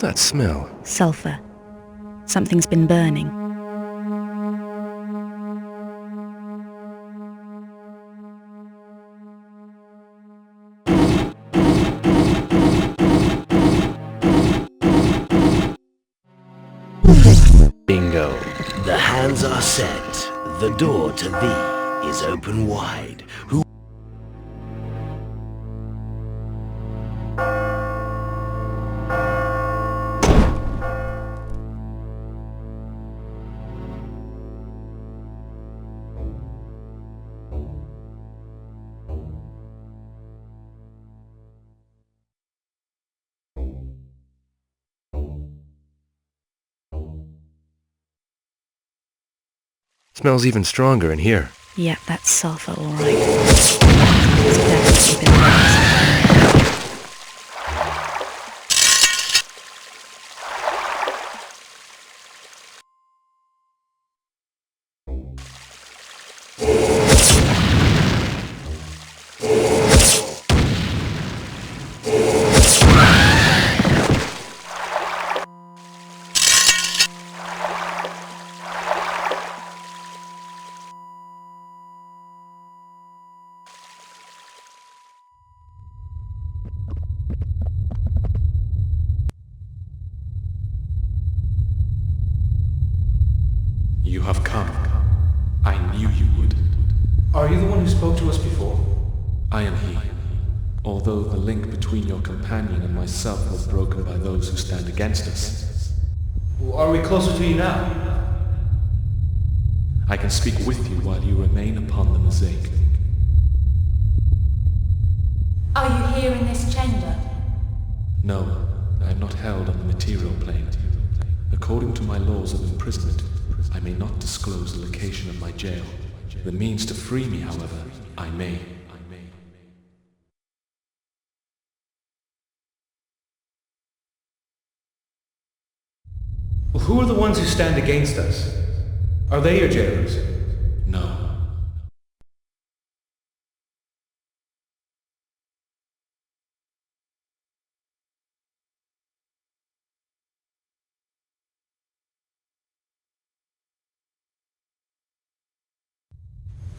that smell? Sulfur. Something's been burning. Bingo. The hands are set. The door to thee is open wide. Who Smells even stronger in here. Yep, that's sulfur, all right. It's definitely been burning. You have come. I knew you would. Are you the one who spoke to us before? I am he. Although the link between your companion and myself was broken by those who stand against us. Are we closer to you now? I can speak with you while you remain upon the mosaic. Are you here in this chamber? No, I am not held on the material plane. According to my laws of imprisonment, I may not disclose the location of my jail. The means to free me, however, I may. Well, who are the ones who stand against us? Are they your jailers? No.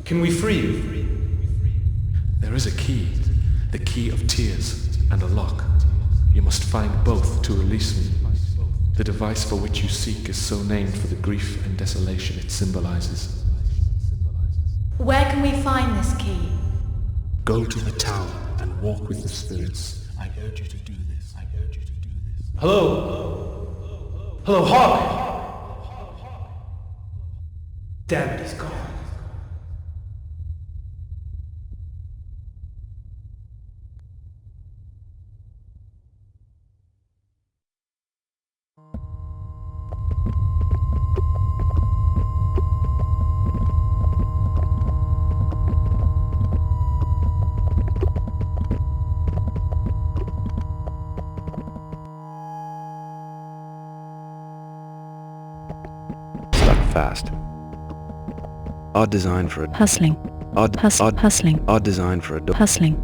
Can we free you? There is a key, the key of tears, and a lock. You must find both to release me. The device for which you seek is so named for the grief and desolation it symbolizes. Where can we find this key? Go to the tower and walk with the spirits. I urge you to do this. I urge you to do this. Hello? Hello, Hawk! Damn it, he's gone. Fast. Odd design for a... Hustling. Hustling. Odd design for a... Hustling.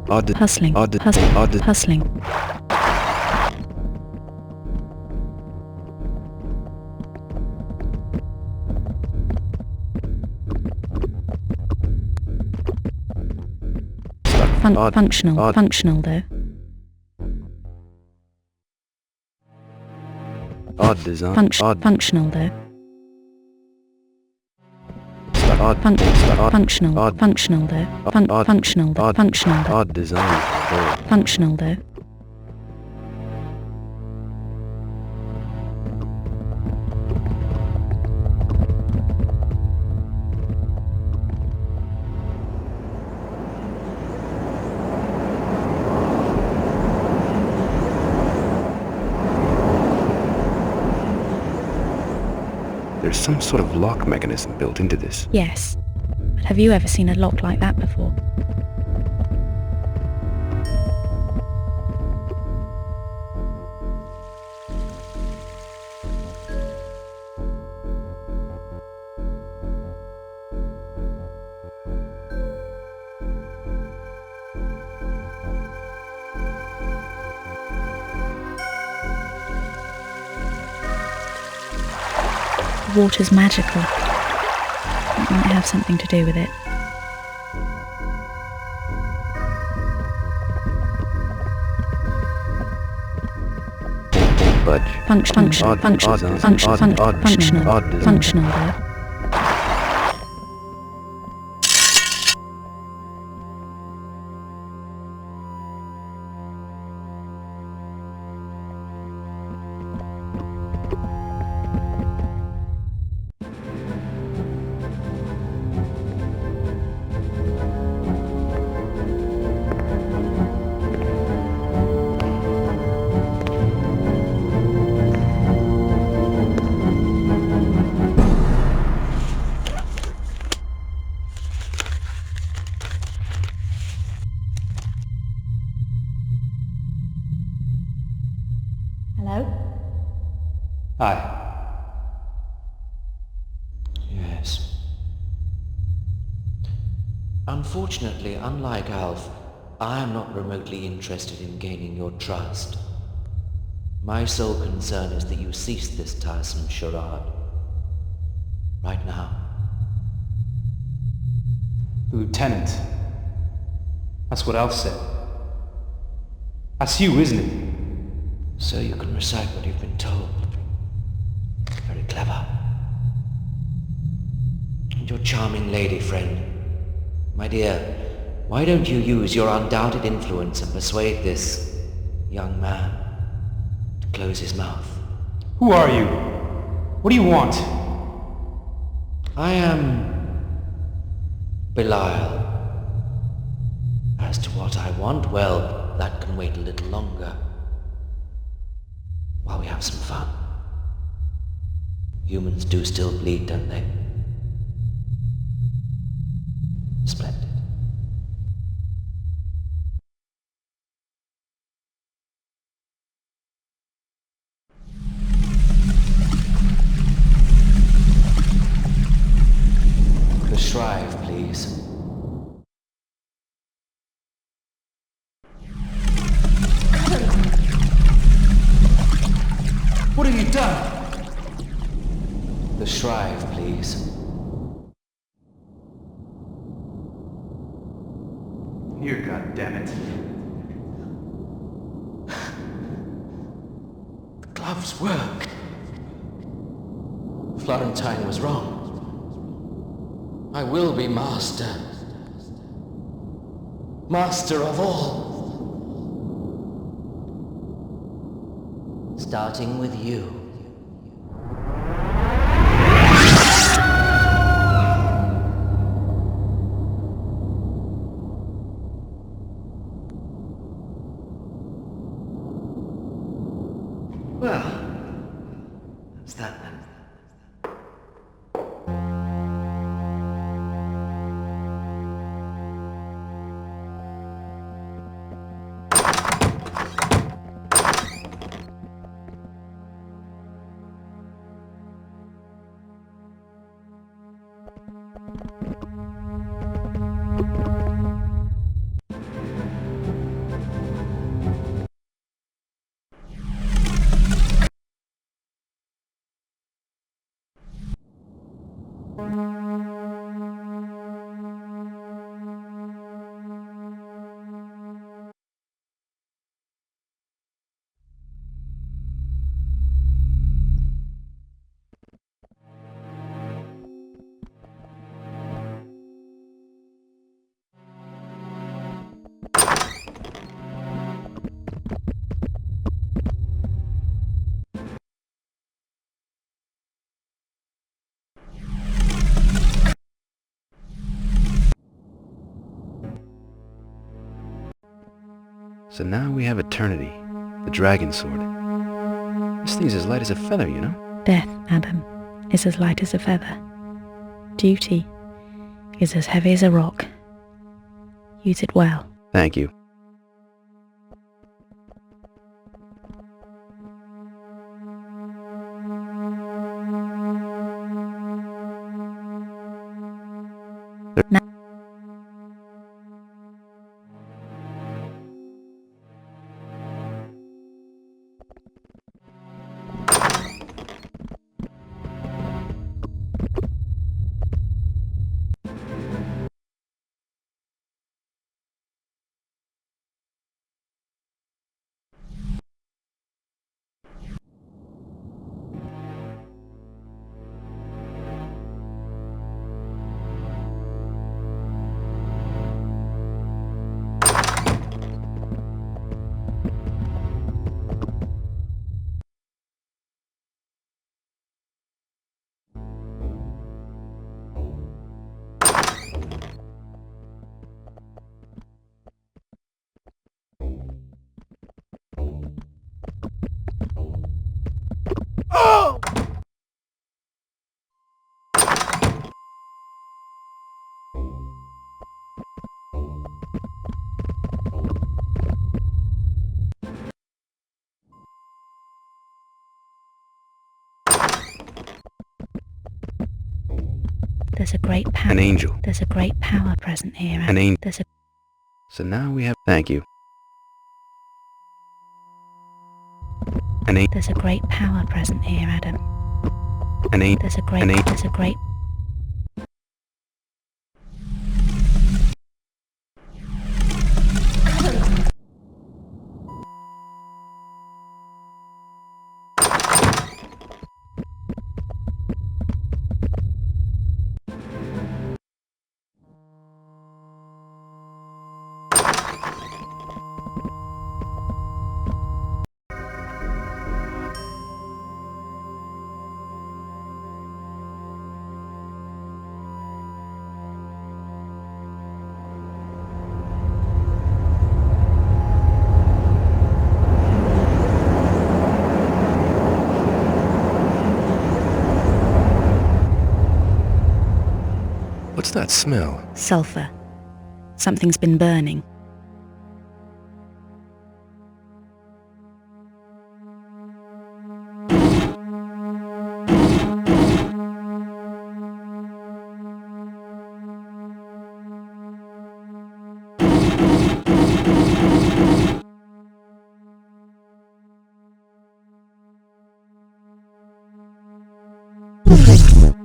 Hustling. Hustling. Functional though. Odd design. Functional though. Functional though. Functional. Odd design. Functional though. There's some sort of lock mechanism built into this. Yes. But have you ever seen a lock like that before? The water's magical. It might have something to do with it. Budge. Functional though. Hello? Hi. Yes. Unfortunately, unlike Alf, I am not remotely interested in gaining your trust. My sole concern is that you cease this tiresome charade. Right now. Lieutenant. That's what Alf said. That's you, isn't it? So you can recite what you've been told. Very clever. And your charming lady friend. My dear, why don't you use your undoubted influence and persuade this young man to close his mouth? Who are you? What do you want? I am Belial. As to what I want, well, that can wait a little longer. While we have some fun. Humans do still bleed, don't they? Splendid. The shrive, please. What have you done? The shrive, please. Here, goddammit. The gloves work. Florentine was wrong. I will be master. Master of all. Starting with you. Well, that's that then. So now we have Eternity, the dragon sword. This thing's as light as a feather, you know? Death, Adam, is as light as a feather. Duty is as heavy as a rock. Use it well. Thank you. Now There's a great power. An angel. There's a great power present here. An angel. There's a So now we have... Thank you. An angel. There's a great power present here, Adam. An angel. There's a great. An angel. There's a great. What's that smell? Sulfur. Something's been burning.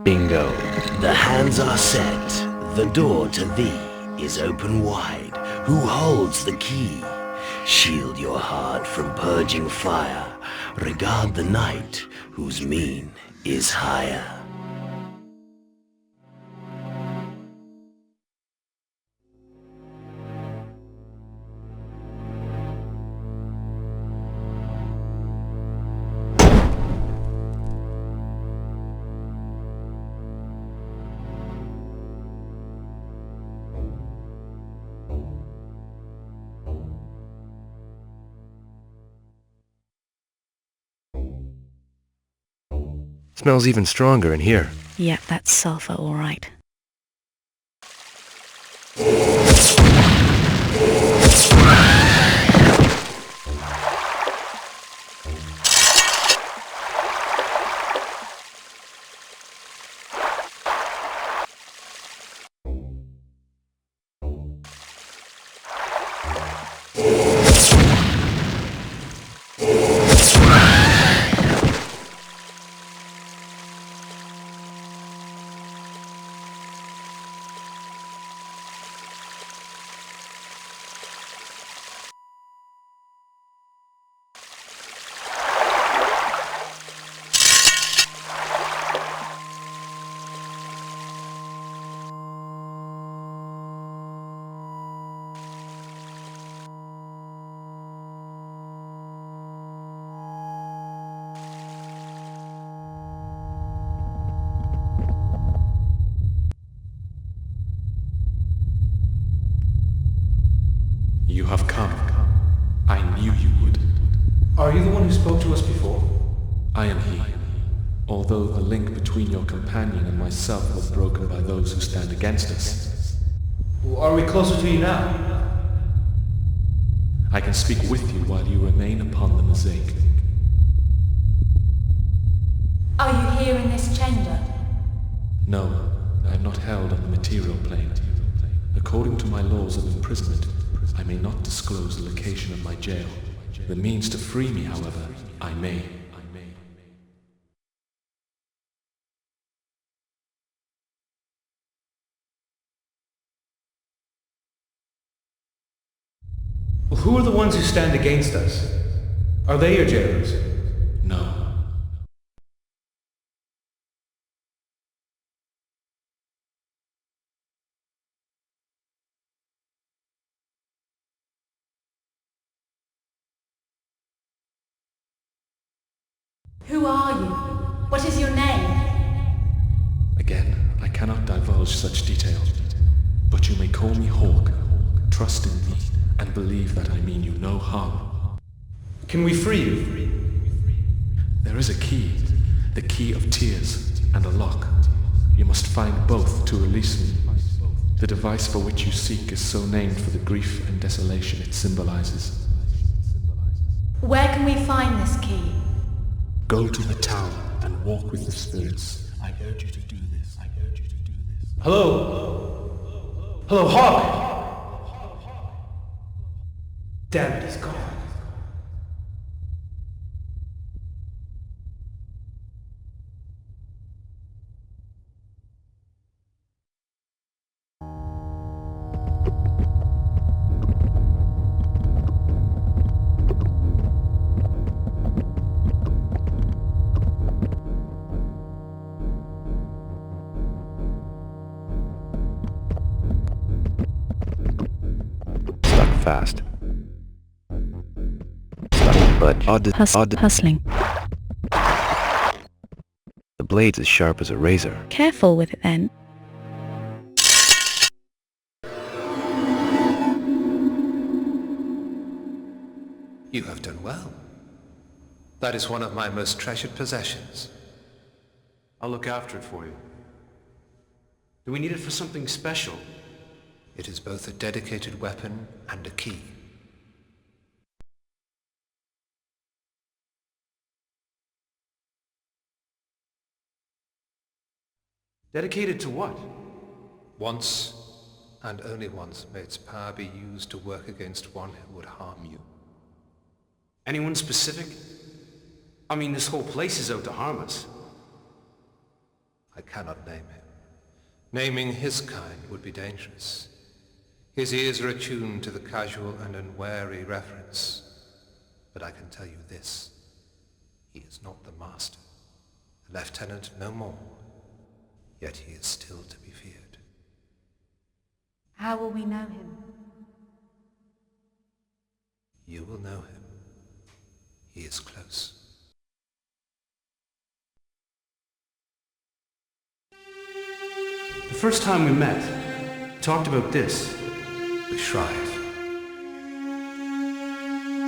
Bingo. The hands are set. The door to thee is open wide. Who holds the key? Shield your heart from purging fire. Regard the knight whose mien is higher. Smells even stronger in here. Yep, that's sulfur, all right. You have come. I knew you would. Are you the one who spoke to us before? I am he. Although the link between your companion and myself was broken by those who stand against us. Are we closer to you now? I can speak with you while you remain upon the mosaic. Are you here in this chamber? No, I am not held on the material plane. According to my laws of imprisonment, I may not disclose the location of my jail. The means to free me, however, I may. Well, who are the ones who stand against us? Are they your jailers? No. Who are you? What is your name? Again, I cannot divulge such detail, but you may call me Hawk. Trust in me, and believe that I mean you no harm. Can we free you? There is a key, the key of tears and a lock. You must find both to release me. The device for which you seek is so named for the grief and desolation it symbolizes. Where can we find this key? Go to the tower and walk with the spirits. I urge you to do this. I urge you to do this. Hello? Hello, Hawk! Damn it, he's gone. Stuck fast. Stuck budge. Hustling. The blade's as sharp as a razor. Careful with it then. You have done well. That is one of my most treasured possessions. I'll look after it for you. Do we need it for something special? It is both a dedicated weapon and a key. Dedicated to what? Once, and only once, may its power be used to work against one who would harm you. Anyone specific? I mean, this whole place is out to harm us. I cannot name him. Naming his kind would be dangerous. His ears are attuned to the casual and unwary reference. But I can tell you this. He is not the master. The lieutenant no more. Yet he is still to be feared. How will we know him? You will know him. He is close. The first time we met, we talked about this. The Shrive.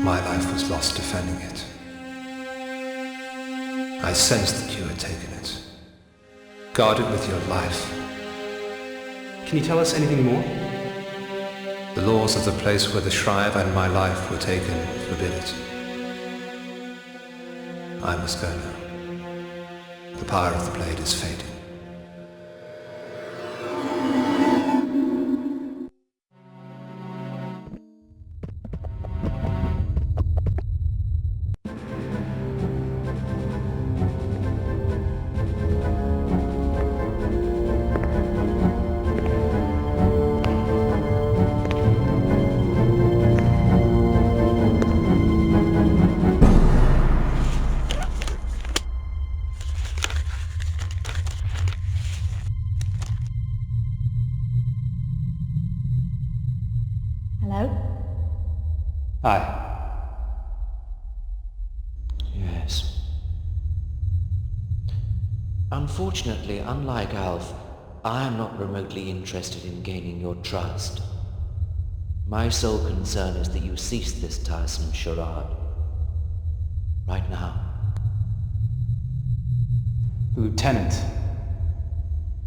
My life was lost defending it. I sensed that you had taken it. Guard it with your life. Can you tell us anything more? The laws of the place where the Shrive and my life were taken forbid it. I must go now. The power of the blade is fading. Hello? Hi. Yes. Unfortunately, unlike Alf, I am not remotely interested in gaining your trust. My sole concern is that you cease this tiresome charade. Right now. Lieutenant.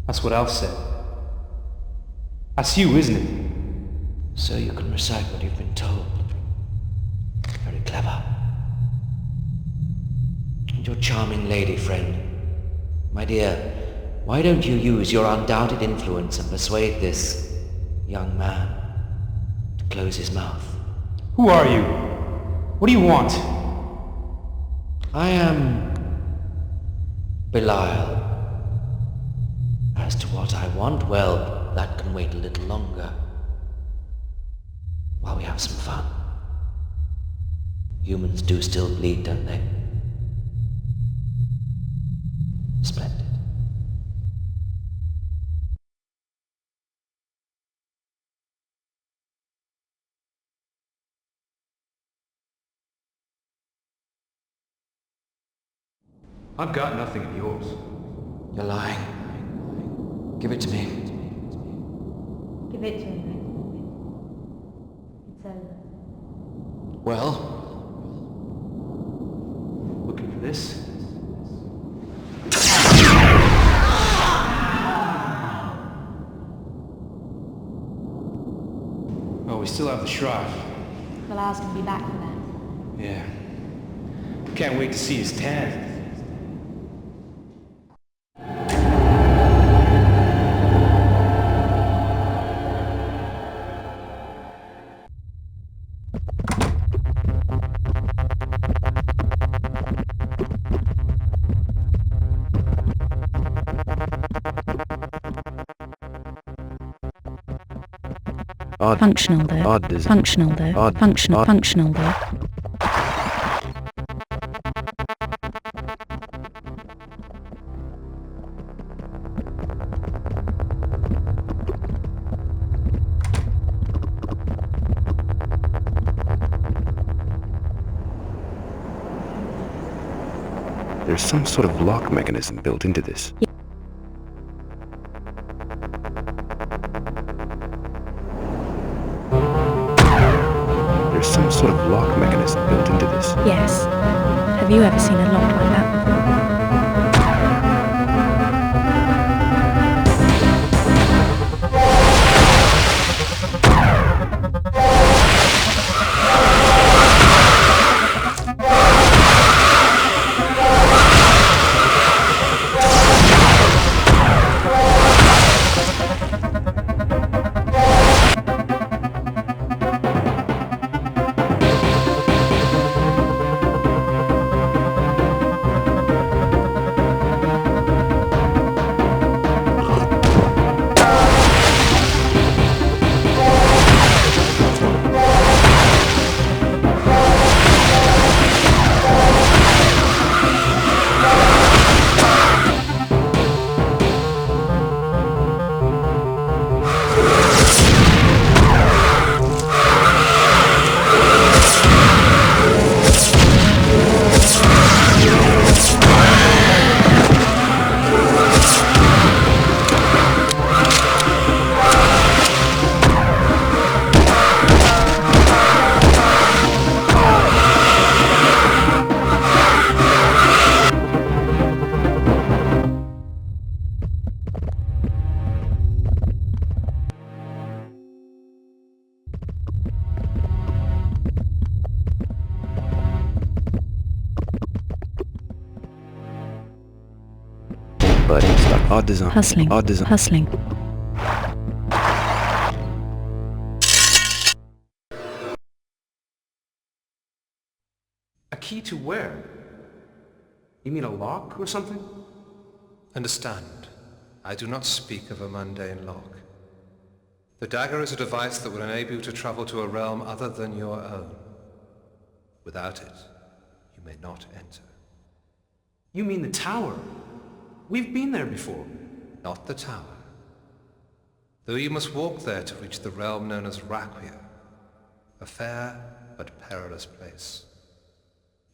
That's what Alf said. That's you, isn't it? So you can recite what you've been told. Very clever. And your charming lady friend. My dear, why don't you use your undoubted influence and persuade this young man to close his mouth? Who are you? What do you want? I am Belial. As to what I want, well, that can wait a little longer. While we have some fun. Humans do still bleed, don't they? Splendid. I've got nothing of yours. You're lying. Give it to me. Give it to him. It's over. Well, Looking for this? still have the shroud. Well, ours can be back for that. Yeah. Can't wait to see his tan. Odd. Functional though. Odd design. Functional though. Odd. Functional. Odd. Functional though. There's some sort of lock mechanism built into this. There's some sort of lock mechanism built into this. Yes. Have you ever seen a lock like that before? But stop. Odd design. Hustling. Odd design. Hustling. A key to where? You mean a lock or something? Understand, I do not speak of a mundane lock. The dagger is a device that will enable you to travel to a realm other than your own. Without it, you may not enter. You mean the tower? We've been there before. Not the tower. Though you must walk there to reach the realm known as Raquia, a fair but perilous place.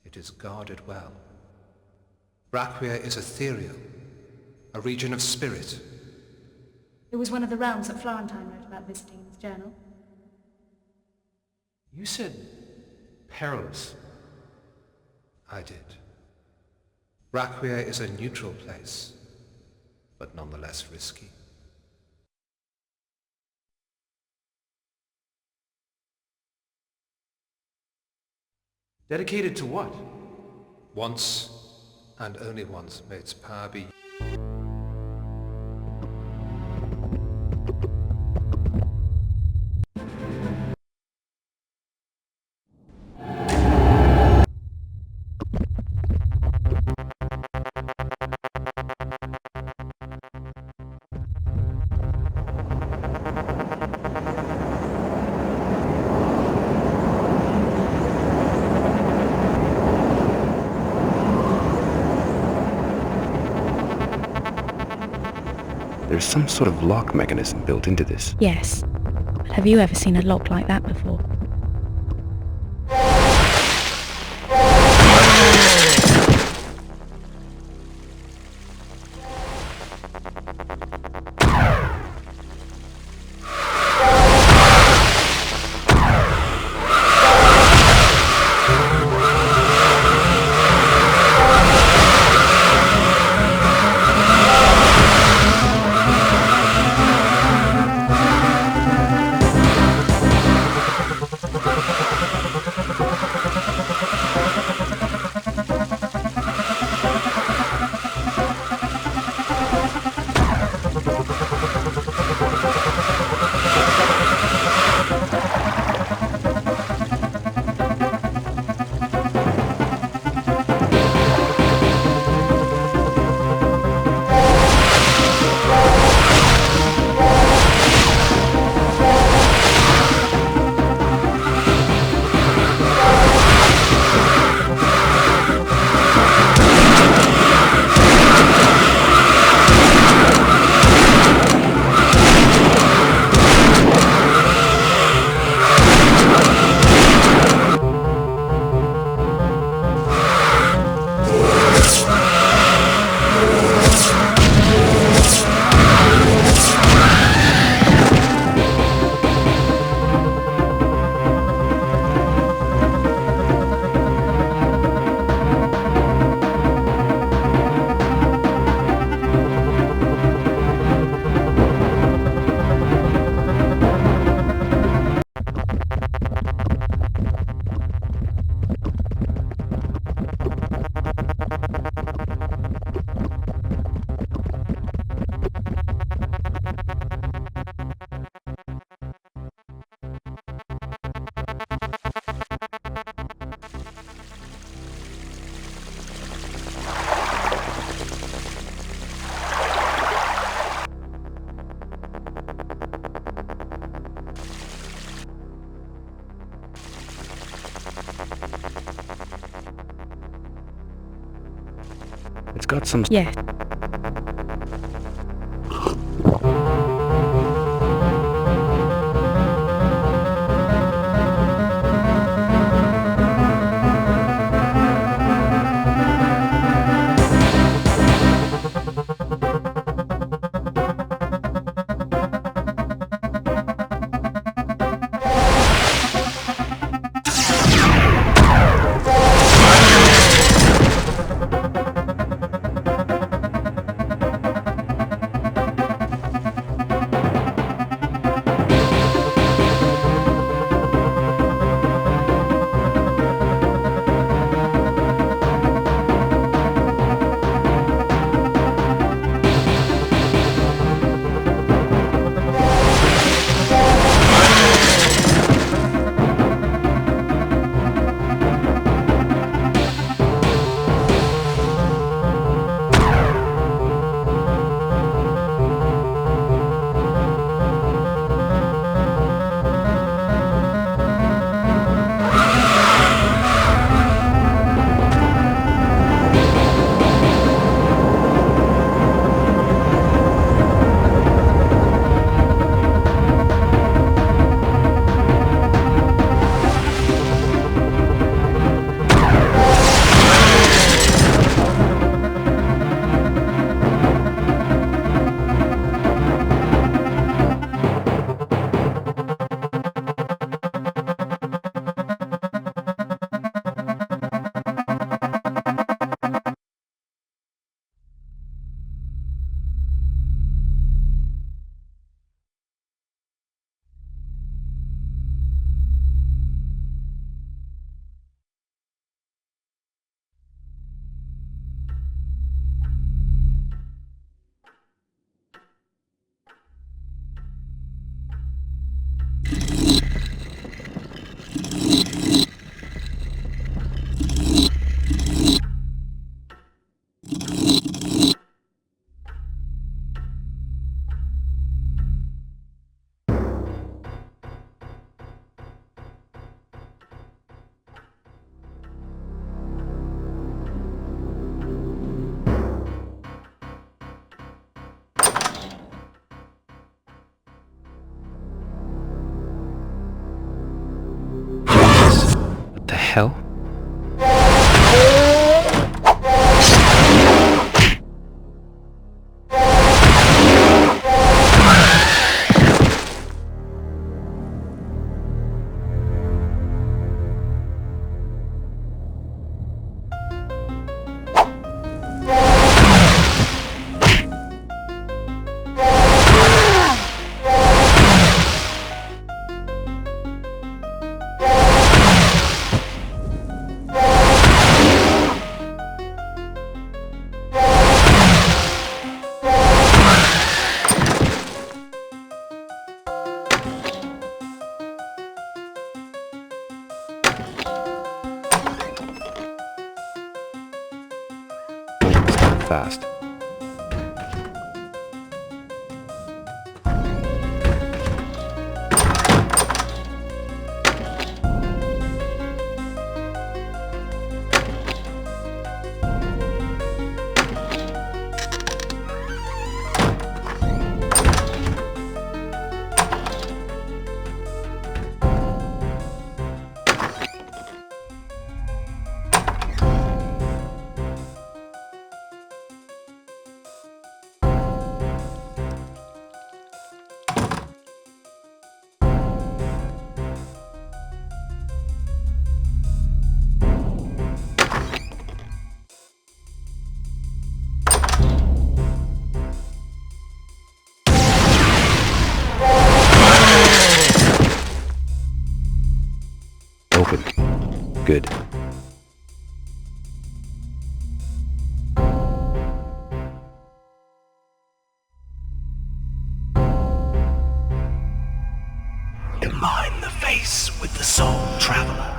It is guarded well. Raquia is ethereal, a region of spirit. It was one of the realms that Florentine wrote about visiting in his journal. You said perilous. I did. Raquia is a neutral place, but nonetheless risky. Dedicated to what? Once, and only once, may its power be... There's some sort of lock mechanism built into this. Yes. But have you ever seen a lock like that before? got some... Yes. What the hell? Fast. Open. Good. Combine the face with the soul traveler.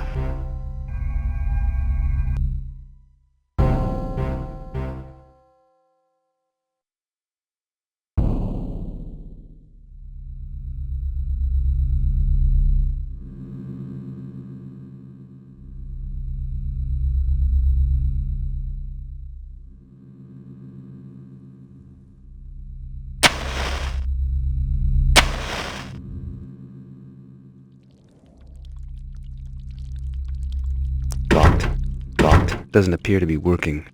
Doesn't appear to be working.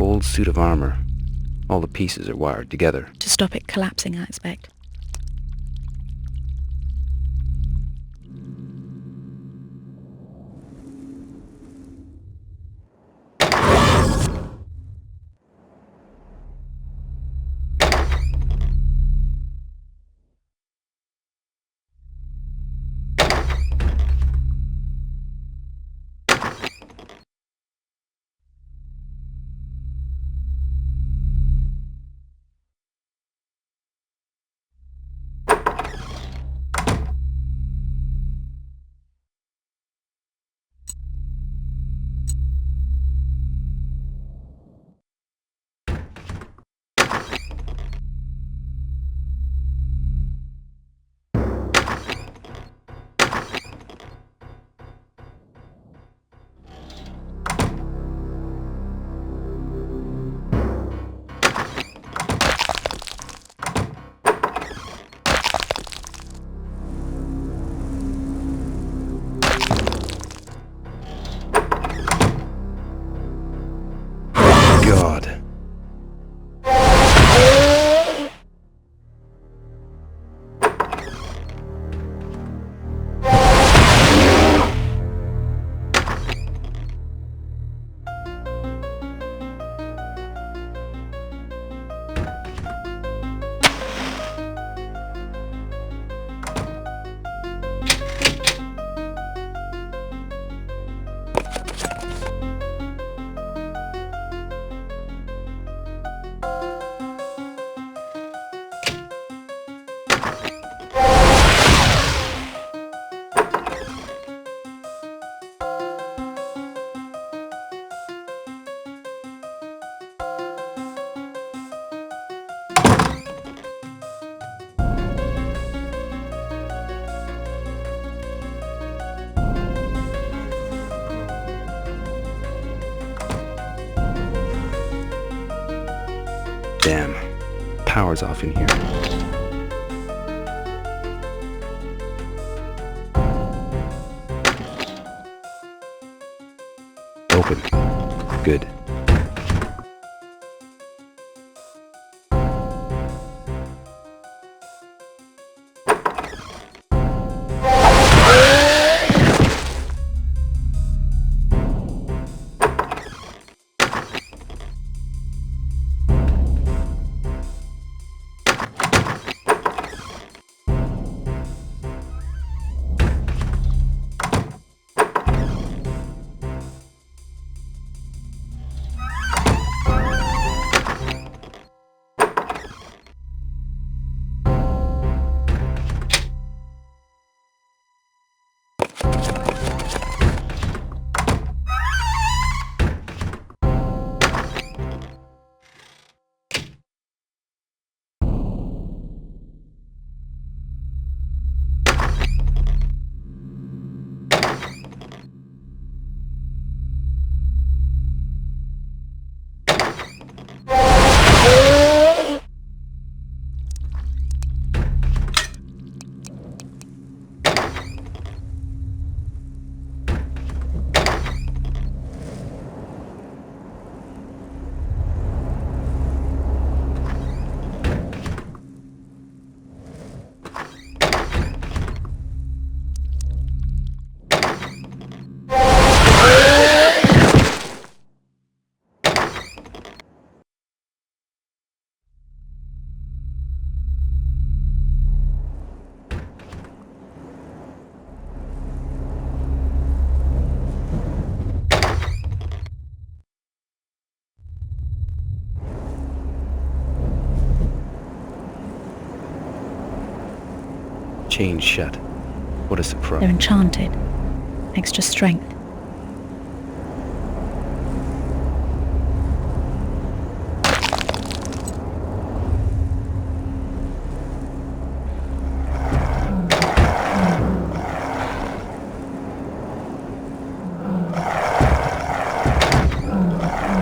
Old suit of armor. All the pieces are wired together. To stop it collapsing, I expect. God. Damn. Power's off in here. Open. Good. Chained shut. What a surprise. They're enchanted. Extra strength.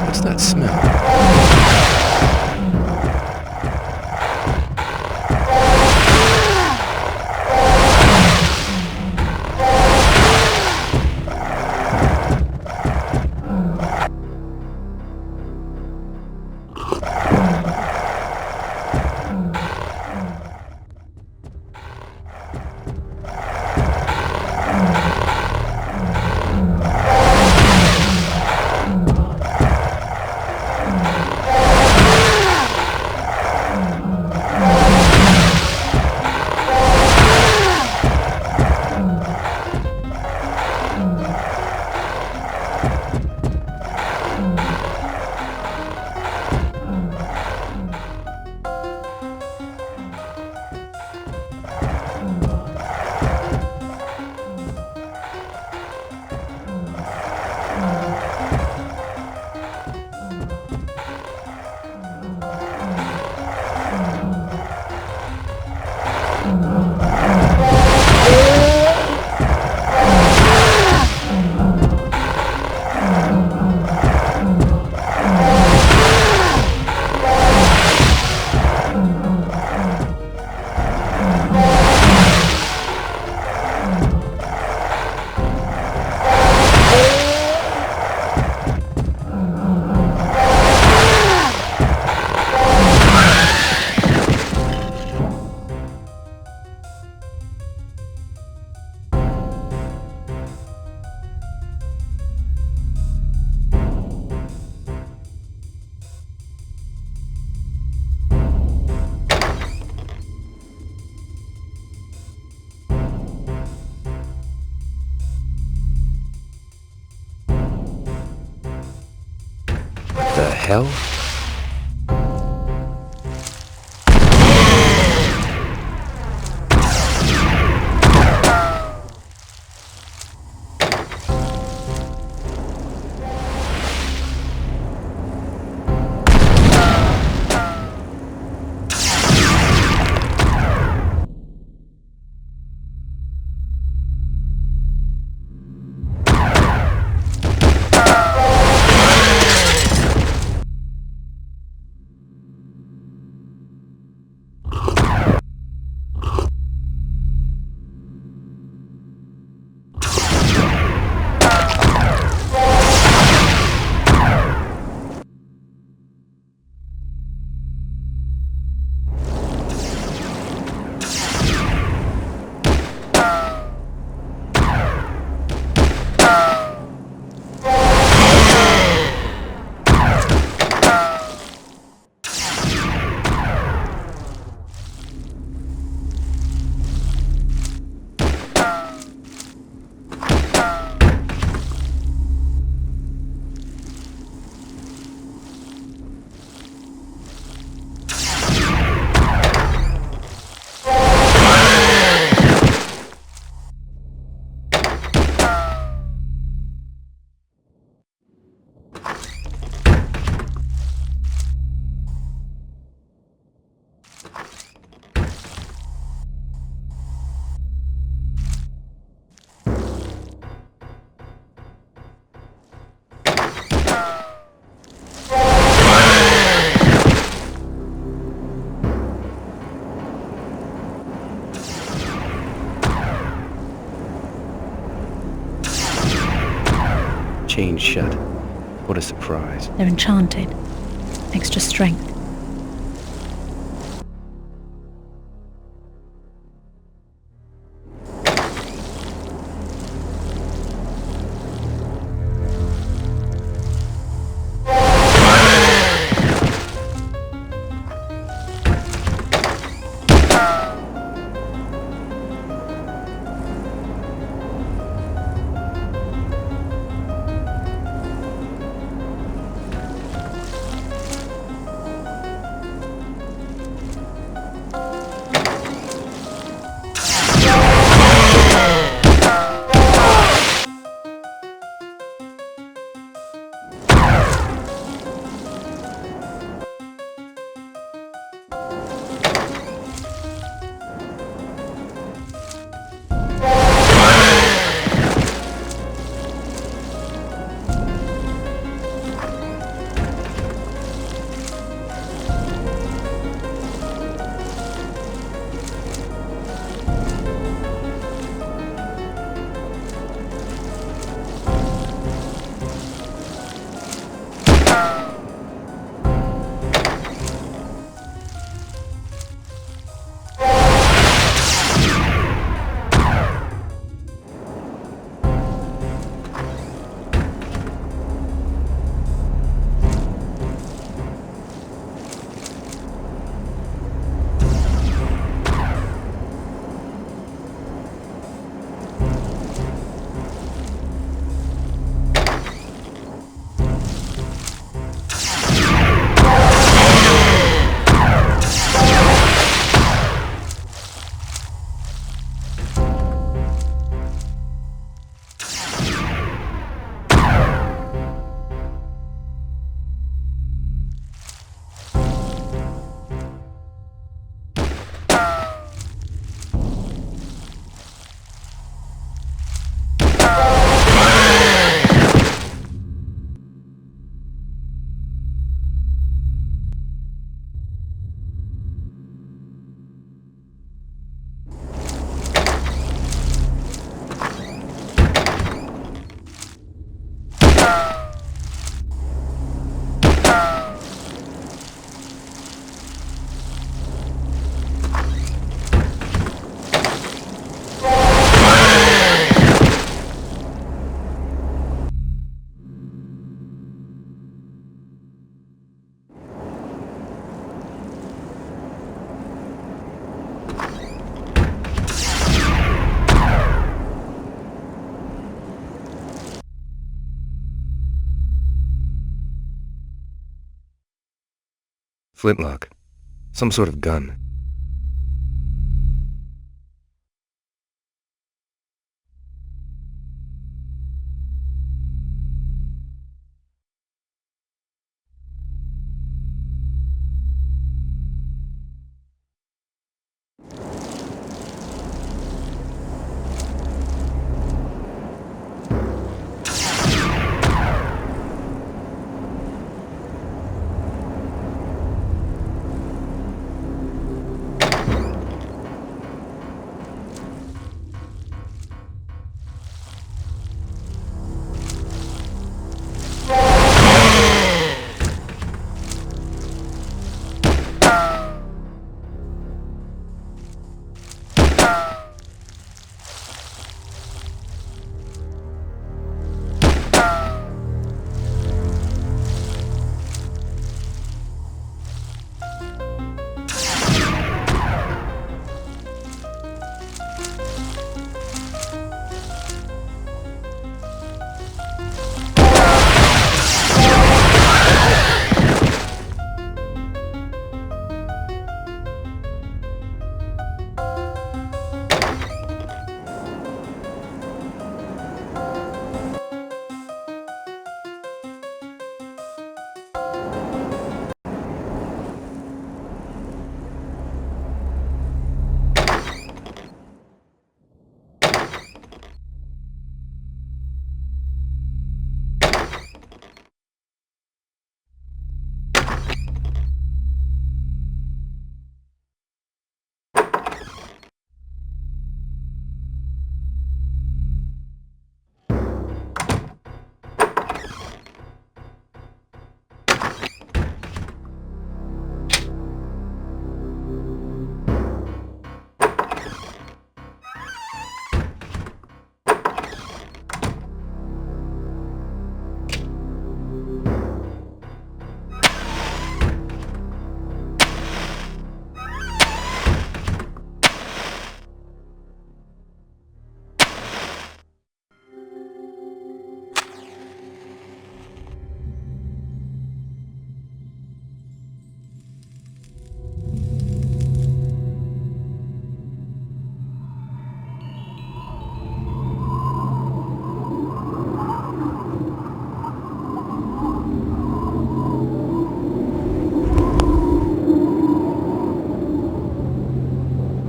What's that smell? hell? Chained shut. What a surprise. They're enchanted. Extra strength. Flintlock. Some sort of gun.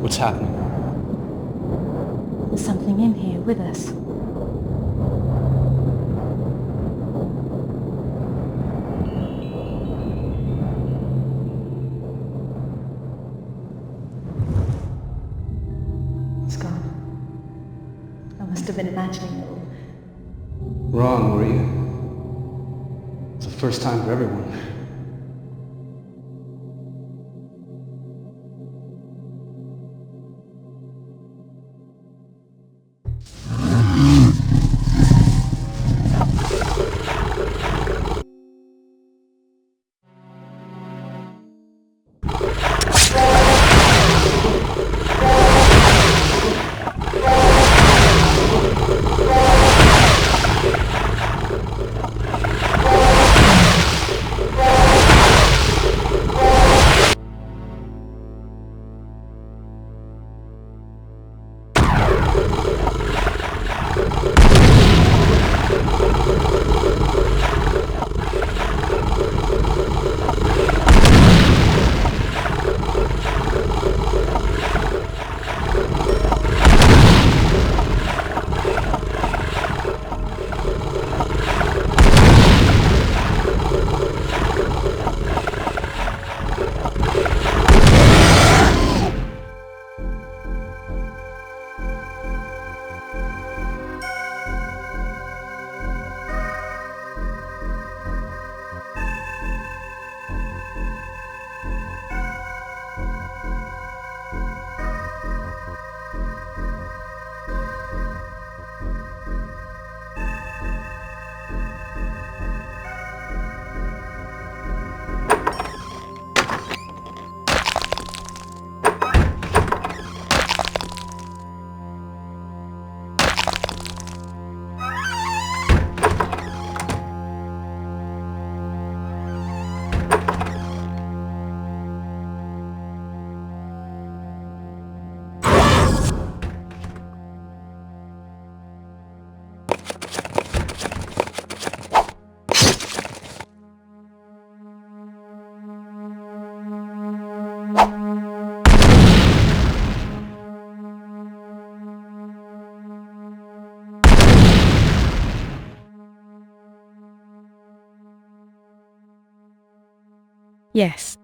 What's happening? There's something in here with us. It's gone. I must have been imagining it all. Wrong, Maria. It's the first time for everyone. Yes.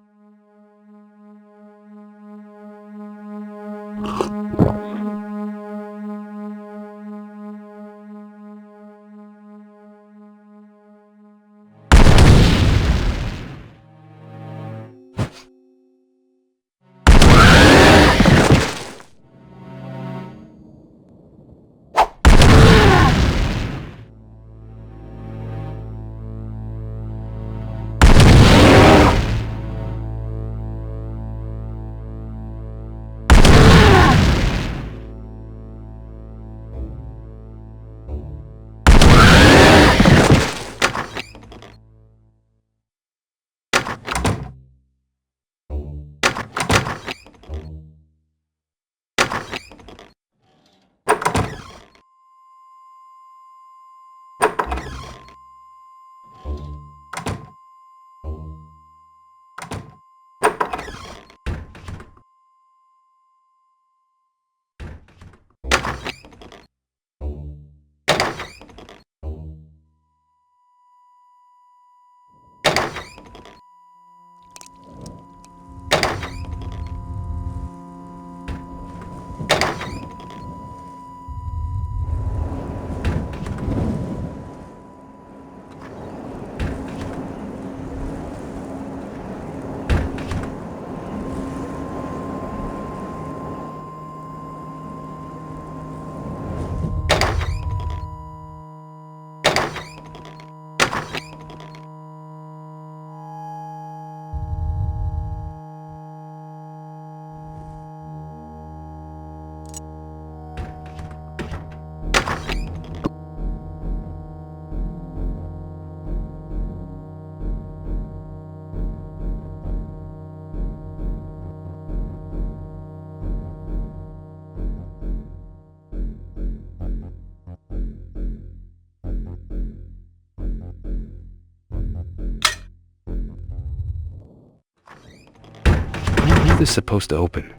How is this supposed to open?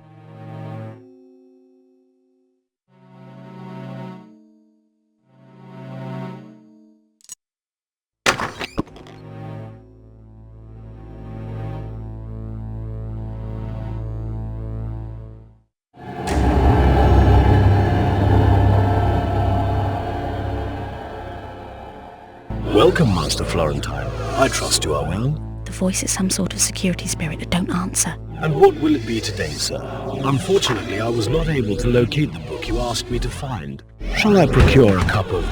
Welcome, Master Florentine. I trust you are well. The voice is some sort of security spirit that don't answer. And what will it be today, sir? Unfortunately, I was not able to locate the book you asked me to find. Shall I procure a cup of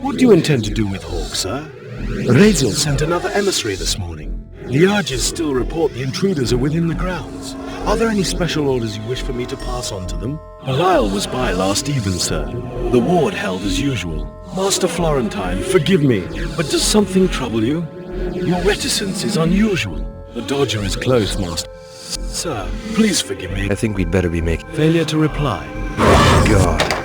What do you intend to do with Hawk, sir? Raziel sent another emissary this morning. The Arges still report the intruders are within the grounds. Are there any special orders you wish for me to pass on to them? Belial was by last even, sir. The ward held as usual. Master Florentine, forgive me, but does something trouble you? Your reticence is unusual. The Dodger is close, Master. Sir, please forgive me. I think we'd better be making... Failure to reply. God.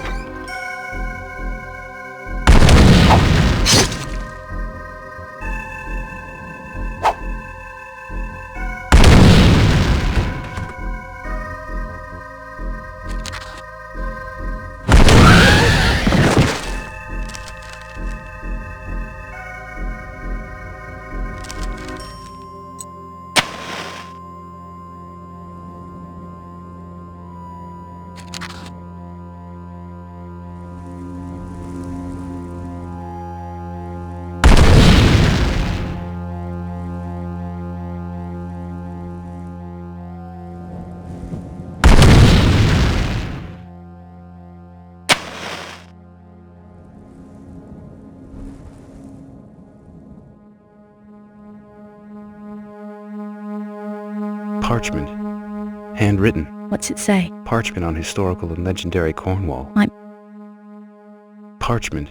Parchment. Handwritten. What's it say? Parchment on historical and legendary Cornwall. Parchment.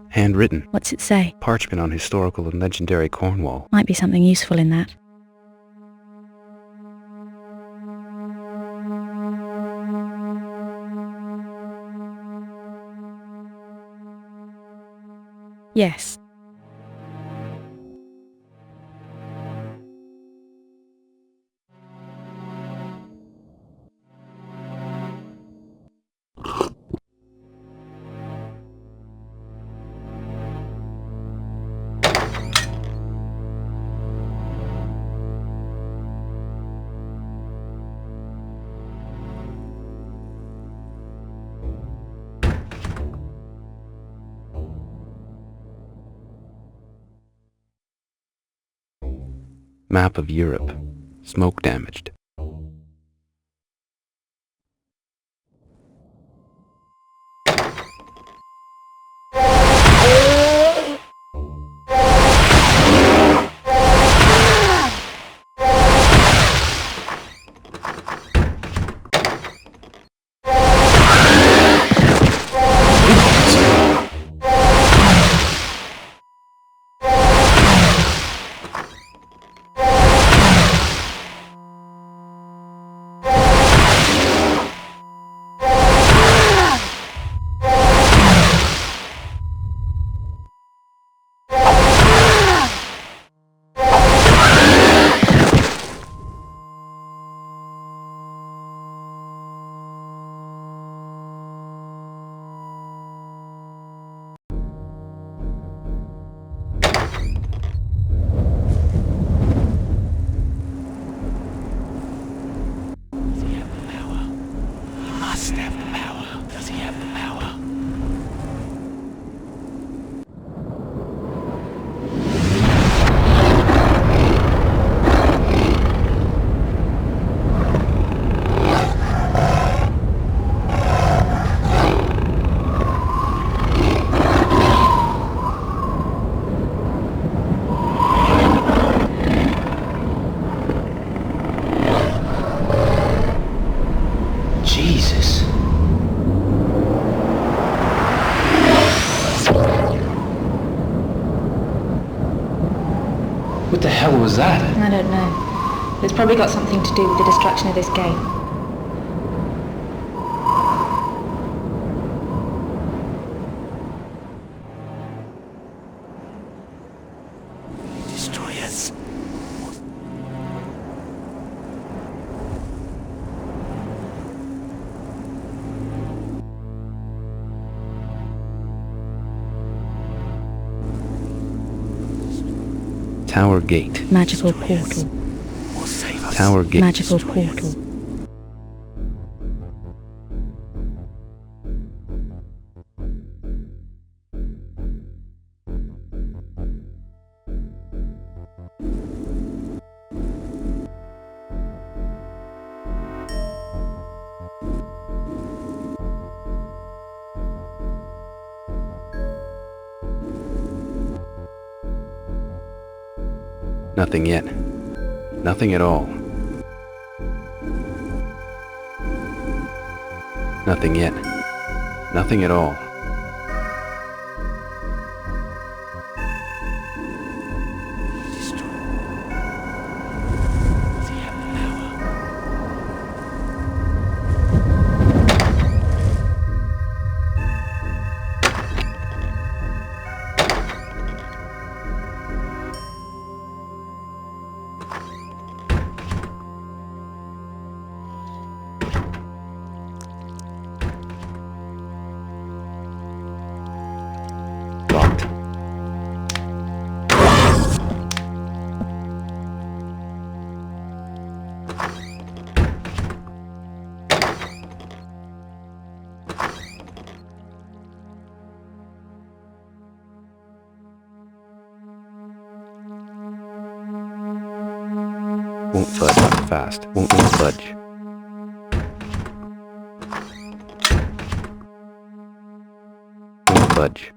Handwritten. What's it say? Parchment on historical and legendary Cornwall. Might be something useful in that. Yes. Map of Europe. Smoke damaged. Jesus. What the hell was that? I don't know. It's probably got something to do with the destruction of this gate. Destroyers. Tower Gate. Magical portal. Tower Gate. Magical portal. Nothing yet. Nothing at all. Nothing yet. Nothing at all. Locked. Won't budge fast. Won't budge. Won't budge.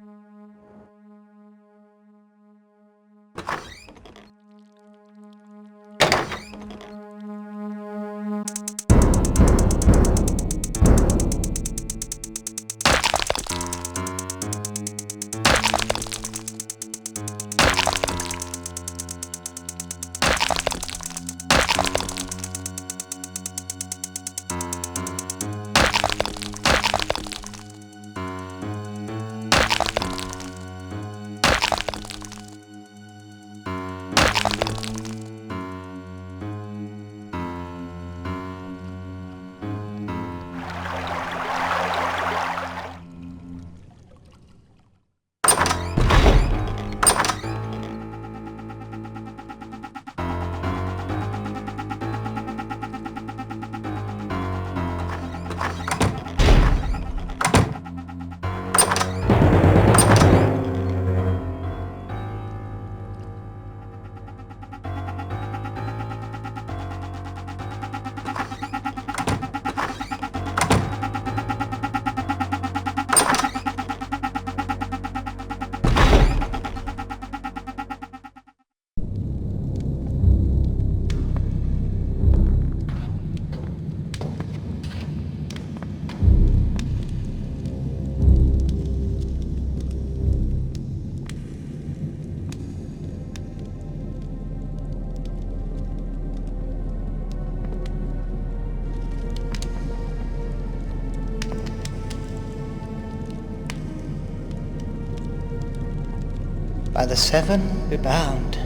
By the seven be bound.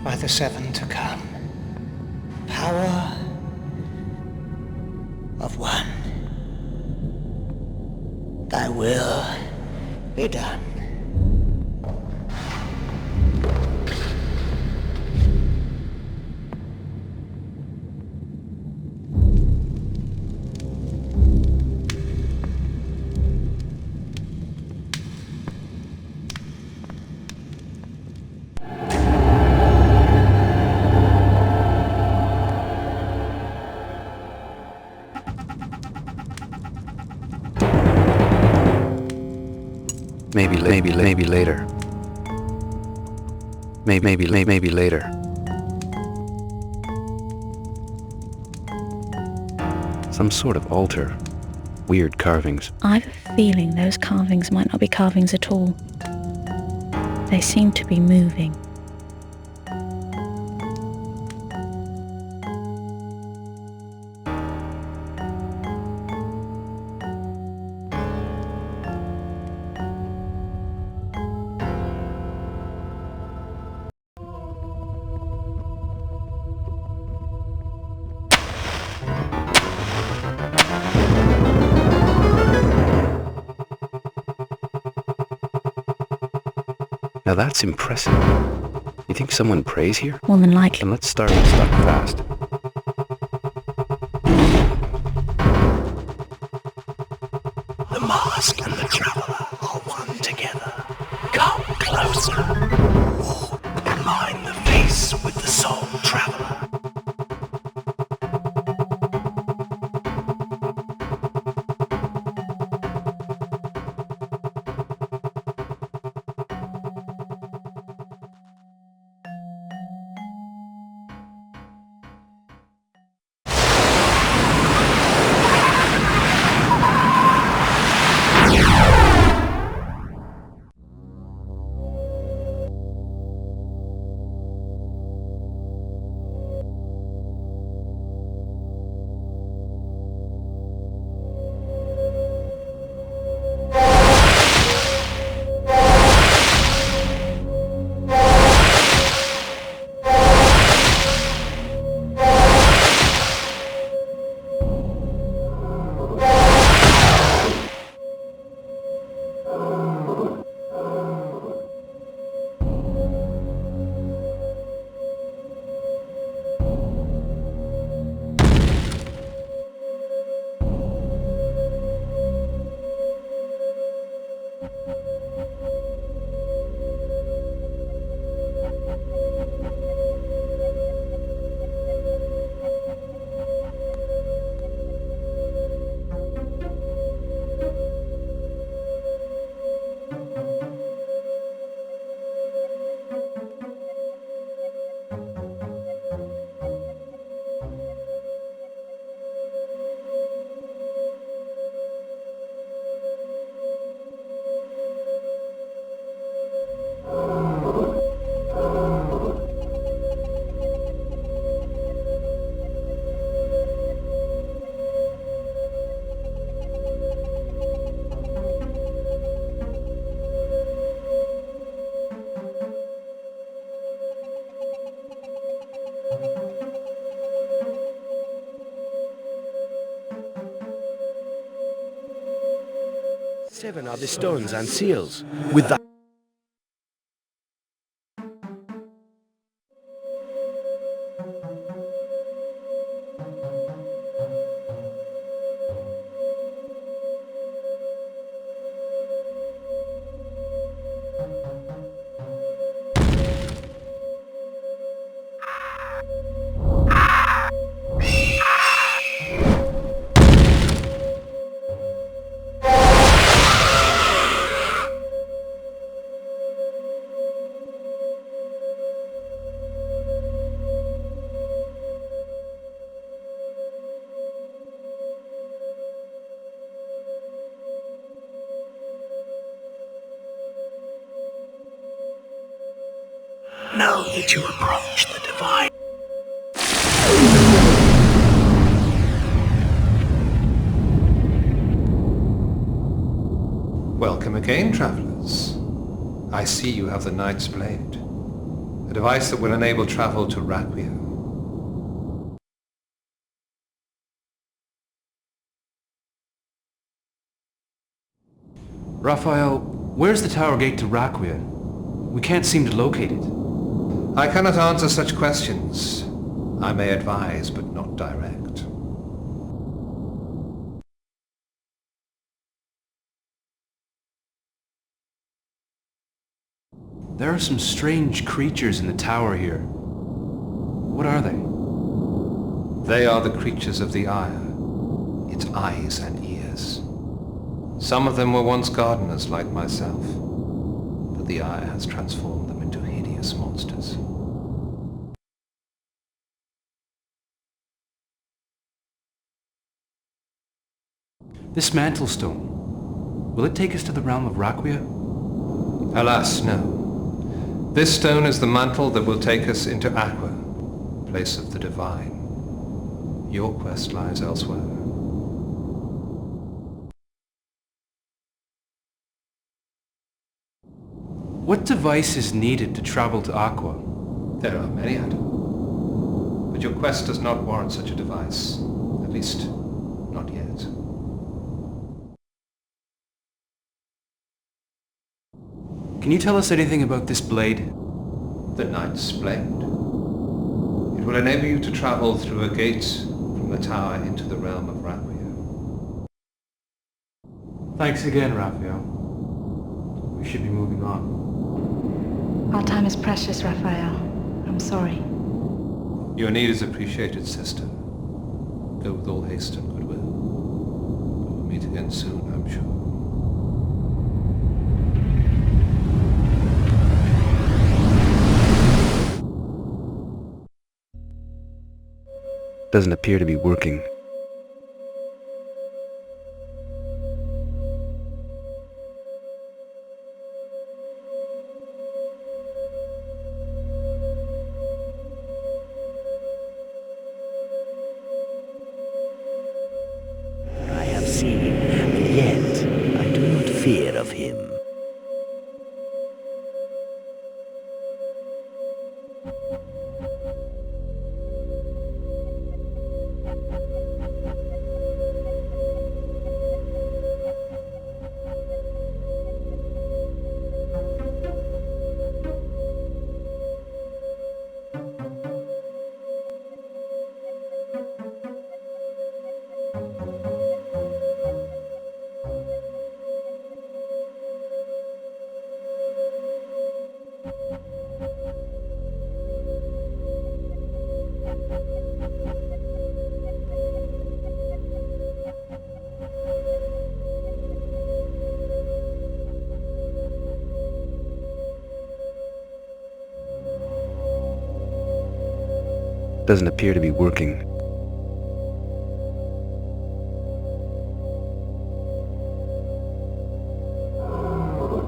By the seven to come. Power of one. Thy will be done. Maybe later. Maybe later. Some sort of altar. Weird carvings. I have a feeling those carvings might not be carvings at all. They seem to be moving. Now that's impressive. You think someone prays here? More than likely. Then let's start stuck fast. The mask and the traveler are one together. Come closer. Walk behind the face with the soul traveler. Seven are the stones and seals. With the Know that you approach the divine. Welcome again, travelers. I see you have the Knight's Blade, a device that will enable travel to Raquia. Raphael, where's the tower gate to Raquia? We can't seem to locate it. I cannot answer such questions. I may advise, but not direct. There are some strange creatures in the tower here. What are they? They are the creatures of the Ire, its eyes and ears. Some of them were once gardeners like myself, but the Ire has transformed them into hideous monsters. This mantle stone, will it take us to the realm of Raquia? Alas, no. This stone is the mantle that will take us into Aqua, place of the divine. Your quest lies elsewhere. What device is needed to travel to Aqua? There are many, Adam. But your quest does not warrant such a device. At least, not yet. Can you tell us anything about this blade? The Knight's Blade. It will enable you to travel through a gate from the tower into the realm of Raquia. Thanks again, Raphael. We should be moving on. Our time is precious, Raphael. I'm sorry. Your need is appreciated, sister. Go with all haste and goodwill. We'll meet again soon, I'm sure. Doesn't appear to be working. I have seen, and yet I do not fear of him. Doesn't appear to be working.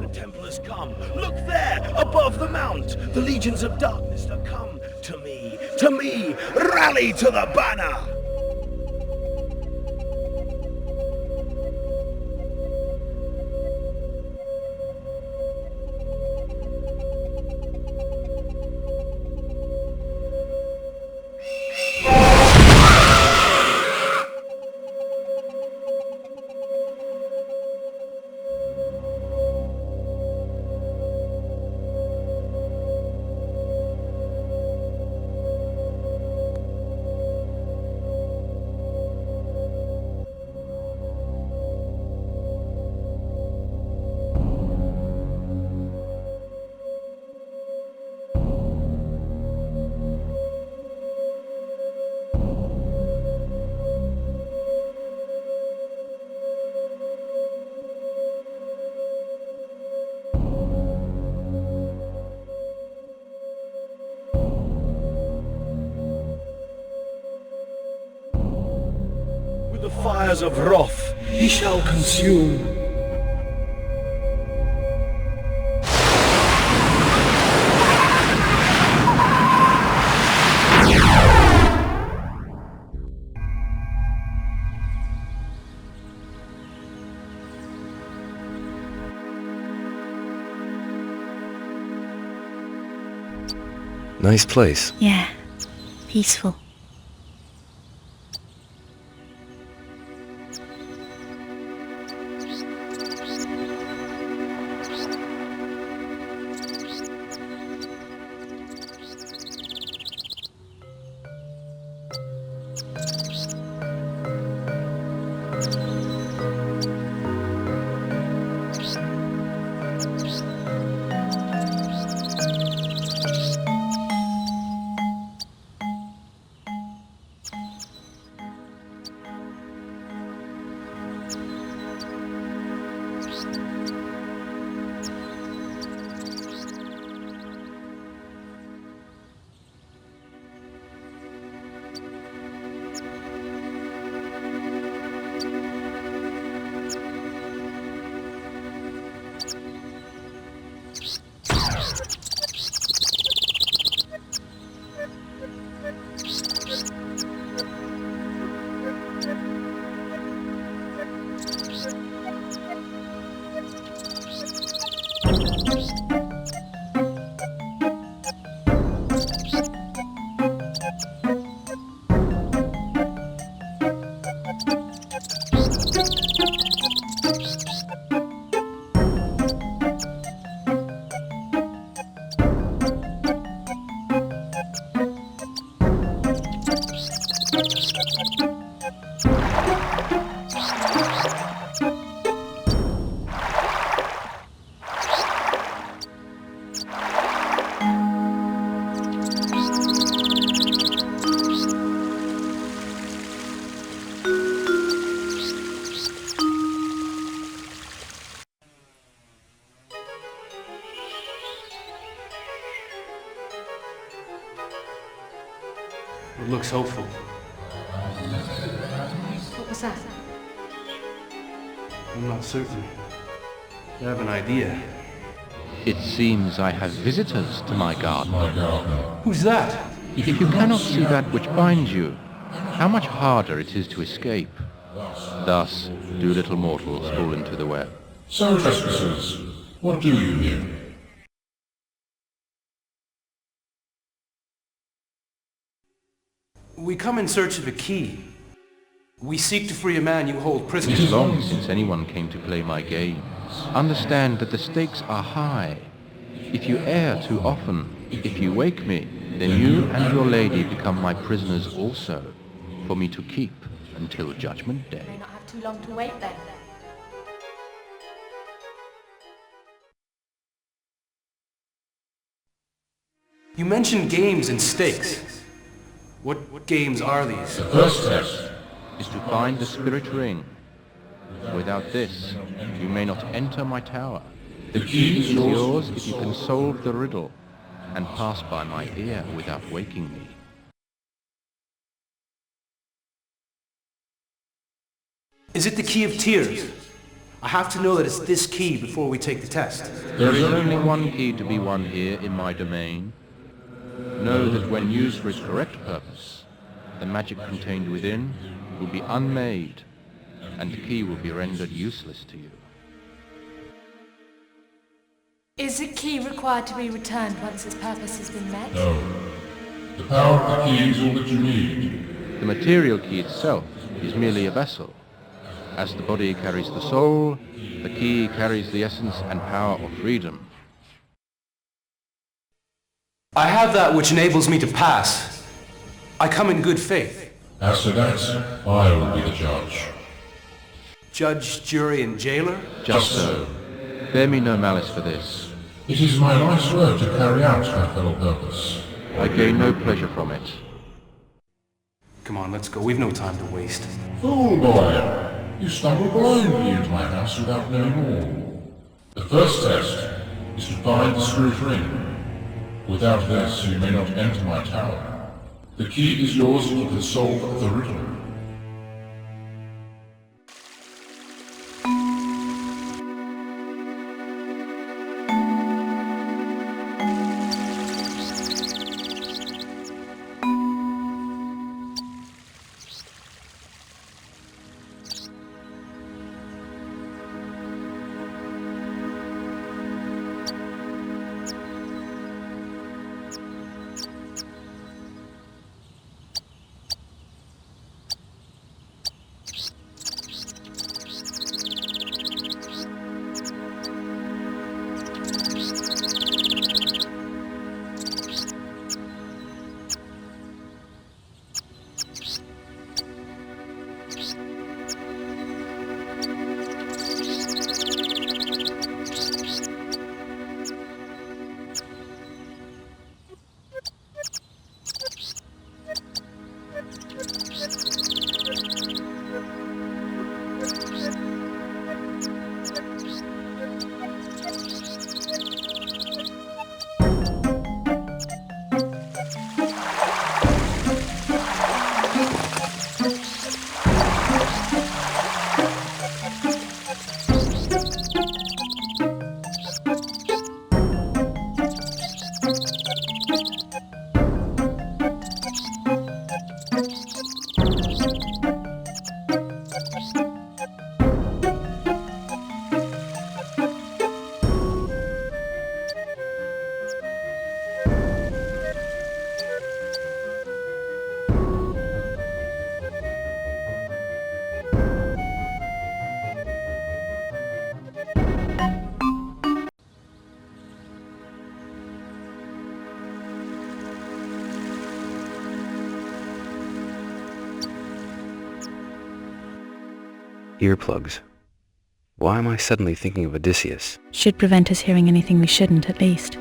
The Templars come. Look there, above the mount. The legions of darkness are come. To me, rally to the banner. The fires of wrath he shall consume. Nice place. Yeah, peaceful. It looks hopeful. What was that? I'm not certain. I have an idea. It seems I have visitors to my garden. Who's that? If you cannot see that which binds you, how much harder it is to escape. Thus do little mortals fall into the web. So, trespassers, what do you here? We come in search of a key. We seek to free a man you hold prisoner. It is long since anyone came to play my games. Understand that the stakes are high. If you err too often, if you wake me, then you and your lady become my prisoners also, for me to keep until Judgment Day. May not have too long to wait then. You mentioned games and stakes. What games are these? The first test is to find the spirit ring. Without this, you may not enter my tower. The key is yours if you can solve the riddle and pass by my ear without waking me. Is it the key of tears? I have to know that it's this key before we take the test. There is only one key to be won here in my domain. Know that when used for its correct purpose, the magic contained within will be unmade, and the key will be rendered useless to you. Is the key required to be returned once its purpose has been met? No. The power of the key is all that you need. The material key itself is merely a vessel. As the body carries the soul, the key carries the essence and power of freedom. I have that which enables me to pass. I come in good faith. As to that, I will be the judge. Judge, jury, and jailer? Just so. Bear me no malice for this. It is my life's work to carry out that fellow purpose. I gain no pleasure from it. Come on, let's go. We've no time to waste. Fool boy! You stumbled blindly into my house without knowing all. The first test is to find the spirit ring. Without this, you may not enter my tower. The key is yours if you can solve the riddle. Earplugs. Why am I suddenly thinking of Odysseus? Should prevent us hearing anything we shouldn't, at least.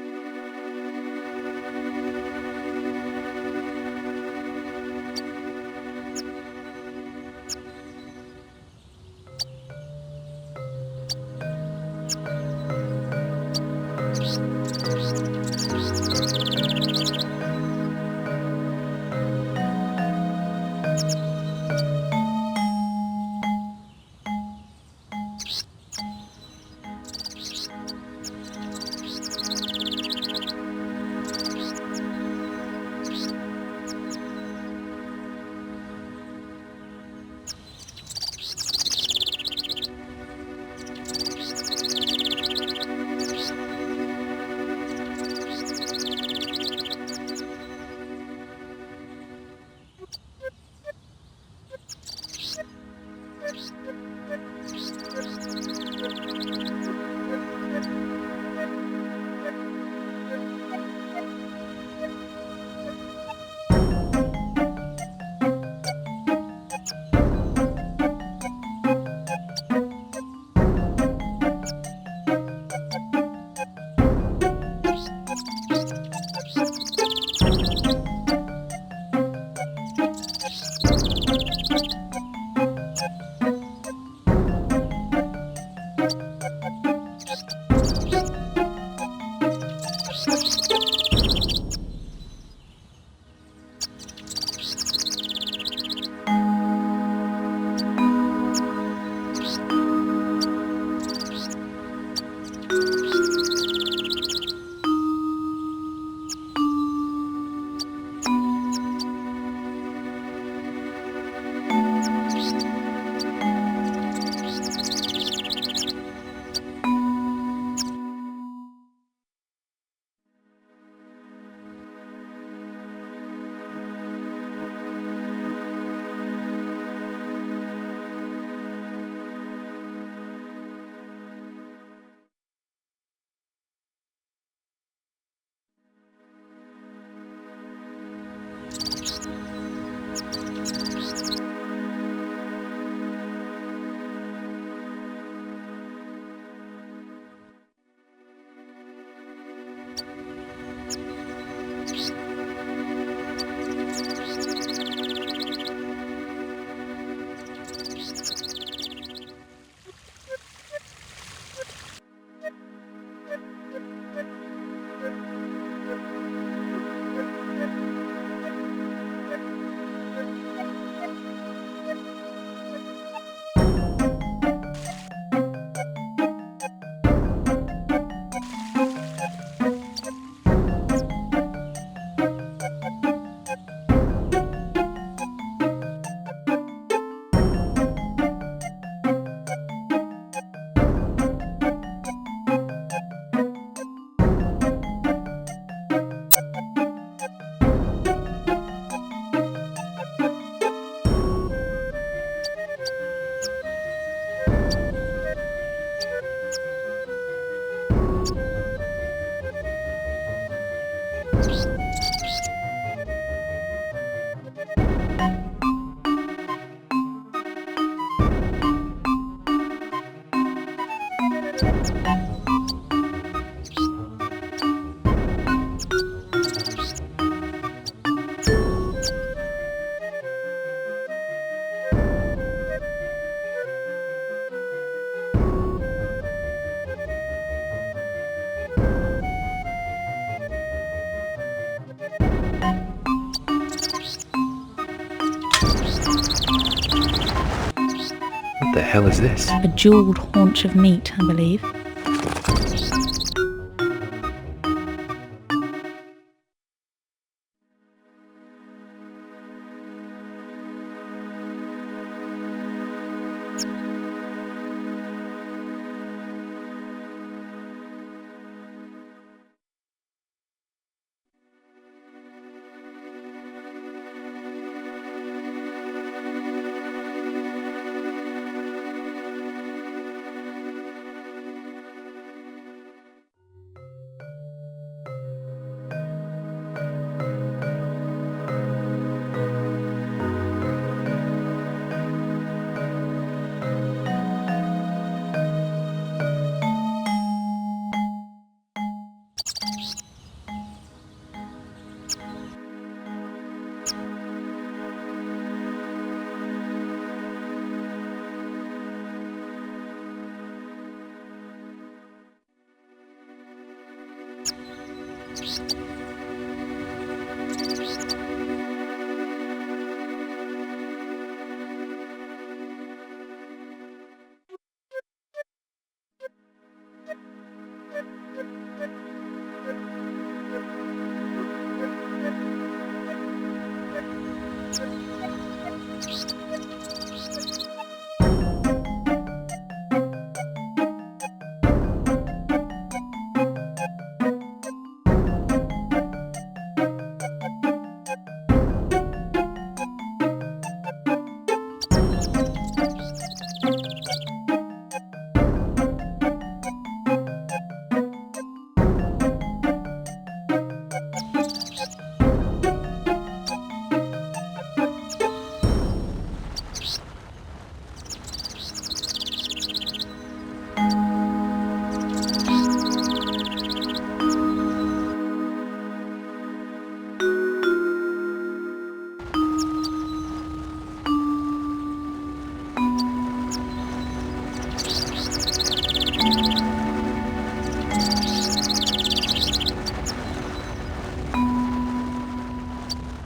What the hell is this? A jewelled haunch of meat, I believe.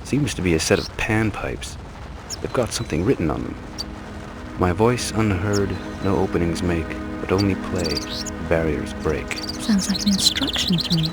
Seems to be a set of panpipes. They've got something written on them. My voice unheard, no openings make, but only play, barriers break. Sounds like an instruction to me.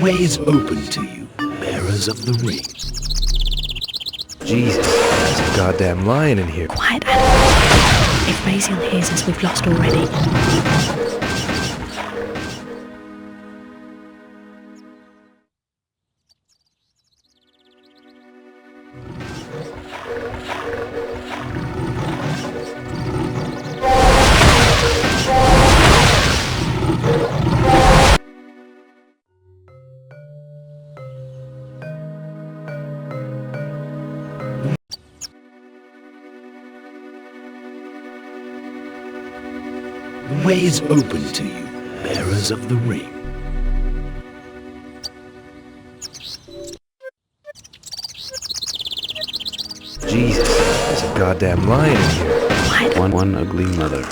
way is open to you, bearers of the ring. Jesus, there's a goddamn lion in here. Quiet, Adam. If Raziel hears us, we've lost already. The way is open to you, bearers of the ring. Jesus, there's a goddamn lion in here. Quiet. One ugly mother.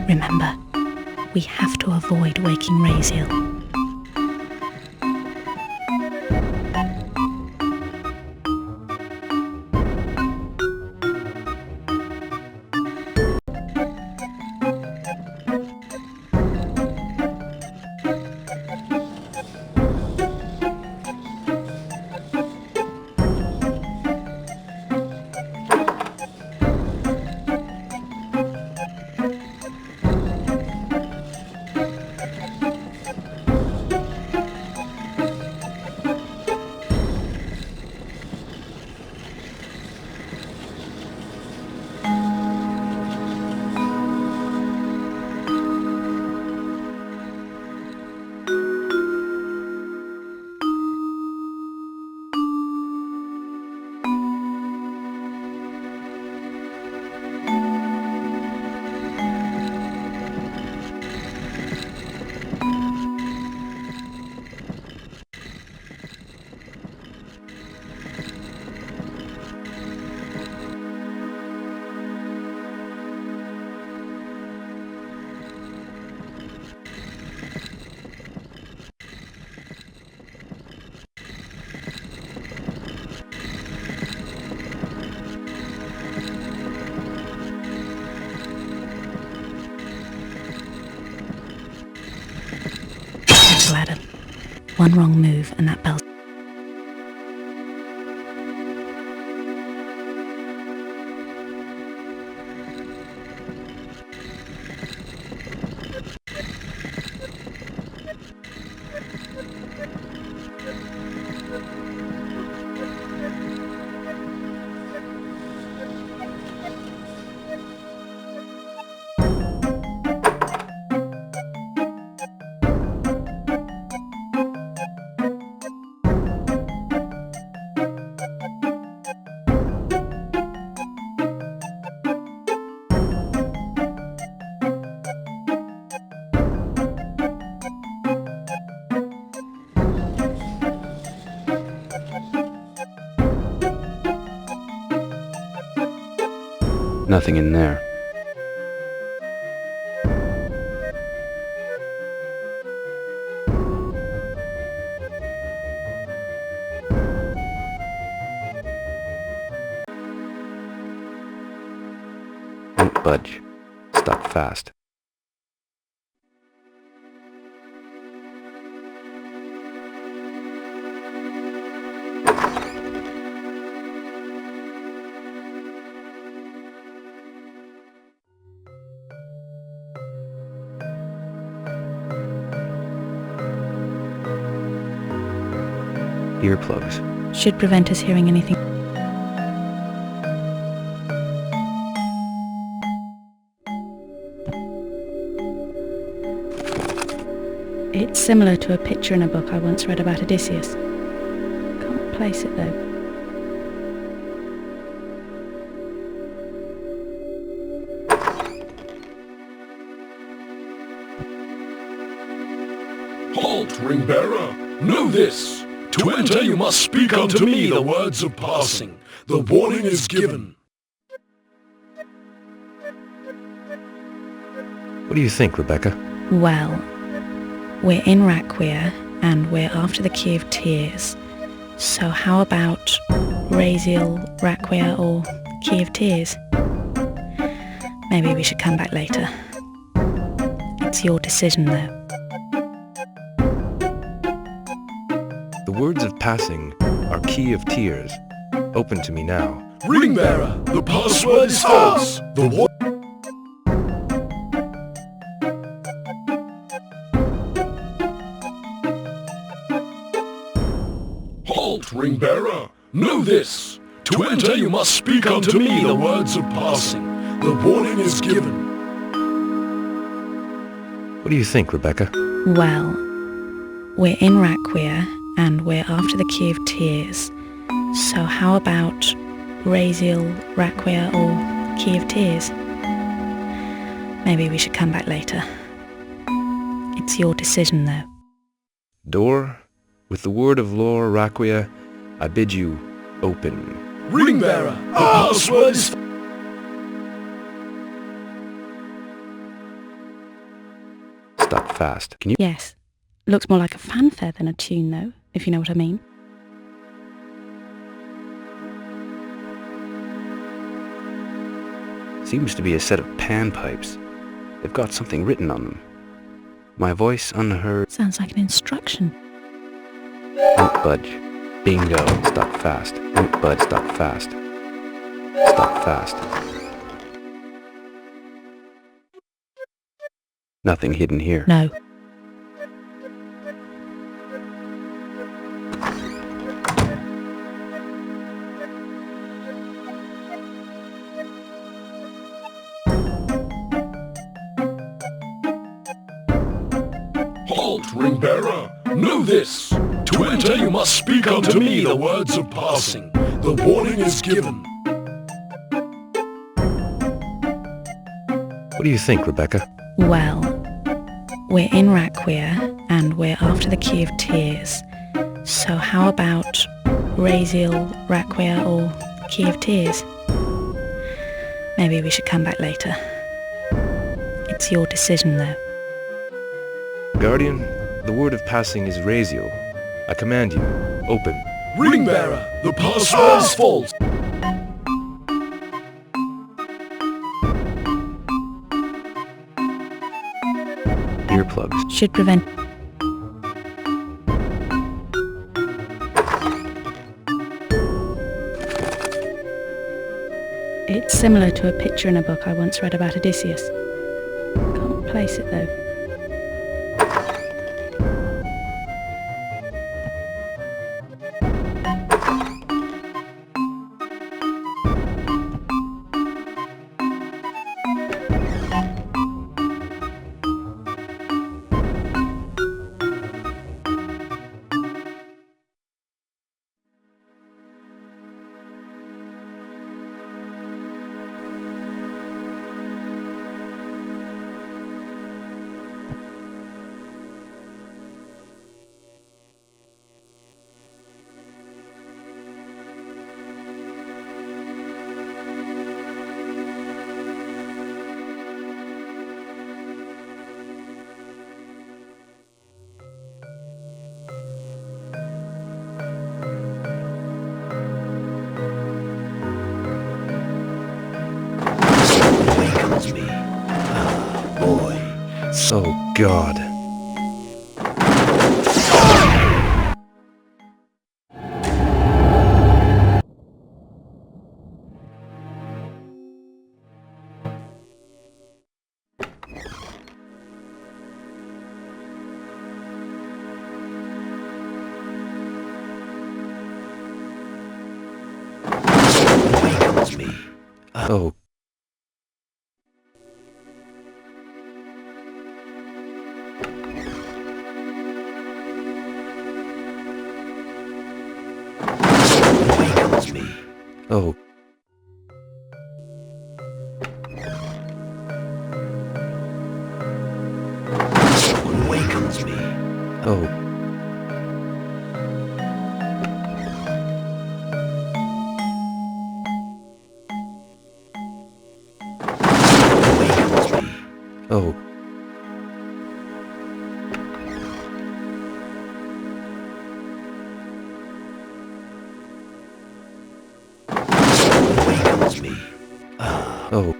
Remember, we have to avoid waking Raziel. Adam. One wrong move and that bell's... Nothing in there. Won't budge. Stuck fast. Earplugs. Should prevent us hearing anything. It's similar to a picture in a book I once read about Odysseus. Can't place it though. Halt, Ringbearer! Know this! To enter you must speak unto me the words of passing. The warning is given. What do you think, Rebecca? Well, we're in Raquia and we're after the Key of Tears. So how about Raziel, Raquia or Key of Tears? Maybe we should come back later. It's your decision though. The words of passing are Key of Tears. Open to me now. Ringbearer, the password is false. The warning. Halt, Ringbearer! Know this! To enter you must speak unto me the words of passing. The warning is given. What do you think, Rebecca? Well, we're in Raquia and we're after the Key of Tears. So how about Raziel, Raquia or Key of Tears? Maybe we should come back later. It's your decision though. Door, with the word of lore, Raquia, I bid you open. Ringbearer, the password is... Stop fast. Can you... Yes. Looks more like a fanfare than a tune though, if you know what I mean. Seems to be a set of panpipes. They've got something written on them. My voice unheard. Sounds like an instruction. Don't budge. Bingo. Stop fast. Don't budge. Stop fast. Stop fast. Nothing hidden here. No. Halt, Ringbearer! Know this! To enter you must speak unto me the words of passing. The warning is given. What do you think, Rebecca? Well, we're in Raquia and we're after the Key of Tears. So how about Raziel, Raquia or Key of Tears? Maybe we should come back later. It's your decision though. Guardian, the word of passing is Raziel. I command you, open. Ringbearer, the password is false. Earplugs. Should prevent... It's similar to a picture in a book I once read about Odysseus. Can't place it though. Me. Ah, boy. Oh, God. Me. Oh. Oh. Awakens me. Oh. Oh. Awakens me. Oh.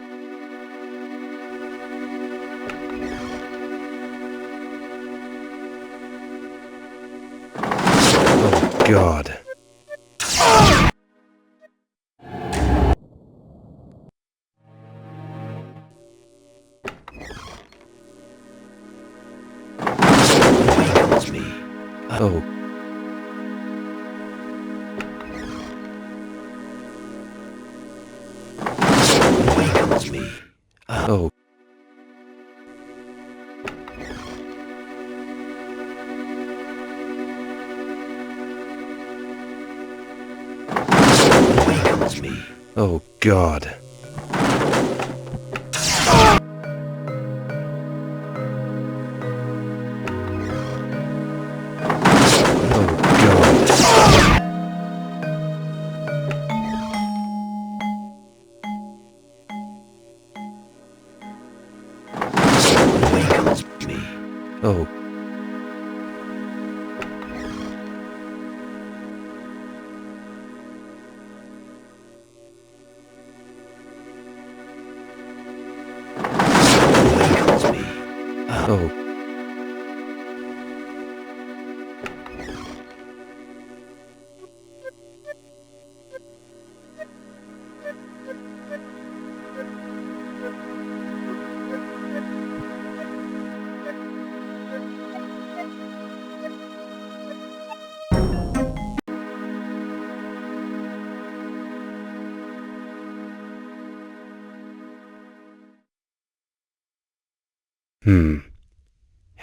Oh, God. Awakens me. Oh. Awakens me. Oh. Awakens me. Oh, God. Oh. Oh.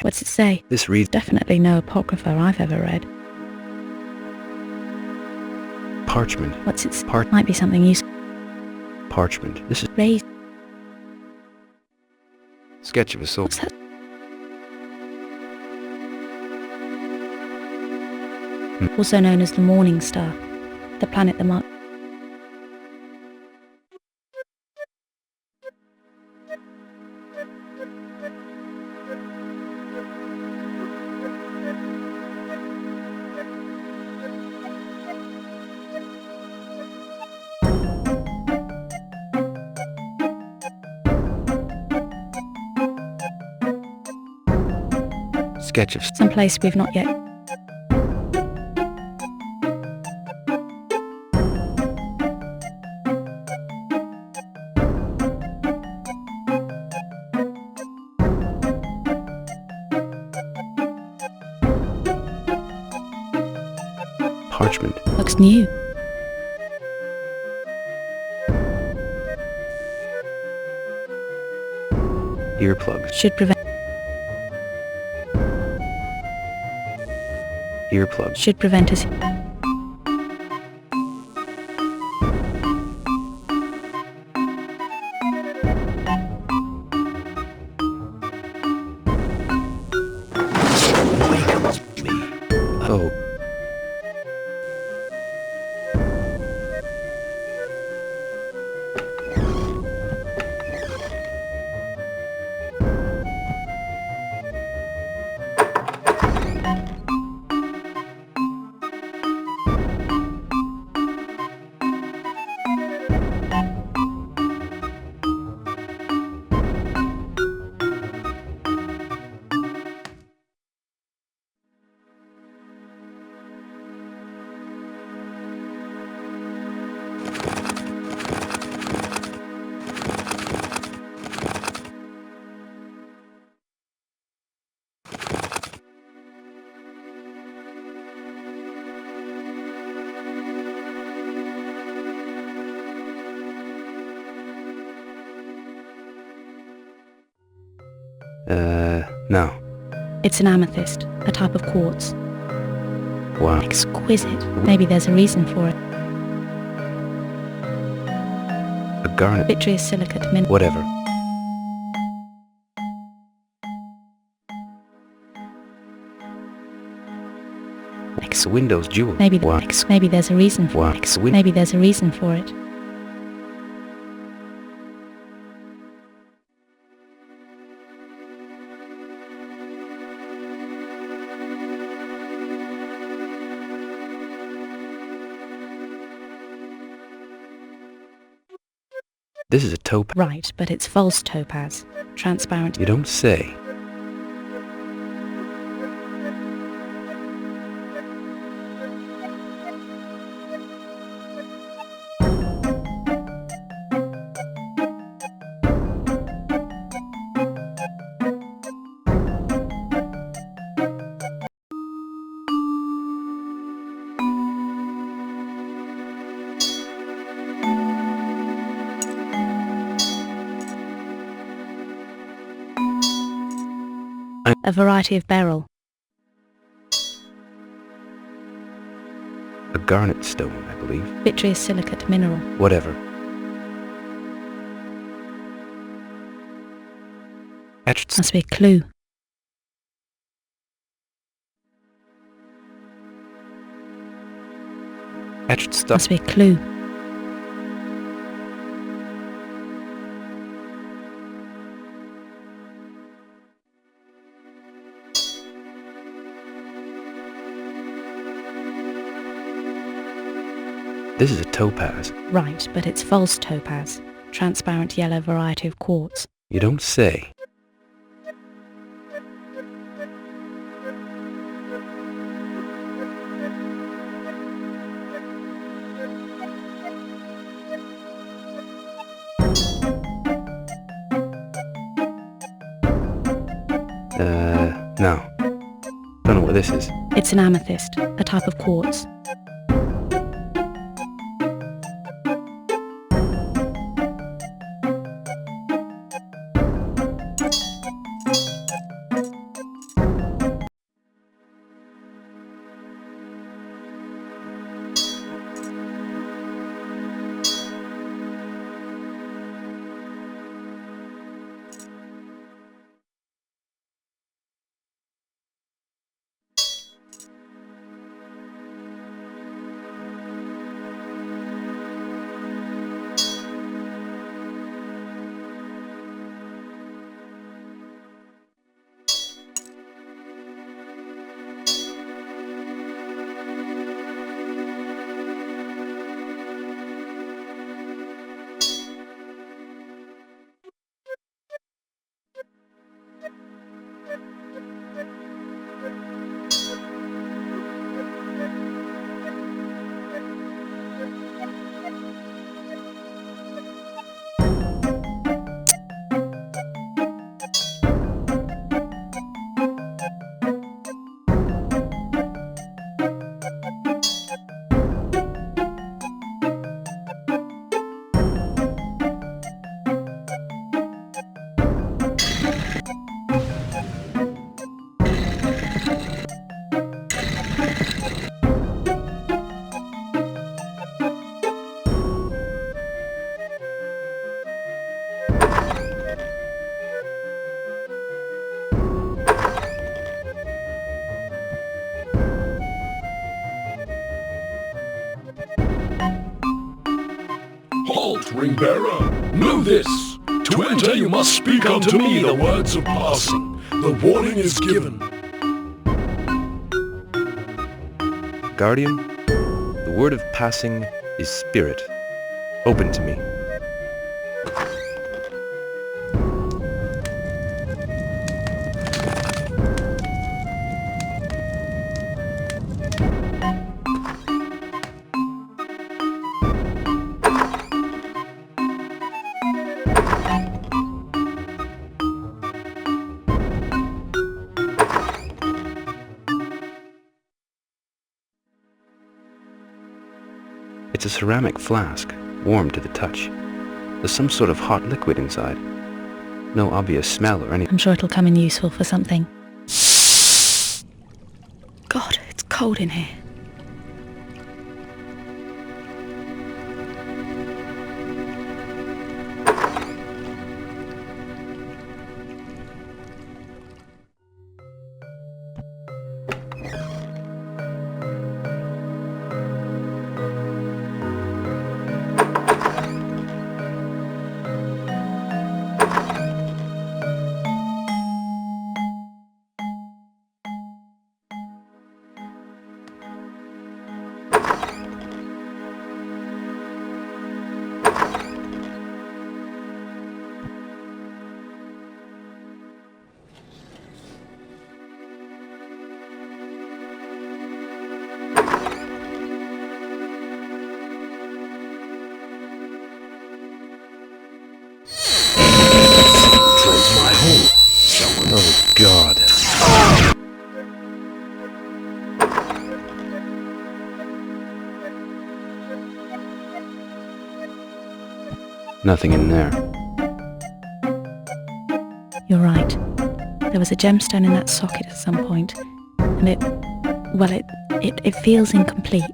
What's it say? This reads... Definitely no apocrypha I've ever read. Parchment. What's it say? Might be something useful. Parchment. This is... Raise. Sketch of a soul. What's that? Also known as the Morning Star. The planet that marks... Sketch of... some place we've not yet... Parchment. Looks new. Earplugs. Should prevent... Earplugs. Should prevent us... Oh. No. It's an amethyst, a type of quartz. Wow. Exquisite. Maybe there's a reason for it. A garnet. Vitreous silicate mineral. Whatever. X Windows jewel. Maybe What? maybe there's a reason for What? it. Maybe there's a reason for it. This is a topaz. Right, but it's false topaz. Transparent. You don't say. A variety of beryl. A garnet stone, I believe. Vitreous silicate mineral. Whatever. Etched. Must be a clue. Etched stuff. Must be a clue. This is a topaz. Right, but it's false topaz. Transparent yellow variety of quartz. You don't say. No. Don't know what this is. It's an amethyst, a type of quartz. Halt, ring-bearer! Know this! To enter you must speak unto me the words of passing. The warning is given. Guardian, the word of passing is spirit. Open to me. It's a ceramic flask, warm to the touch. There's some sort of hot liquid inside. No obvious smell or anything. I'm sure it'll come in useful for something. God, it's cold in here. Nothing in there. You're right. There was a gemstone in that socket at some point, and it feels incomplete.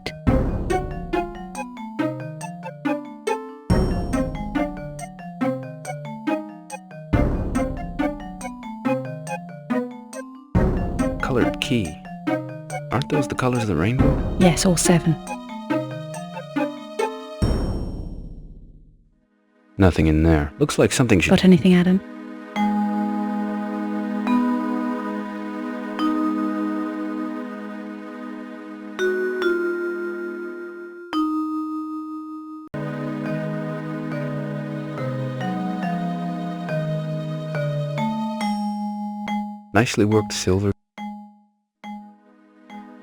Colored key. Aren't those the colors of the rainbow? Yes, all 7. Nothing in there. Looks like something should... Got anything, Adam? Nicely worked silver.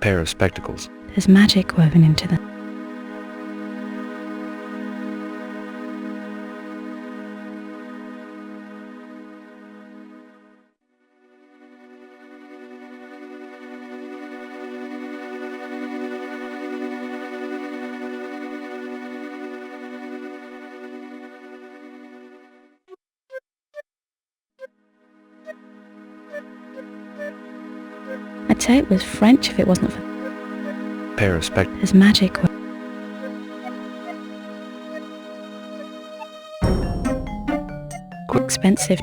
Pair of spectacles. There's magic woven into them. I'd say it was French if it wasn't for... Pair of spectacles. There's magic. Quite expensive.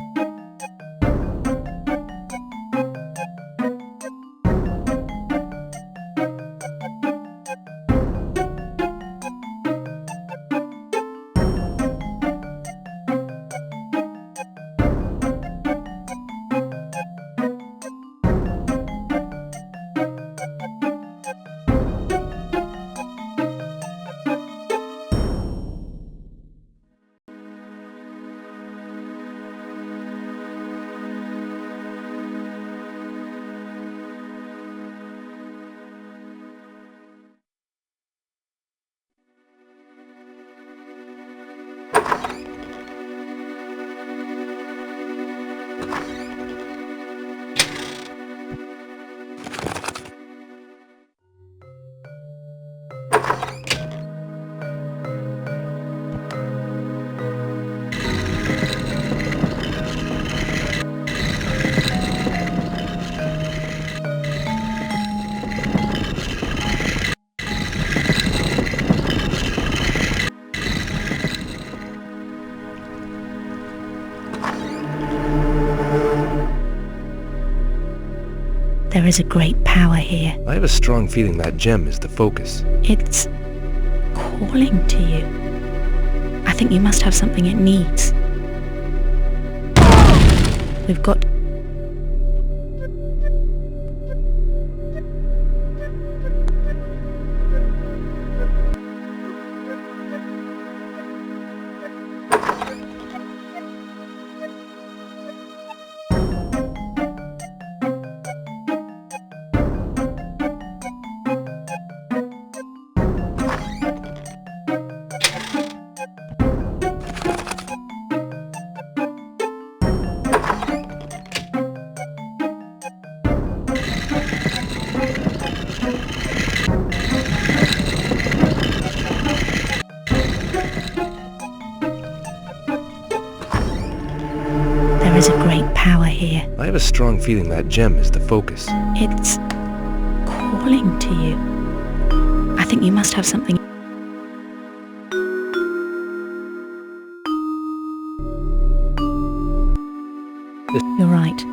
There is a great power here. I have a strong feeling that gem is the focus. It's calling to you. I think you must have something it needs. We've got... There is a great power here. I have a strong feeling that gem is the focus. It's calling to you. I think you must have something... You're right.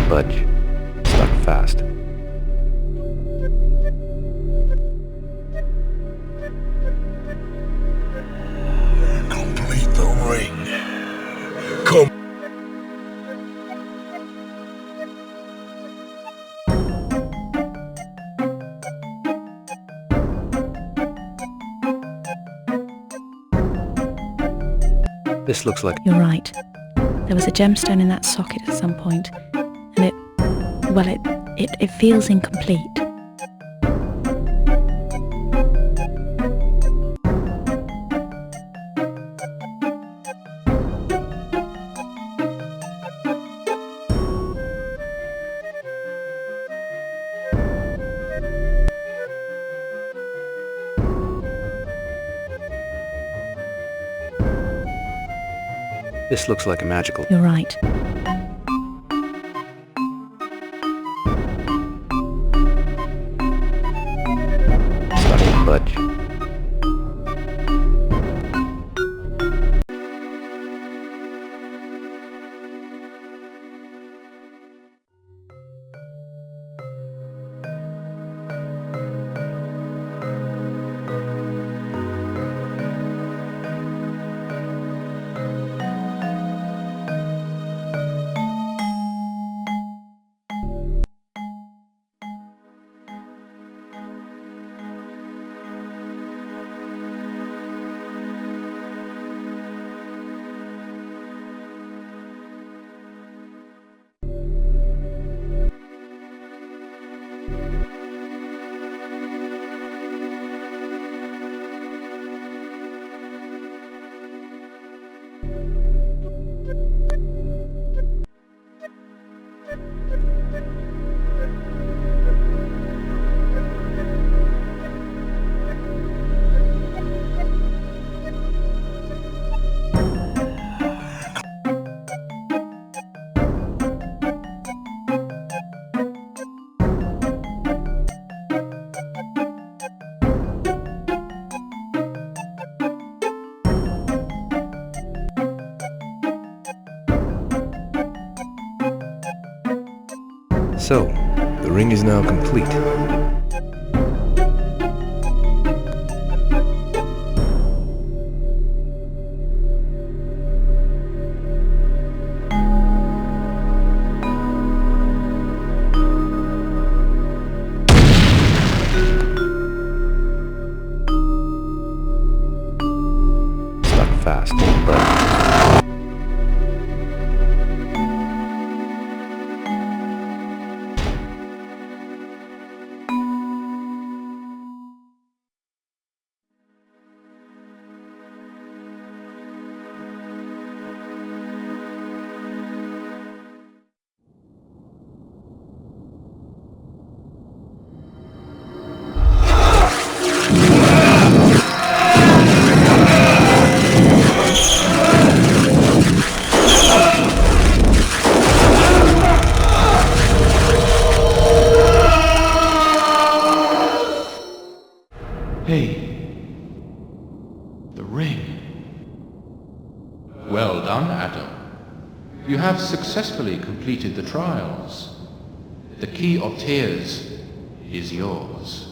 Budge. Stuck fast. This looks like... You're right. There was a gemstone in that socket at some point, and it feels incomplete. This looks like a magical... You're right. Starting to budge. So, the ring is now complete. Stuck fast, but... Hey, the ring. Well done, Adam. You have successfully completed the trials. The key of tears is yours.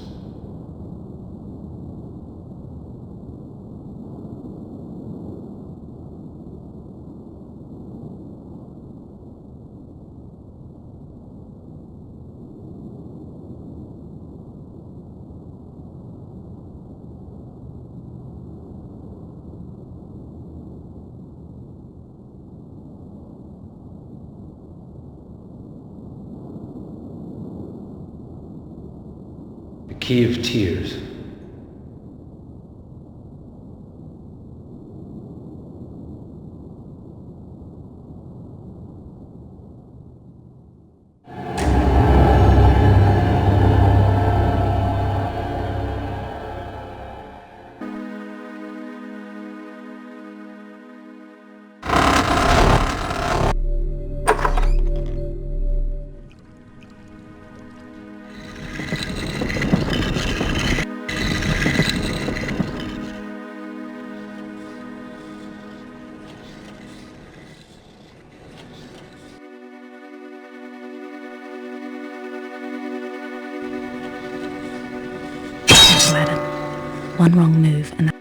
Key of Tears. Adam. One wrong move and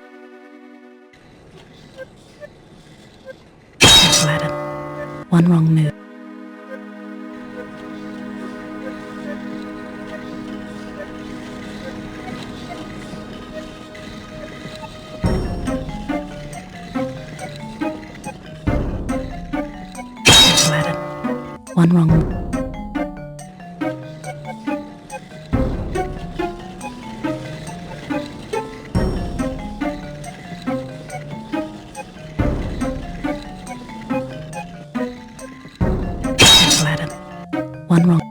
Adam. One wrong move. One wrong. Ladder. One wrong.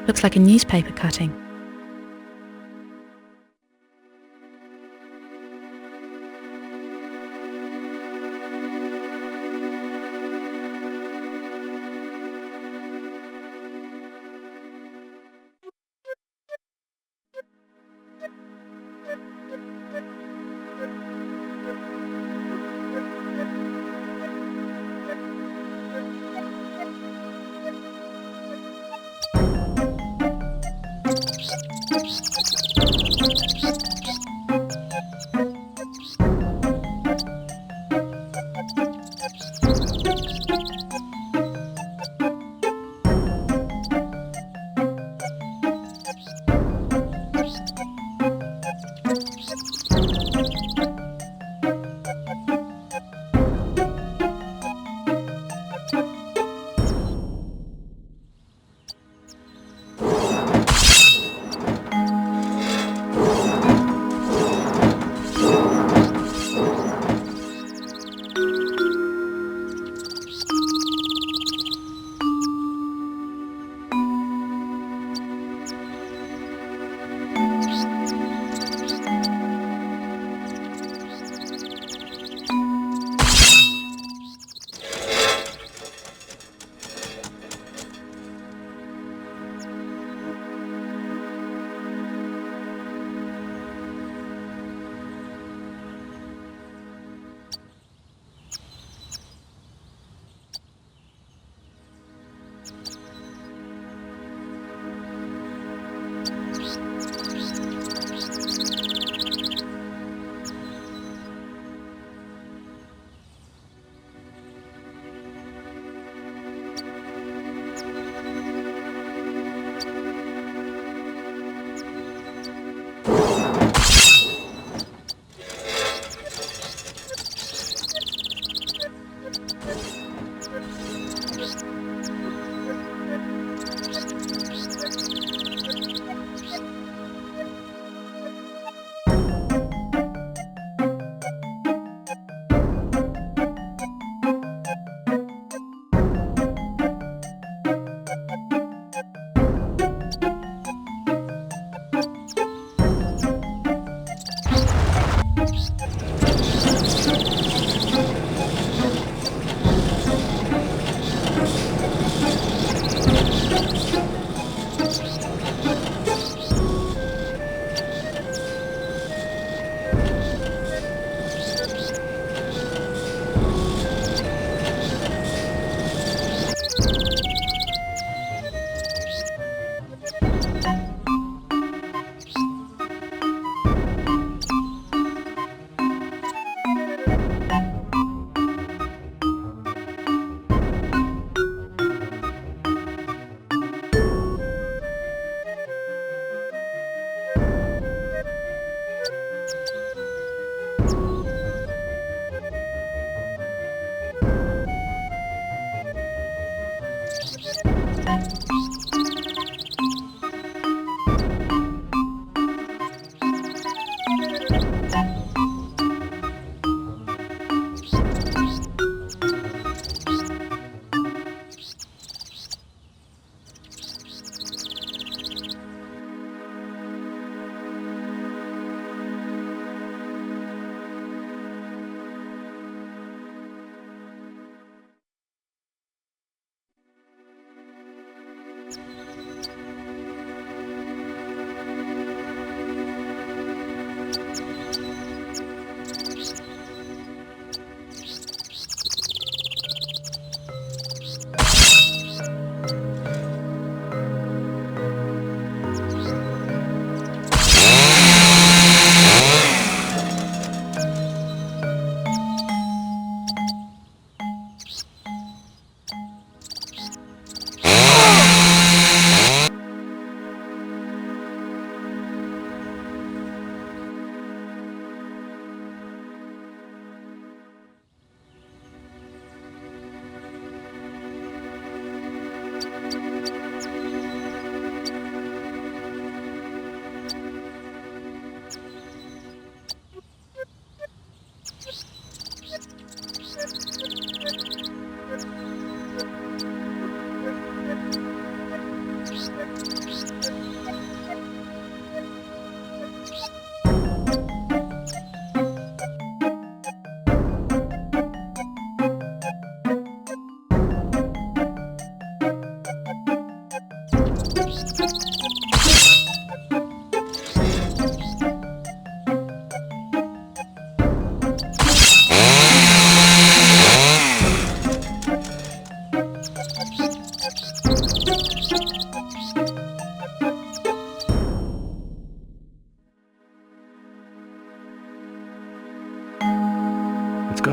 Looks like a newspaper cutting.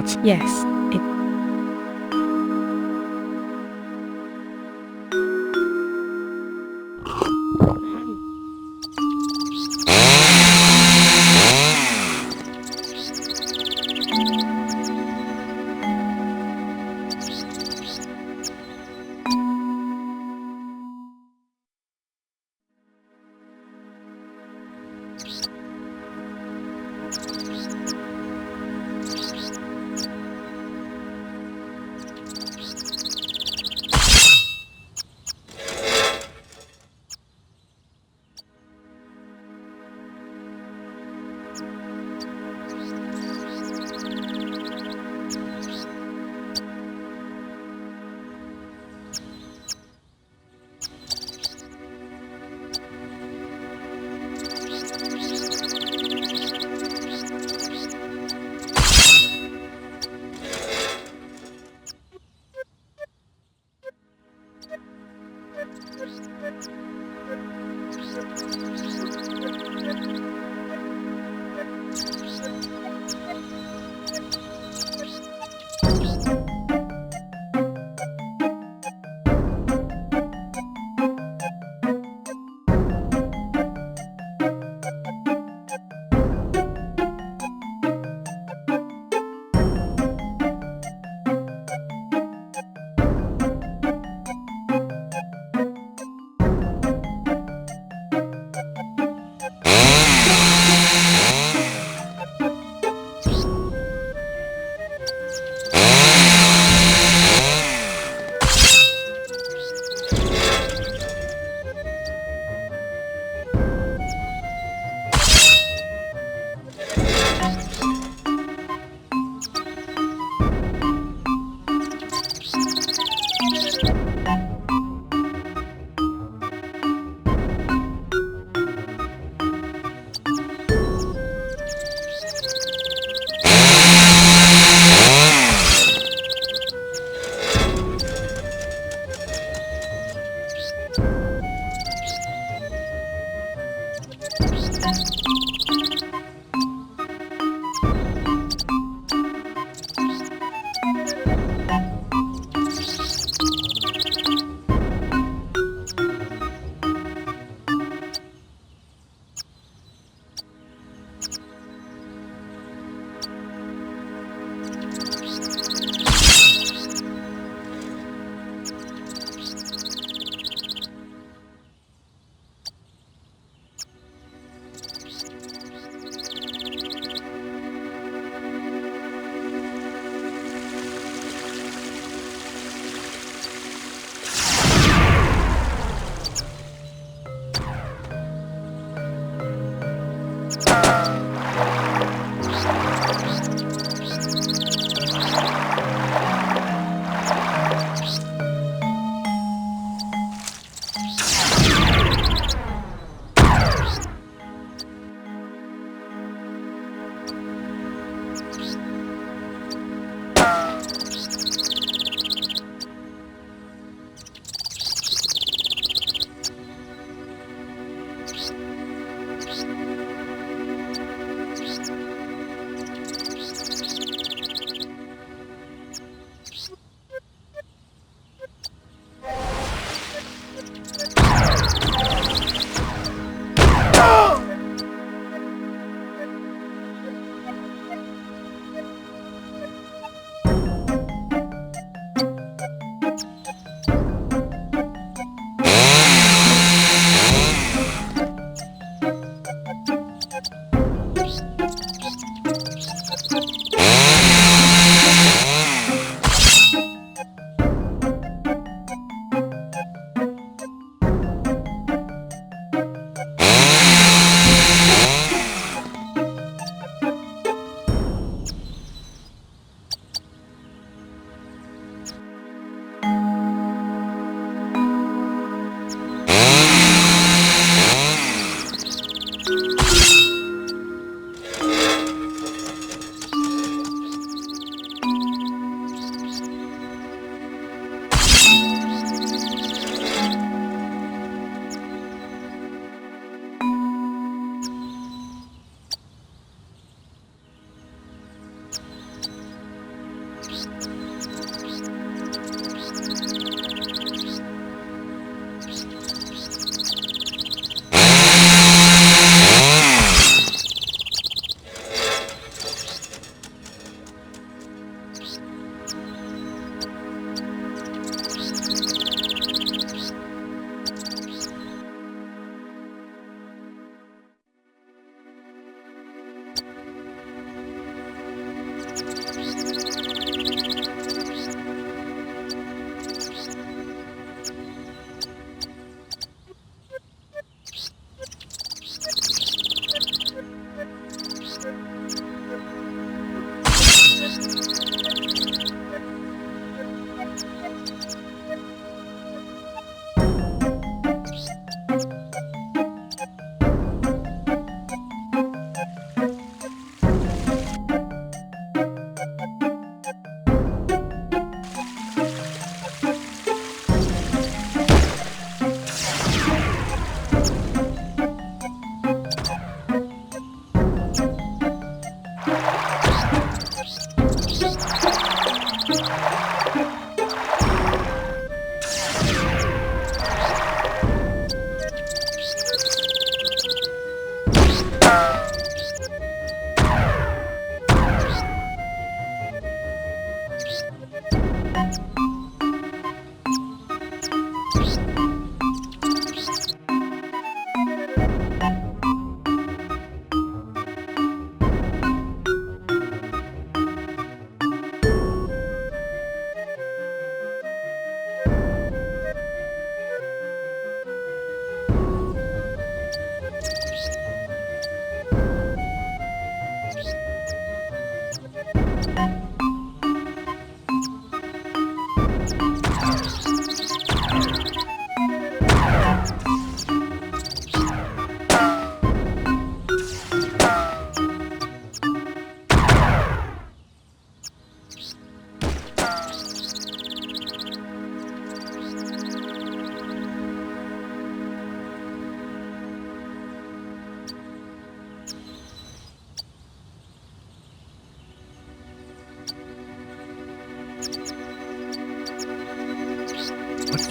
got... Yes, it...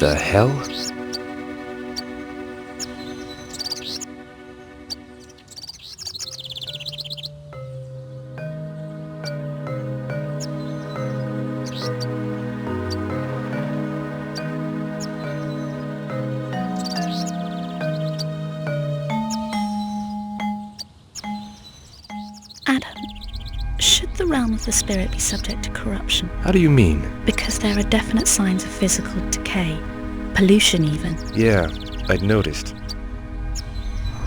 the hell? Adam, should the realm of the spirit be subject to corruption? How do you mean? Because there are definite signs of physical decay, pollution even. Yeah, I'd noticed.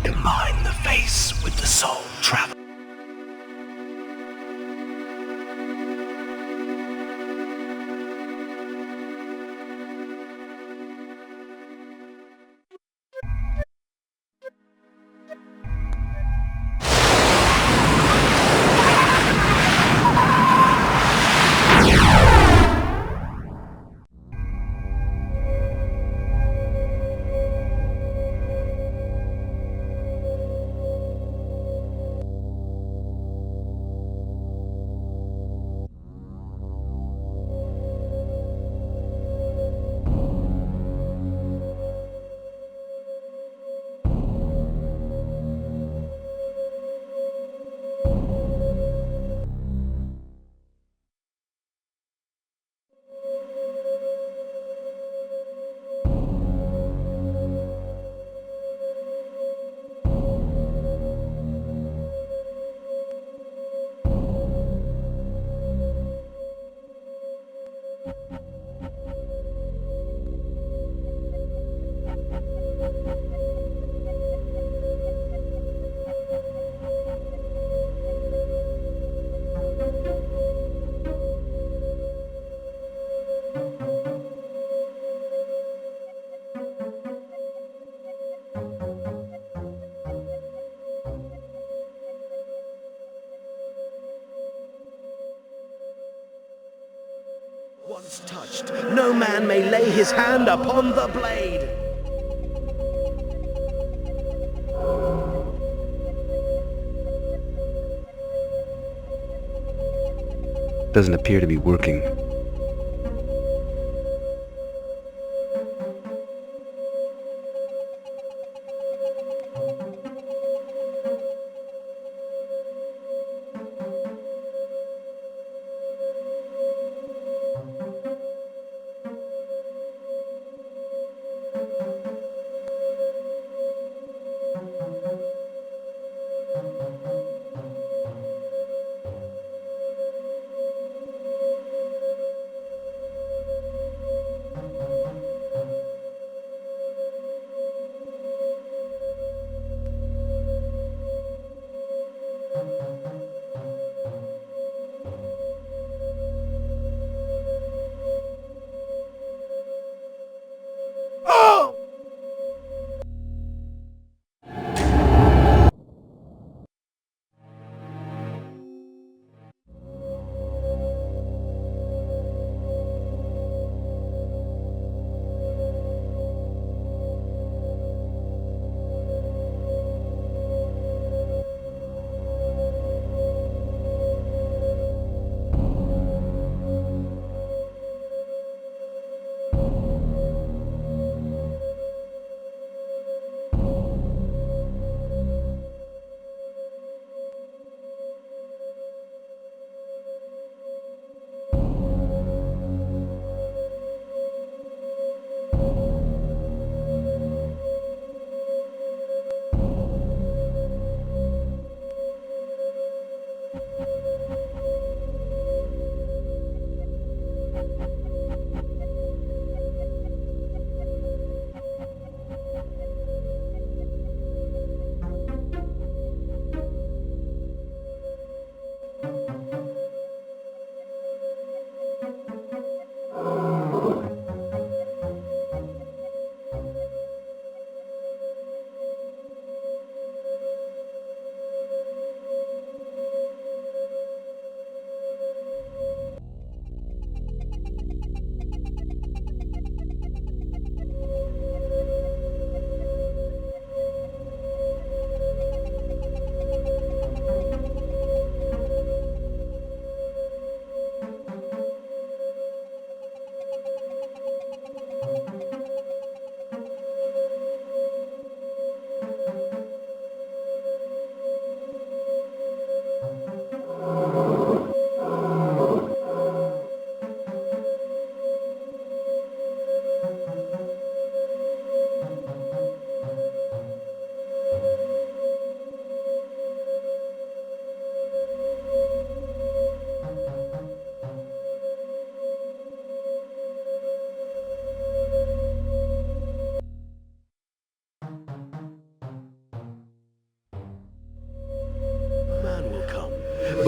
Combine the face with the soul travel. Once touched, no man may lay his hand upon the blade. Doesn't appear to be working.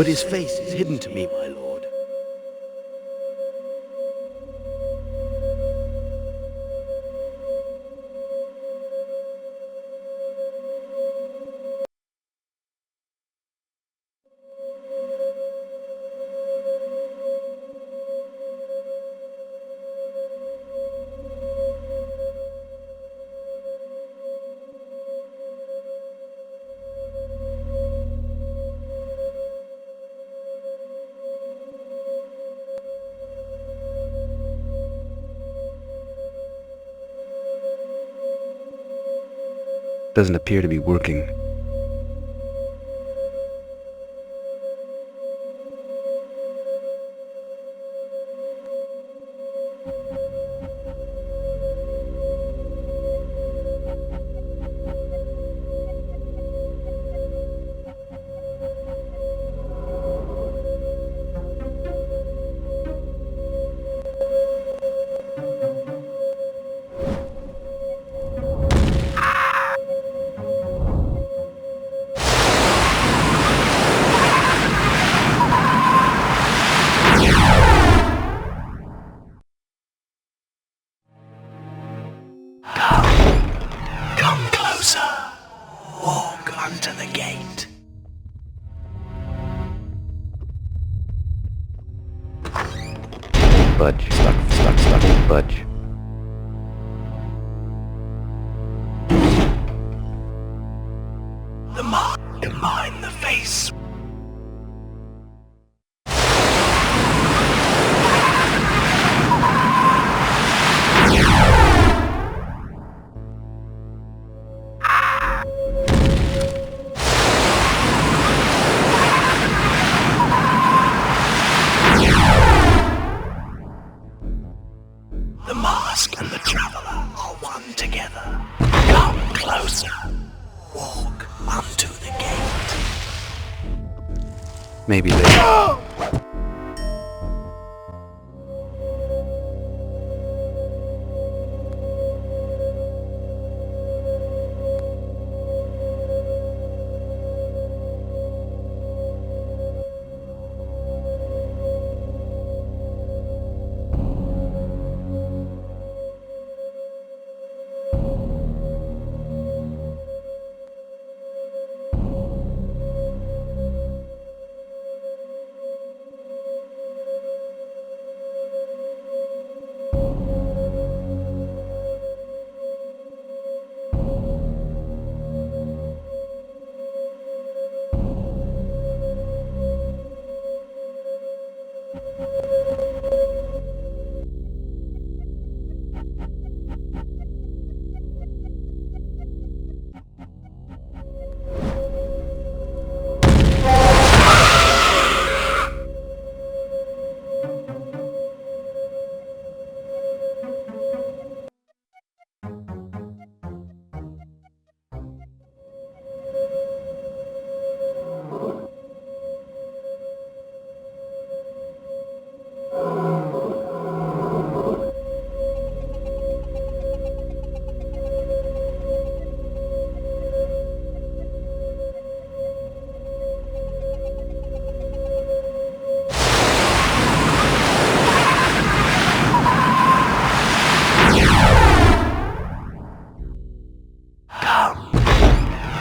but his face is hidden to me, my lord. Doesn't appear to be working. Come closer. Walk unto the gate. Budge. Stuck. Budge. The mark. Combine the face. The mask and the traveler are one together. Come closer. Walk unto the gate. Maybe later.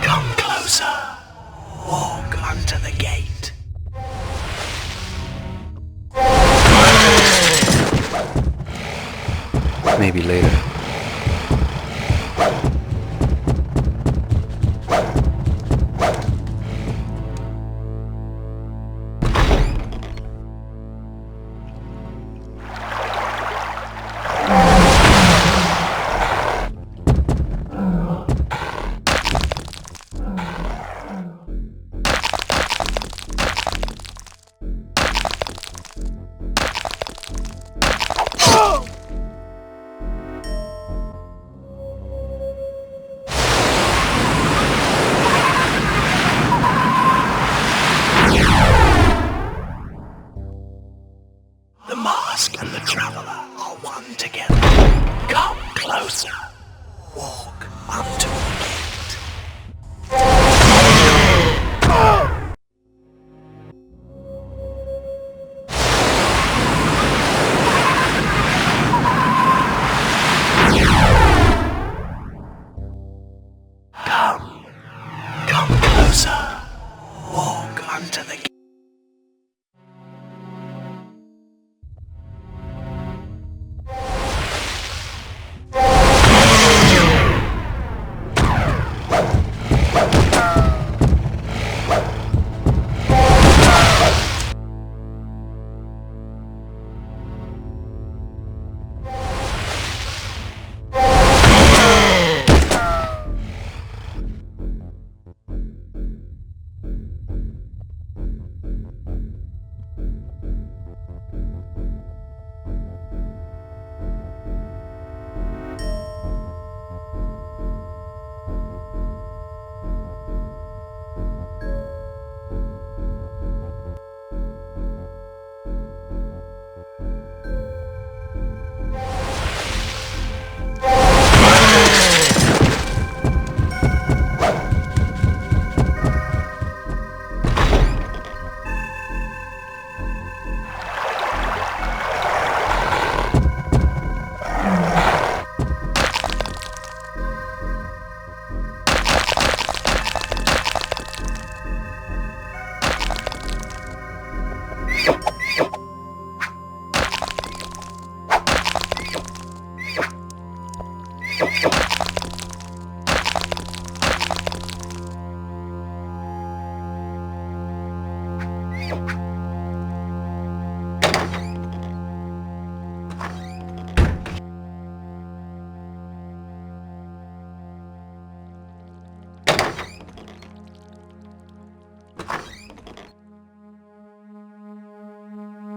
Come closer. Walk unto the gate. Maybe later.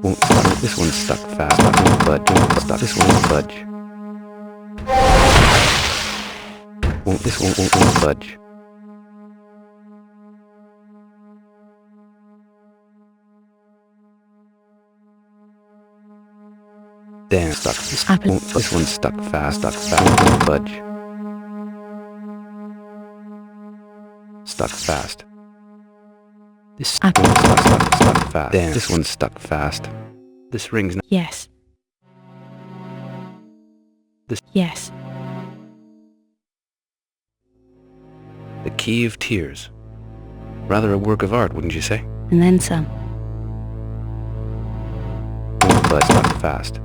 Won't stop. This one's stuck fast. Won't budge. Won't stop. This one won't budge. This one won't budge. Damn, stuck. This one's stuck fast. Won't budge. Stuck fast. This stuck fast. Damn, this one's stuck fast. This ring's not. Yes. Yes. The Key of Tears. Rather a work of art, wouldn't you say? And then some. But stuck fast.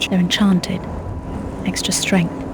They're enchanted. Extra strength.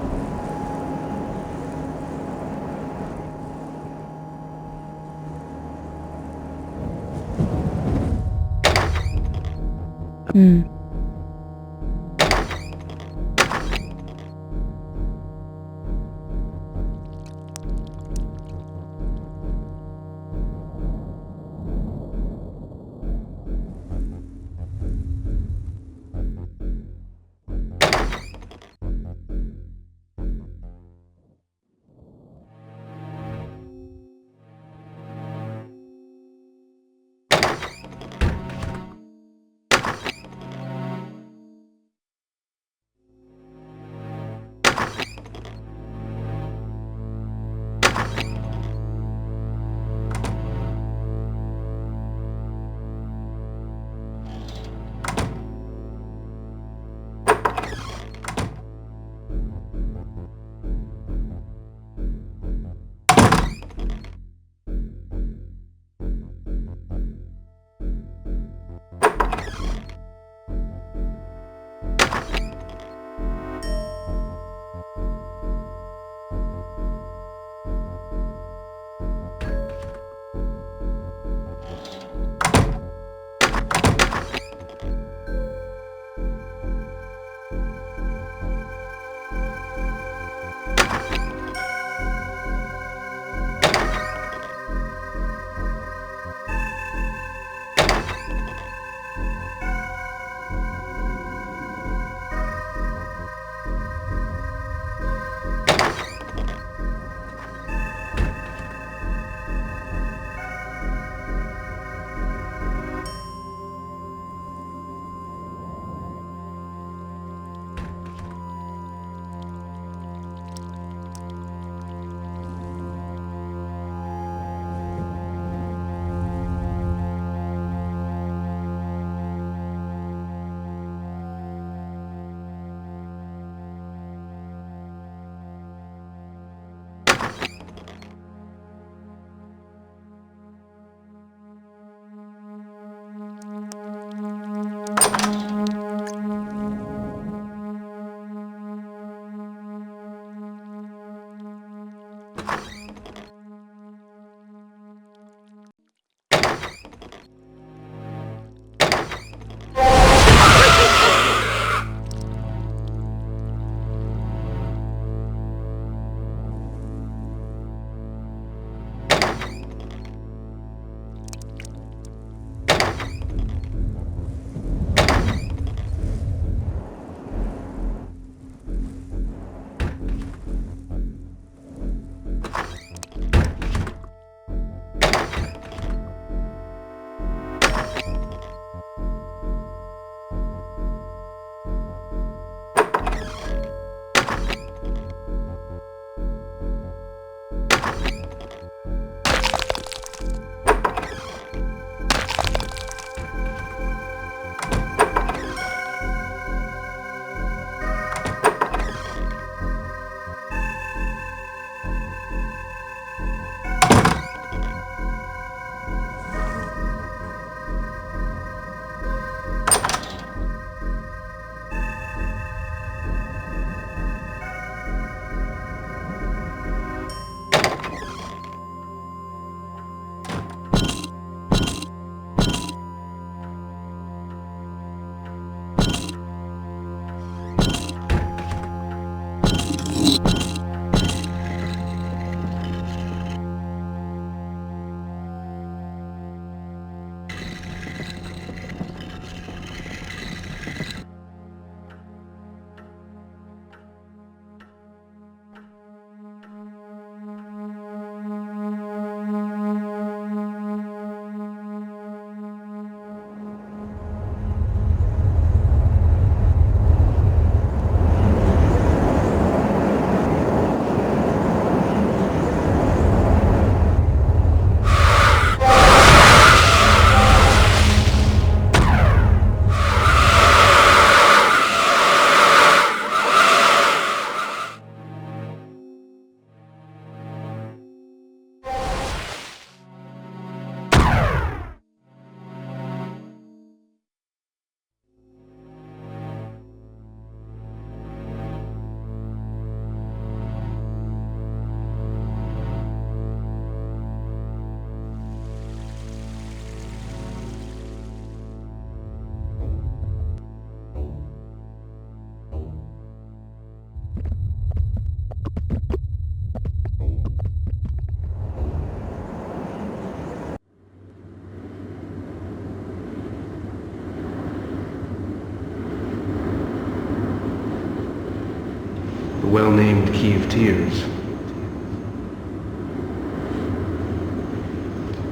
well-named Key of Tears.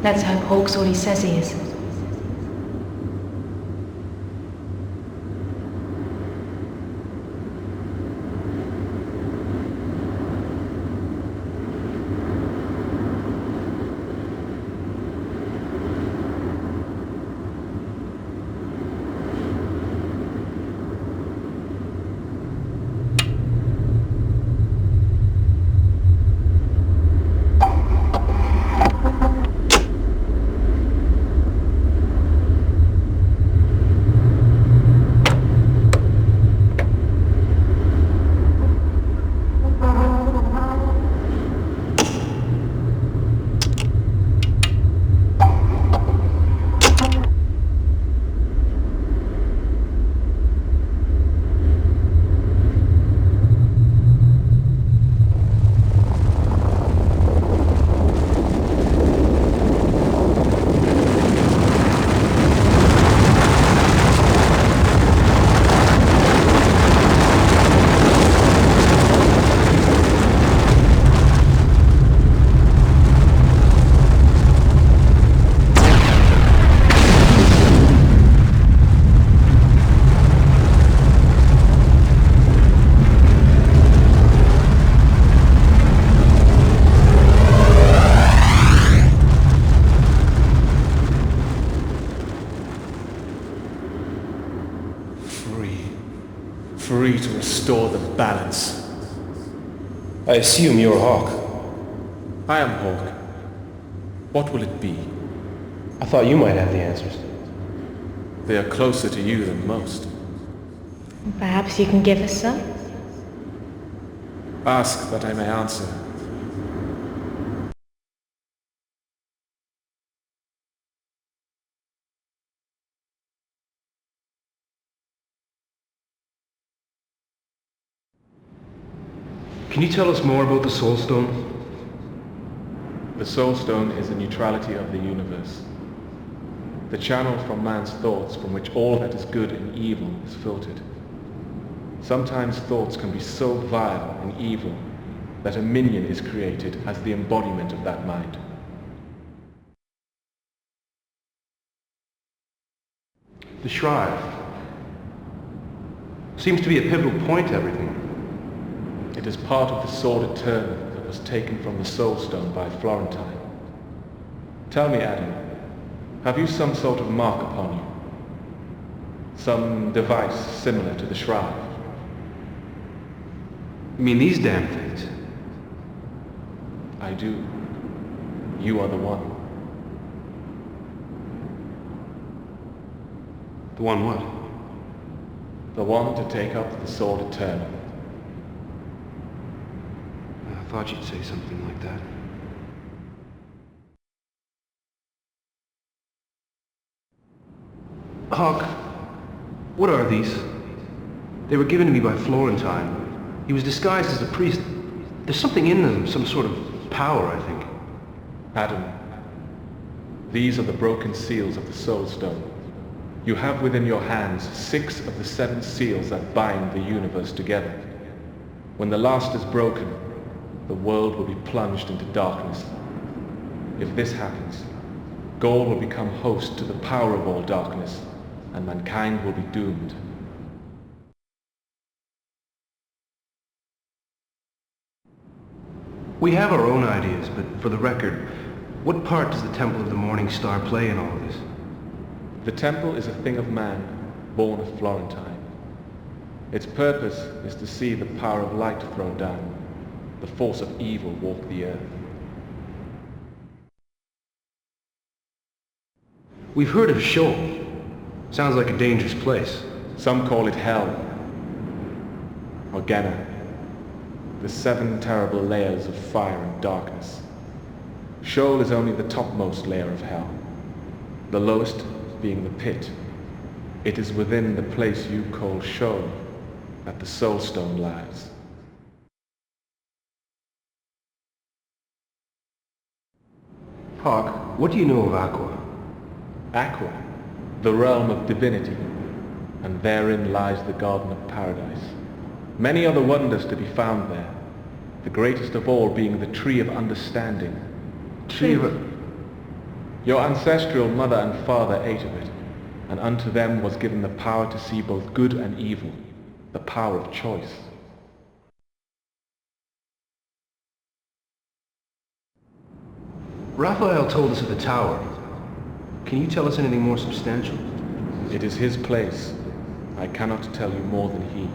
Let's hope Hawke's all he says he is. Free to restore the balance. I assume you're Hawk. I am Hawk. What will it be? I thought you might have the answers. They are closer to you than most. Perhaps you can give us some? Ask that I may answer. Can you tell us more about the Soul Stone? The Soul Stone is the neutrality of the universe. The channel from man's thoughts from which all that is good and evil is filtered. Sometimes thoughts can be so vile and evil that a minion is created as the embodiment of that mind. The Shrive seems to be a pivotal point to everything. It is part of the sword eternal that was taken from the Soul Stone by Florentine. Tell me, Adam, have you some sort of mark upon you? Some device similar to the Shrive? You mean these damn things? I do. You are the one. The one what? The one to take up the sword eternal. I thought you'd say something like that. Hawk, what are these? They were given to me by Florentine. He was disguised as a priest. There's something in them, some sort of power, I think. Adam, these are the broken seals of the Soul Stone. You have within your hands 6 of the 7 seals that bind the universe together. When the last is broken, the world will be plunged into darkness. If this happens, Gaul will become host to the power of all darkness, and mankind will be doomed. We have our own ideas, but for the record, what part does the Temple of the Morning Star play in all of this? The temple is a thing of man, born of Florentine. Its purpose is to see the power of light thrown down, the force of evil walk the earth. We've heard of Sheol. Sounds like a dangerous place. Some call it hell, or Gehenna, the 7 terrible layers of fire and darkness. Sheol is only the topmost layer of hell, the lowest being the pit. It is within the place you call Sheol that the Soul Stone lies. Hawk, what do you know of Aqua? Aqua, the realm of divinity, and therein lies the Garden of Paradise. Many other wonders to be found there, the greatest of all being the Tree of Understanding. Tree of... Your ancestral mother and father ate of it, and unto them was given the power to see both good and evil, the power of choice. Raphael told us of the tower. Can you tell us anything more substantial? It is his place. I cannot tell you more than he.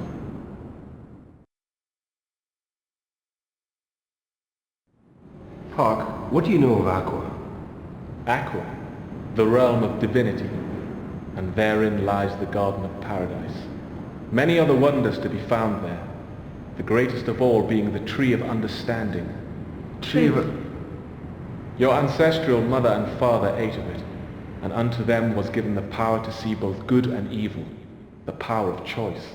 Hawk, what do you know of Aqua? Aqua, the realm of divinity, and therein lies the Garden of Paradise. Many other wonders to be found there, the greatest of all being the Tree of Understanding. Tree of... Your ancestral mother and father ate of it, and unto them was given the power to see both good and evil, the power of choice.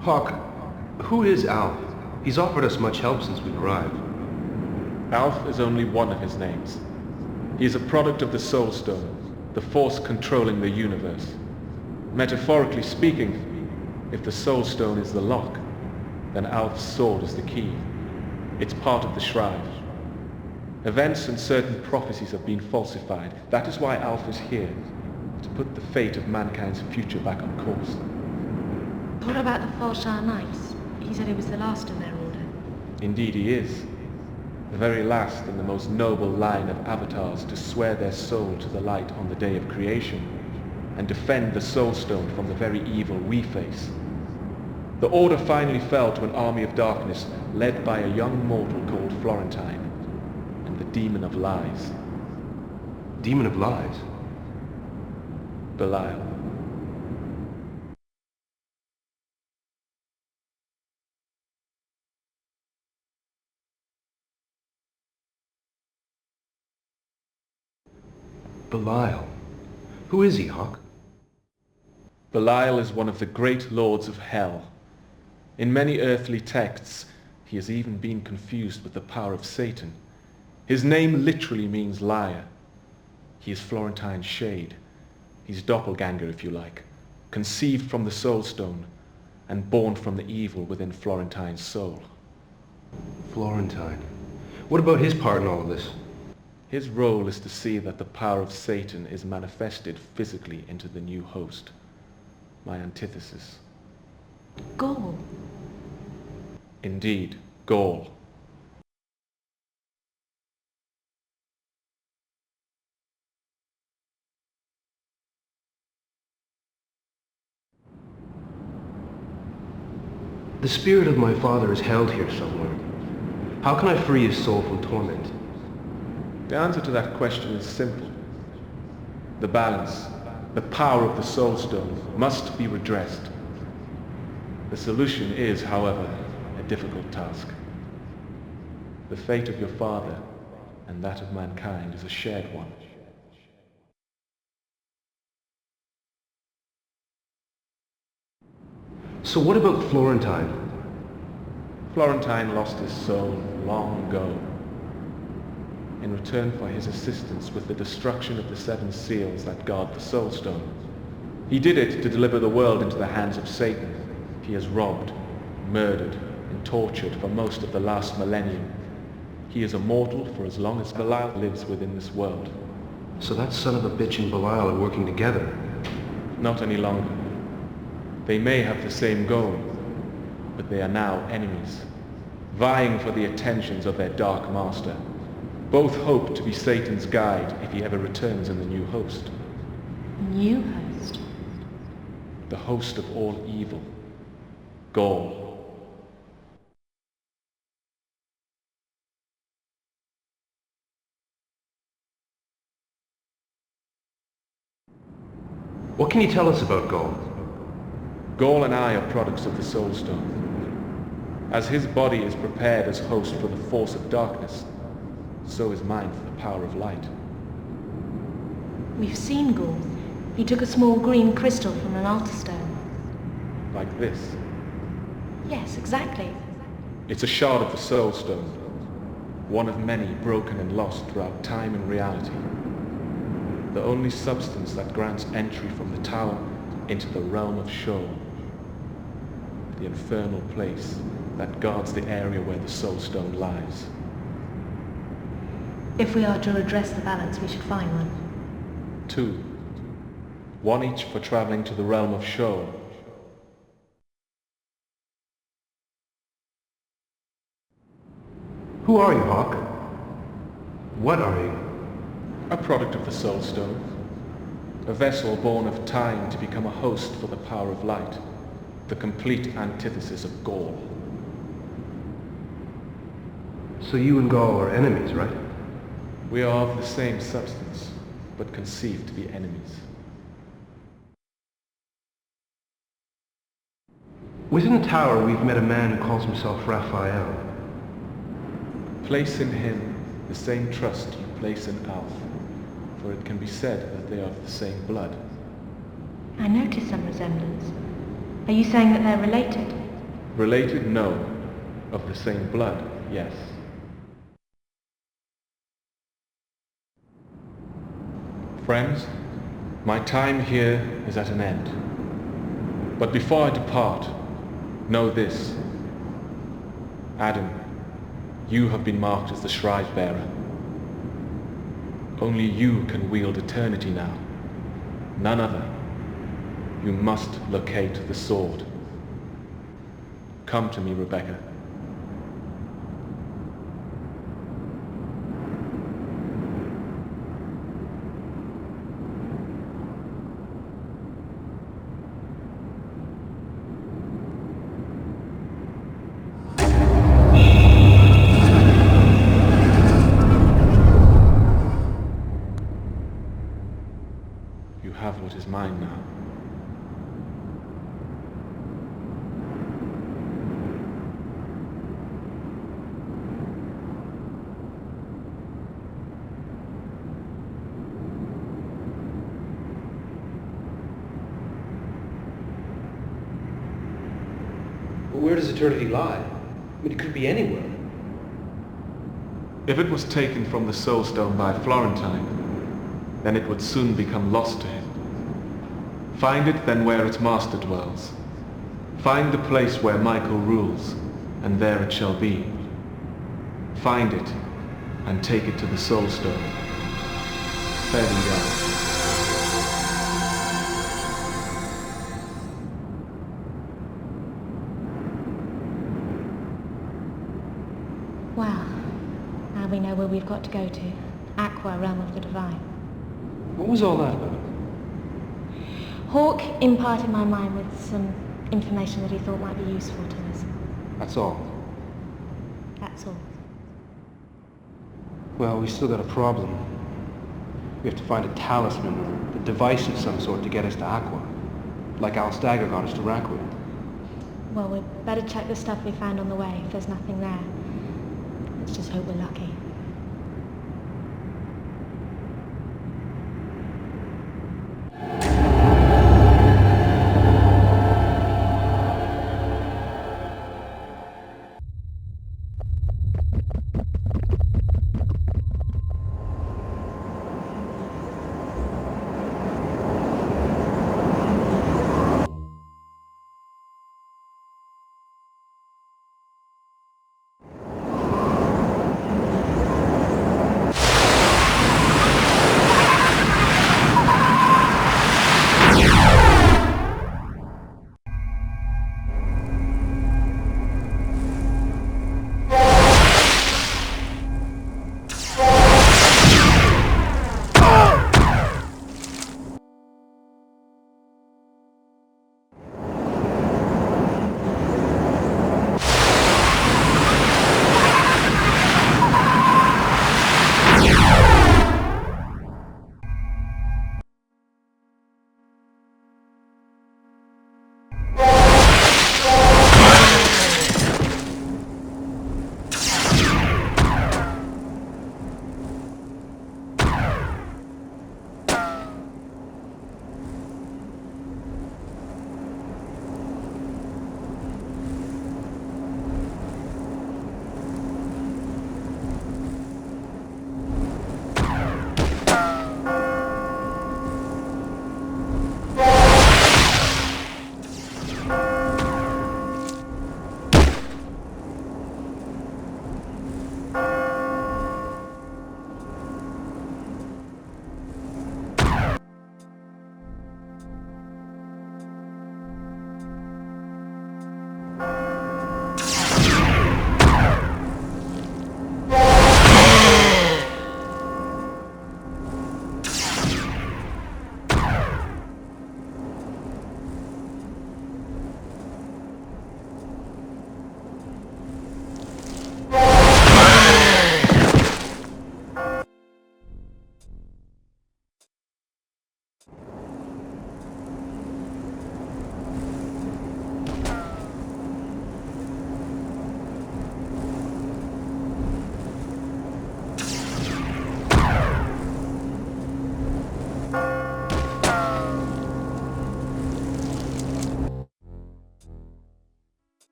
Hawk, who is Alf? He's offered us much help since we arrived. Alf is only one of his names. He is a product of the Soul Stone, the force controlling the universe. Metaphorically speaking, if the Soul Stone is the lock, then Alf's sword is the key. It's part of the shroud. Events and certain prophecies have been falsified. That is why Alf is here, to put the fate of mankind's future back on course. What about the Falshire Knights? He said he was the last in their order. Indeed he is. The very last and the most noble line of avatars to swear their soul to the light on the day of creation and defend the Soul Stone from the very evil we face. The order finally fell to an army of darkness led by a young mortal called Florentine and the Demon of Lies. Demon of Lies? Belial. Belial. Who is he, Hawk? Belial is one of the great lords of hell. In many earthly texts, he has even been confused with the power of Satan. His name literally means liar. He is Florentine's shade, his doppelganger if you like, conceived from the Soul Stone and born from the evil within Florentine's soul. Florentine. What about his part in all of this? His role is to see that the power of Satan is manifested physically into the new host, my antithesis. Gaul. Indeed, Gaul. The spirit of my father is held here somewhere. How can I free his soul from torment? The answer to that question is simple. The balance, the power of the Soul Stone must be redressed. The solution is, however, a difficult task. The fate of your father and that of mankind is a shared one. So what about Florentine? Florentine lost his soul long ago. In return for his assistance with the destruction of the 7 seals that guard the Soul Stone. He did it to deliver the world into the hands of Satan. He has robbed, murdered, and tortured for most of the last millennium. He is immortal for as long as Belial lives within this world. So that son of a bitch and Belial are working together? Not any longer. They may have the same goal, but they are now enemies, vying for the attentions of their dark master. Both hope to be Satan's guide if he ever returns in the new host. New host? The host of all evil, Gaul. What can you tell us about Gaul? Gaul and I are products of the Soul Stone. As his body is prepared as host for the force of darkness, so is mine for the power of light. We've seen Gaul. He took a small green crystal from an altar stone. Like this? Yes, exactly. It's a shard of the Soul Stone. one of many broken and lost throughout time and reality. The only substance that grants entry from the tower into the realm of Sheol, the infernal place that guards the area where the Soul Stone lies. If we are to redress the balance, we should find one. 2. One each for traveling to the realm of Sheol. Who are you, Hawk? What are you? A product of the Soul Stone. A vessel born of time to become a host for the power of light. The complete antithesis of Gaul. So you and Gaul are enemies, right? We are of the same substance, but conceived to be enemies. Within the tower, we've met a man who calls himself Raphael. Place in him the same trust you place in Alf, for it can be said that they are of the same blood. I noticed some resemblance. Are you saying that they're related? Related, no. Of the same blood, yes. Friends, my time here is at an end. But before I depart, know this. Adam, you have been marked as the Shrive Bearer. Only you can wield eternity now. None other. You must locate the sword. Come to me, Rebecca. You have what is mine now. Where does eternity lie? I mean, it could be anywhere. If it was taken from the Soul Stone by Florentine, then it would soon become lost to him. Find it then where its master dwells. Find the place where Michael rules, and there it shall be. Find it, and take it to the Soul Stone. Fare thee well. Well, now we know where we've got to go to. Aqua, realm of the divine. What was all that about? Hawk imparted my mind with some information that he thought might be useful to us. That's all. That's all. Well, we still got a problem. We have to find a talisman or a device of some sort to get us to Aqua. Like Alstagger got us to Raquia. Well, we'd better check the stuff we found on the way if there's nothing there. Let's just hope we're lucky.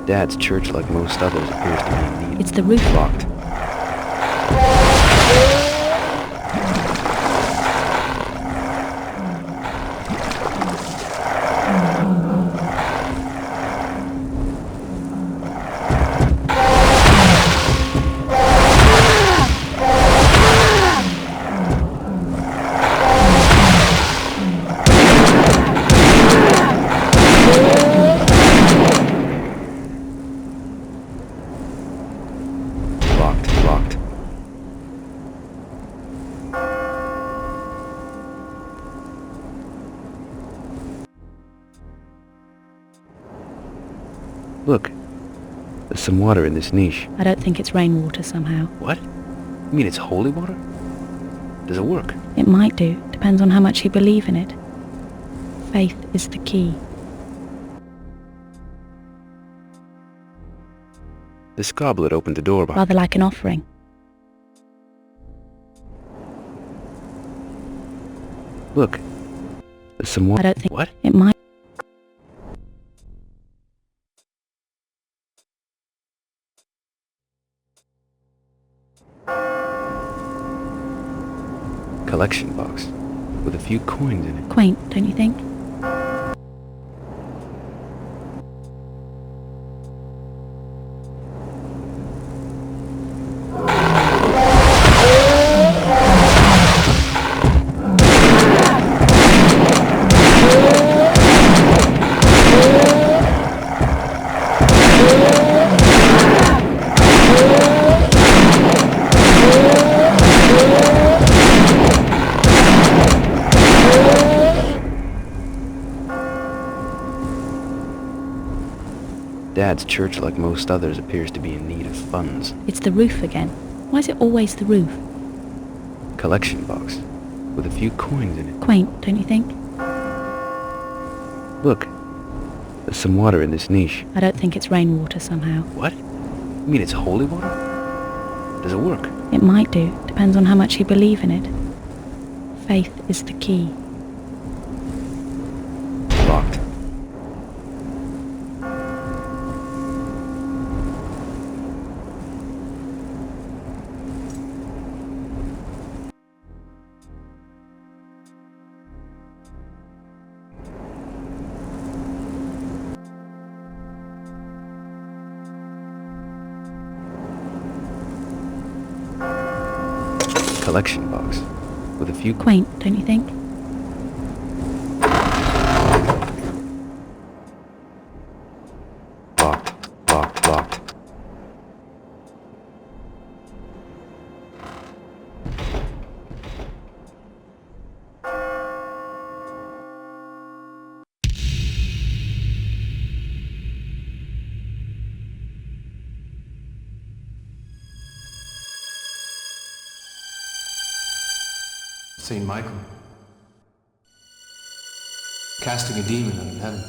Dad's church, like most others, appears to be in need. It's the roof. Locked. Locked. Look, there's some water in this niche. I don't think it's rainwater somehow. What? You mean it's holy water? Does it work? It might do. Depends on how much you believe in it. Faith is the key. This goblet opened the door behind. Rather like an offering. Look, there's some water. I don't think... What? It might... Collection box with a few coins in it. Quaint, don't you think? Dad's church, like most others, appears to be in need of funds. It's the roof again. Why is it always the roof? Collection box with a few coins in it. Quaint, don't you think? Look, there's some water in this niche. I don't think it's rainwater somehow. What? You mean it's holy water? Does it work? It might do. Depends on how much you believe in it. Faith is the key. Locked. Collection box with a few... Quaint, don't you think? Locked. Saint Michael. Casting a demon out of heaven.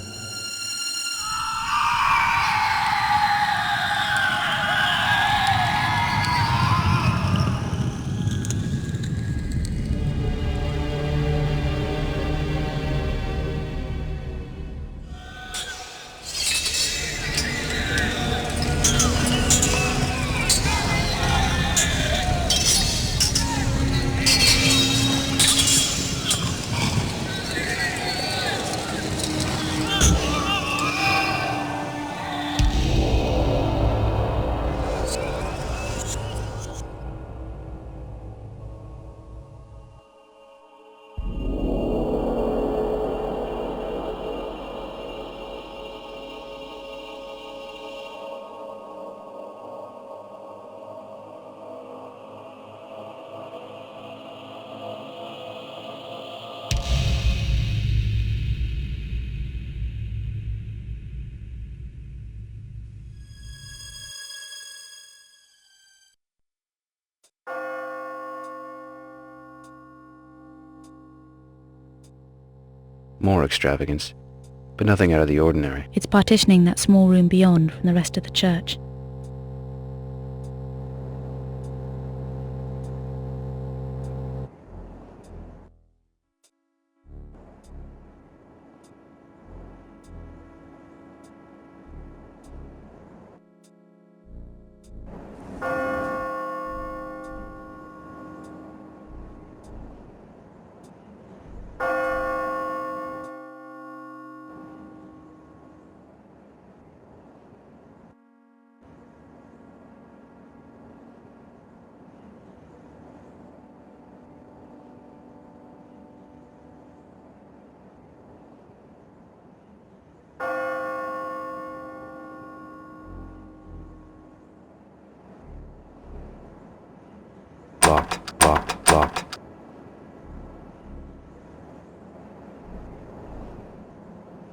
More extravagance, but nothing out of the ordinary. It's partitioning that small room beyond from the rest of the church.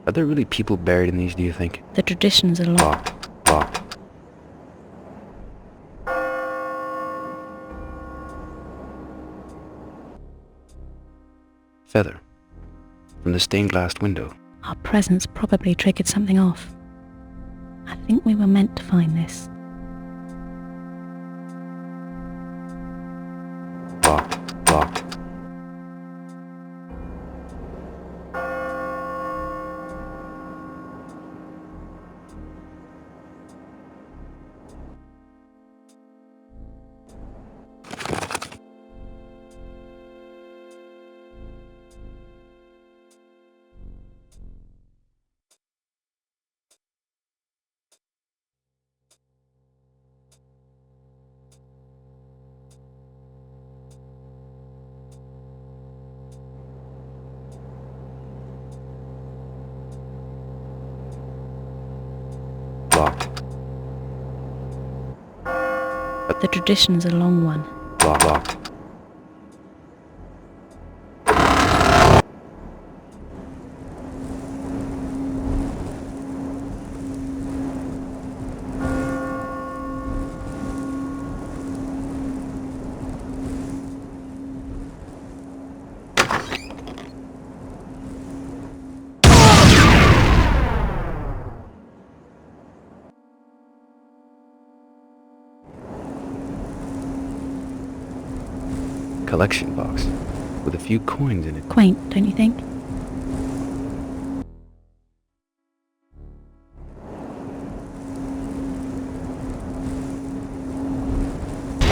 Are there really people buried in these, do you think? The traditions are Locked. Locked. Feather. From the stained glass window. Our presence probably triggered something off. I think we were meant to find this. Locked. Locked. Locked. The tradition's a long one. Locked. Collection box with a few coins in it. Quaint, don't you think?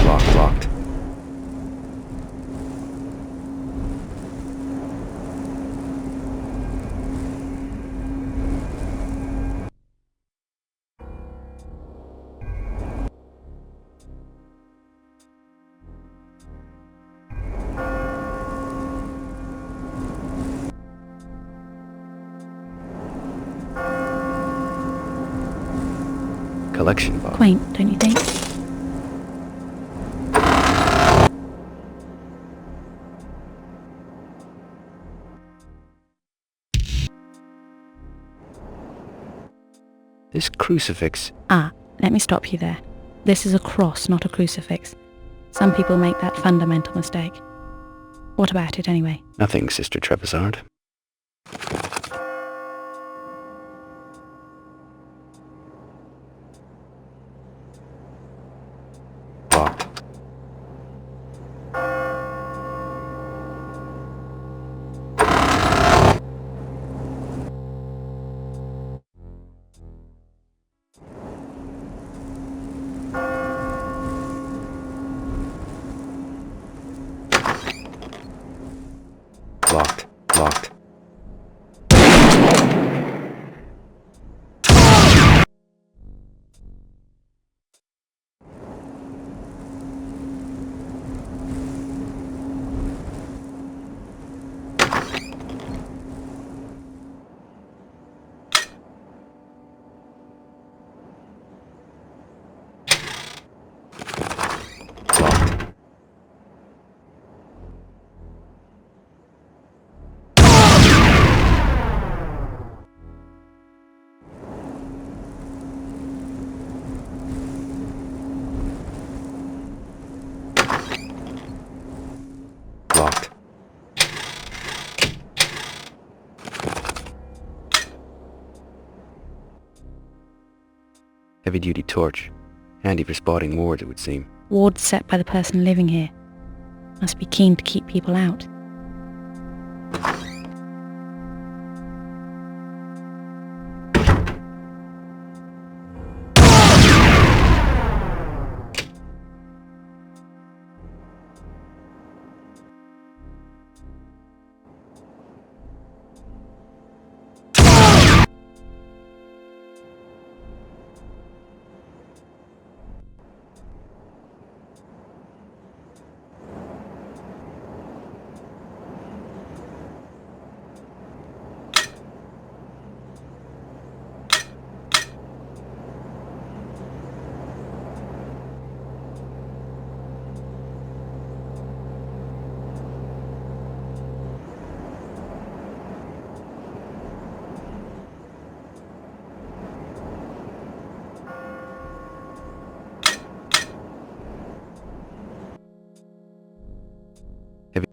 Locked. Collection box. Quaint, don't you think? This crucifix. Ah, let me stop you there. This is a cross, not a crucifix. Some people make that fundamental mistake. What about it anyway? Nothing, Sister Trebizard. Locked. Locked. Locked. Heavy-duty torch. Handy for spotting wards, it would seem. Wards set by the person living here. Must be keen to keep people out.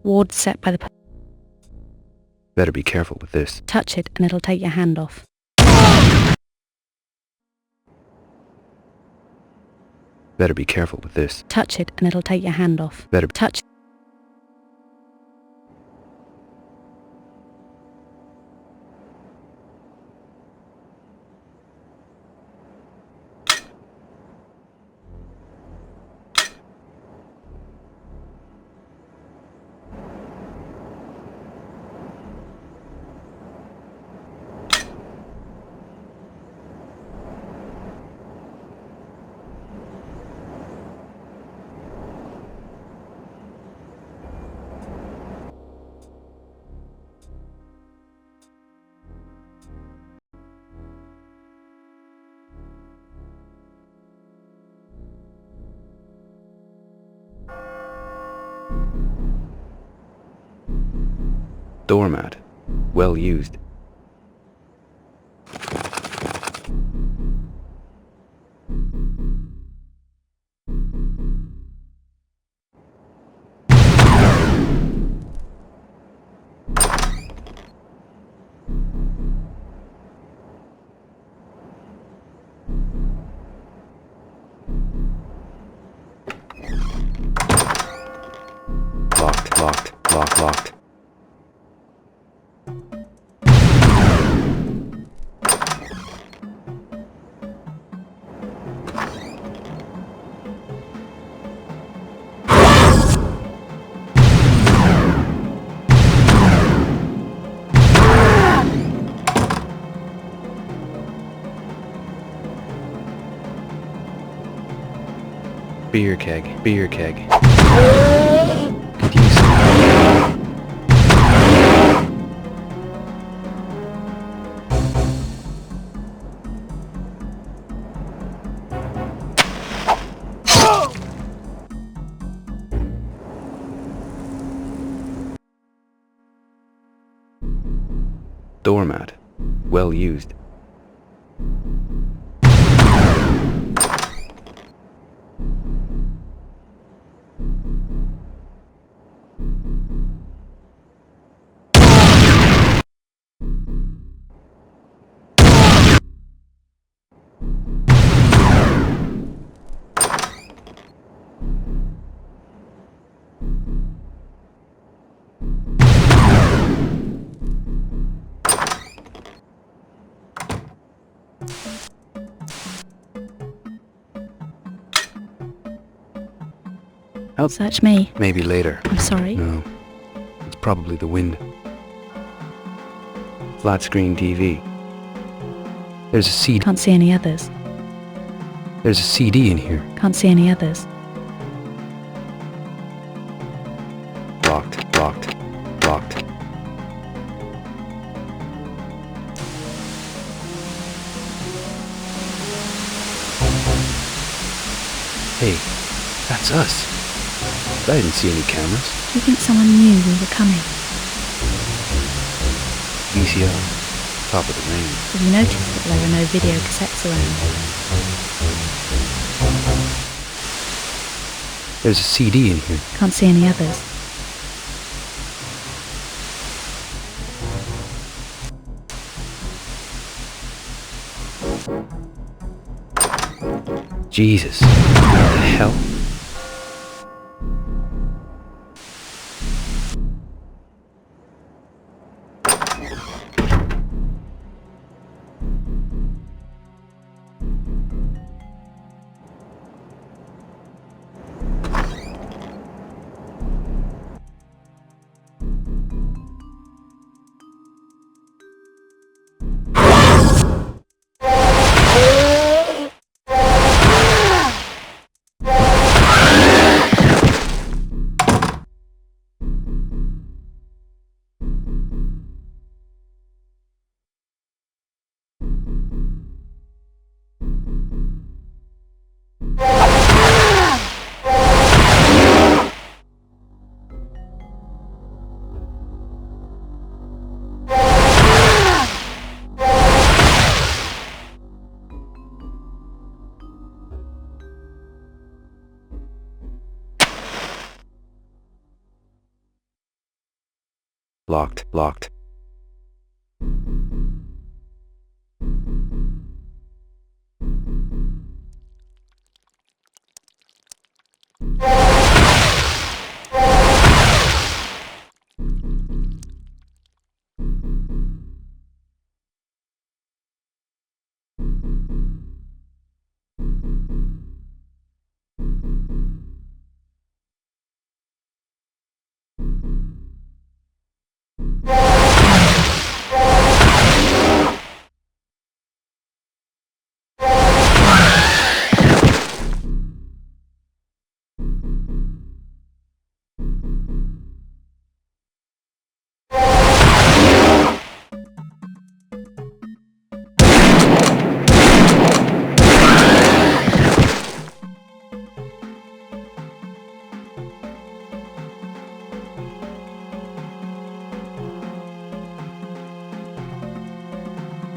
Ward set by the... Better be careful with this. Touch it and it'll take your hand off. Better be careful with this. Touch it and it'll take your hand off. Better touch. Doormat. Well used. Locked. Beer keg. Could use some. Doormat. Well used. Search me. Maybe later. I'm sorry. No. It's probably the wind. Flat screen TV. There's a CD. Can't see any others. There's a CD in here. Can't see any others. Locked. Hey, that's us. But I didn't see any cameras. Do you think someone knew we were coming? VCR, top of the range. Have you noticed that there are no video cassettes around? There's a CD in here. Can't see any others. Jesus, what the hell? Locked, locked.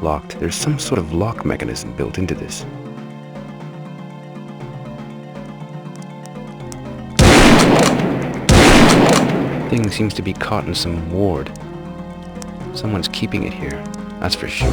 Locked. There's some sort of lock mechanism built into this. Thing seems to be caught in some ward. Someone's keeping it here, that's for sure.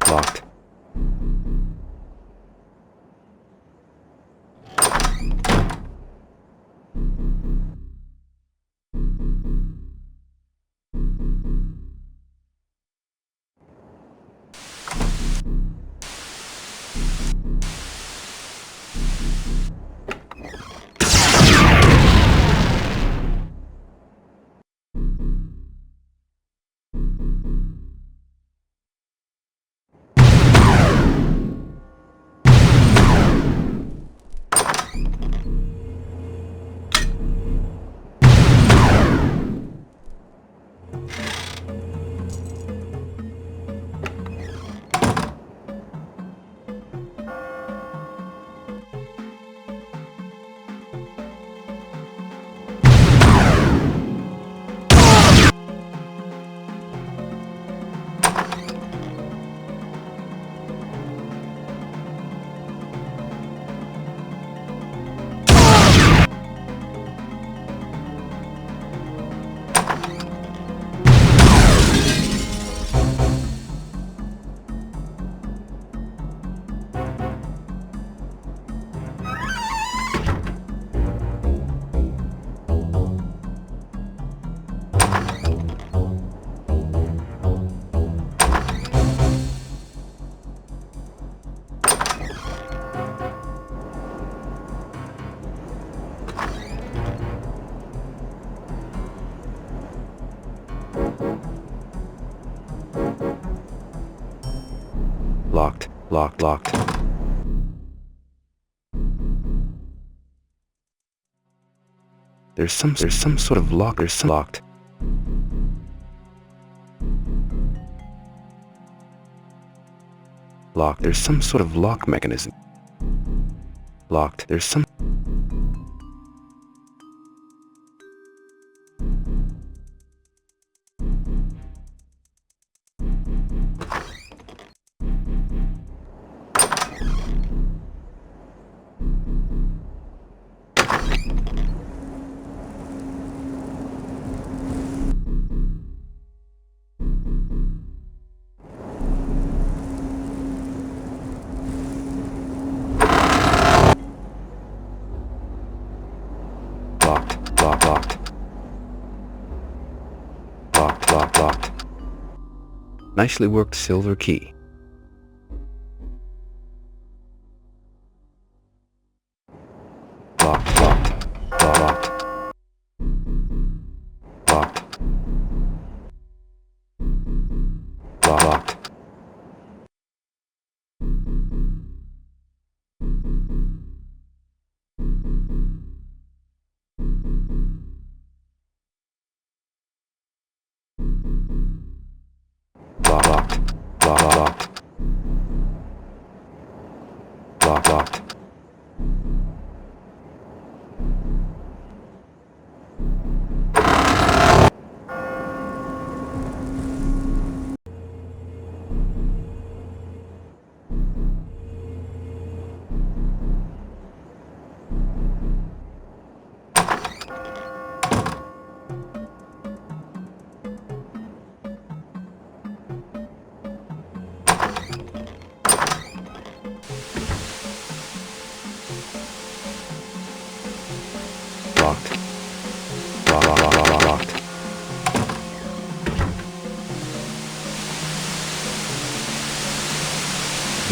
Locked. Locked, locked, locked. There's some sort of lock. There's some locked. Locked. There's some sort of lock mechanism. Locked. There's some... Locked. Nicely worked silver key. Locked. Locked.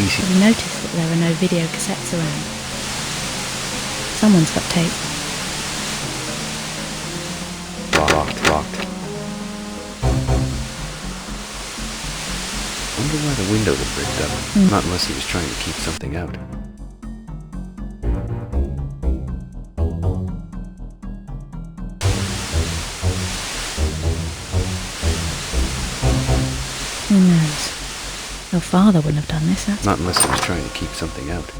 Have you noticed that there are no video cassettes around? Someone's got tape. Locked. Wonder why the windows are bricked up. Not unless he was trying to keep something out. Who knows? Your father wouldn't have done this, Not unless he was trying to keep something out.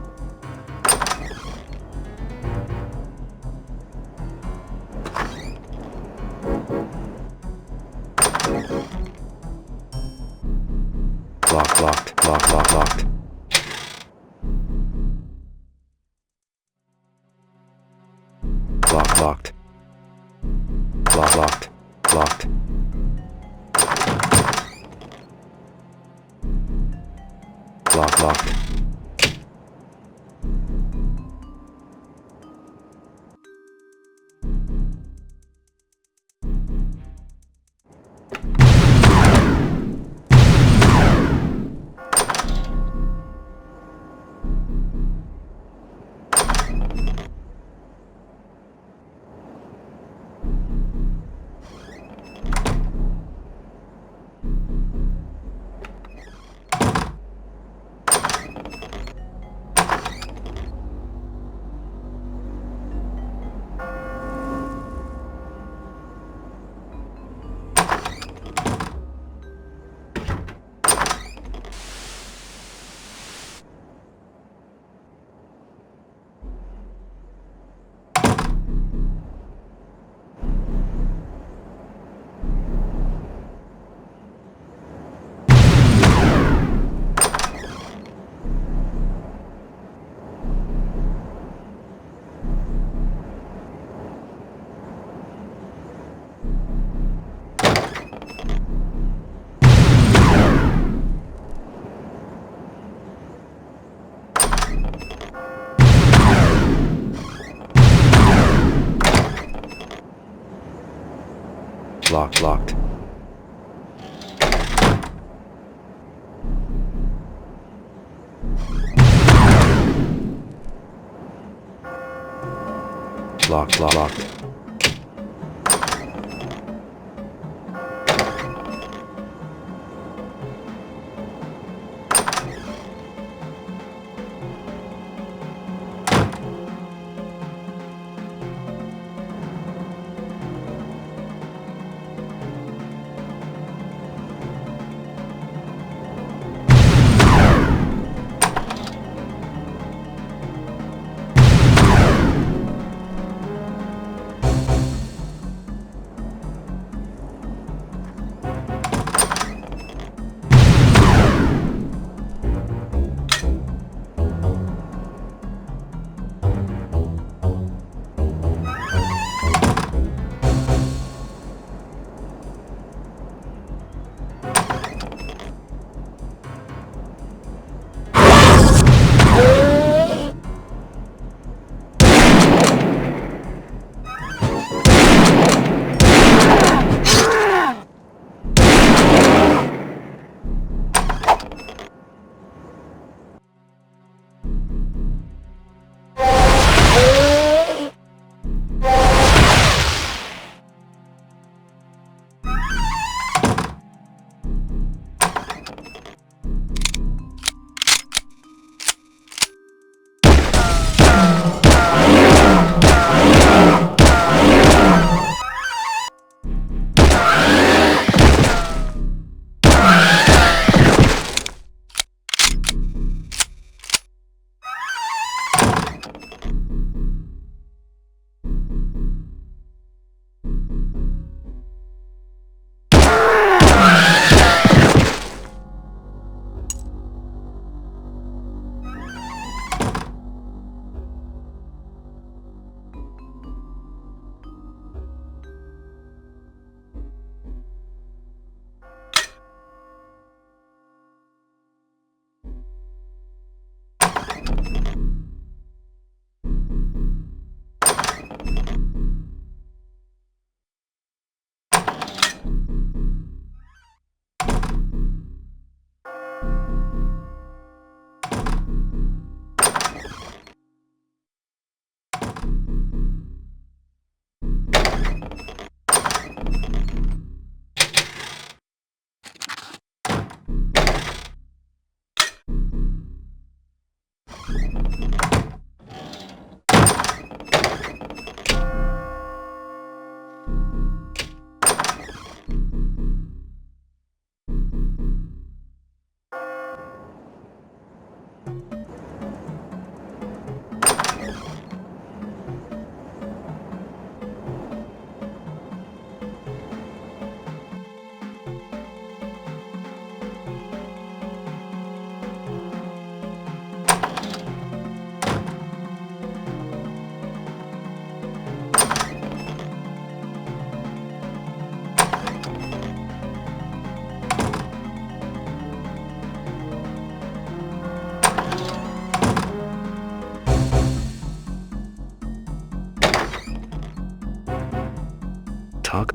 Locked. Locked.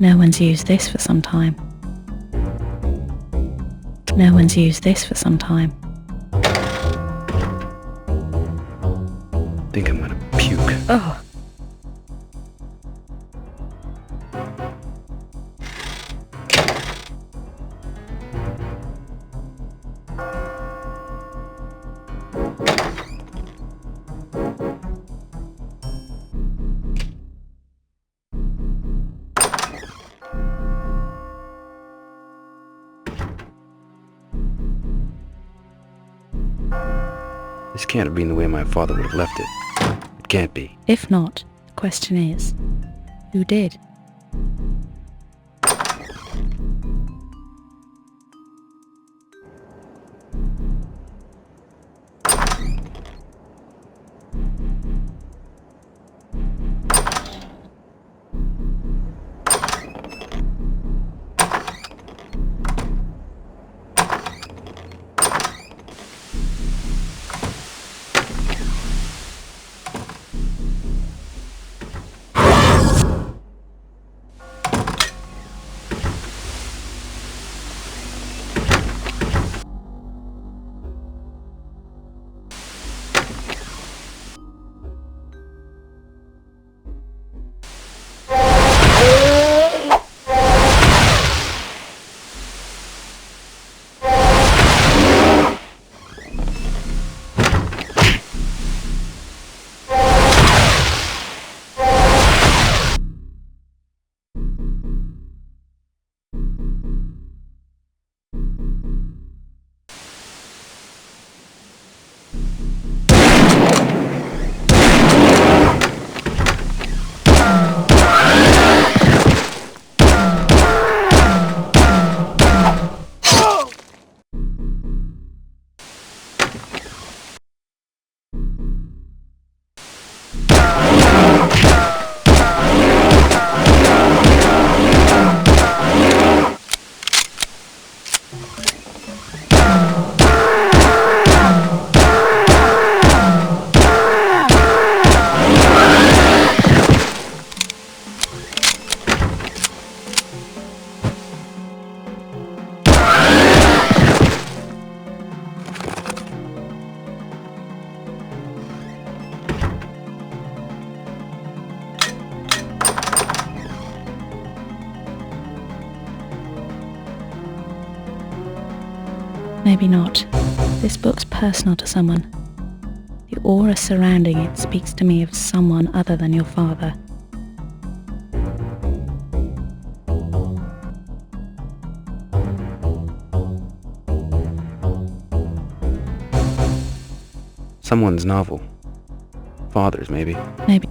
No one's used this for some time. No one's used this for some time. Think I'm gonna puke. Oh. This can't have been the way my father would have left it. It can't be. If not, the question is, who did? Maybe not. This book's personal to someone. The aura surrounding it speaks to me of someone other than your father. Someone's novel. Father's, maybe. Maybe.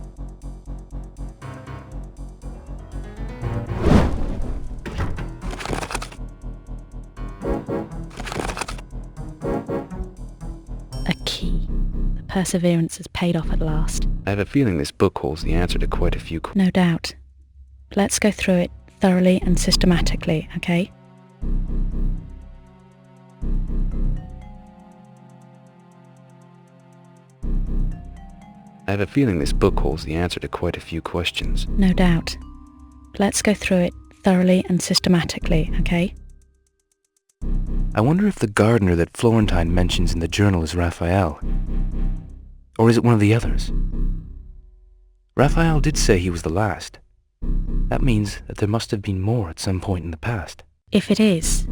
A key. The perseverance has paid off at last. I have a feeling this book holds the answer to quite a few No doubt. Let's go through it thoroughly and systematically, okay? I have a feeling this book holds the answer to quite a few questions. No doubt. Let's go through it thoroughly and systematically, okay? I wonder if the gardener that Florentine mentions in the journal is Raphael. Or is it one of the others? Raphael did say he was the last. That means that there must have been more at some point in the past. If it is,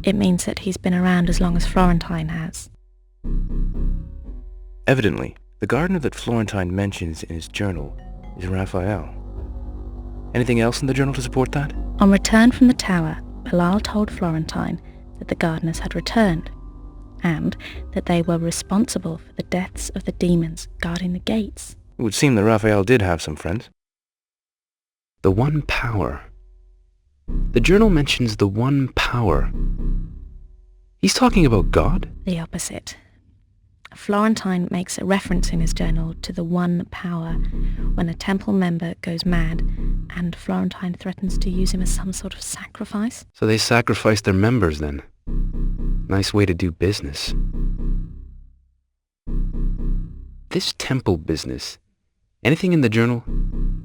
it means that he's been around as long as Florentine has. Evidently, the gardener that Florentine mentions in his journal is Raphael. Anything else in the journal to support that? On return from the tower, Bilal told Florentine that the gardeners had returned, and that they were responsible for the deaths of the demons guarding the gates. It would seem that Raphael did have some friends. The One Power. The journal mentions the One Power. He's talking about God? The opposite. Florentine makes a reference in his journal to the One Power when a temple member goes mad and Florentine threatens to use him as some sort of sacrifice. So they sacrificed their members then. Nice way to do business. This temple business. Anything in the journal?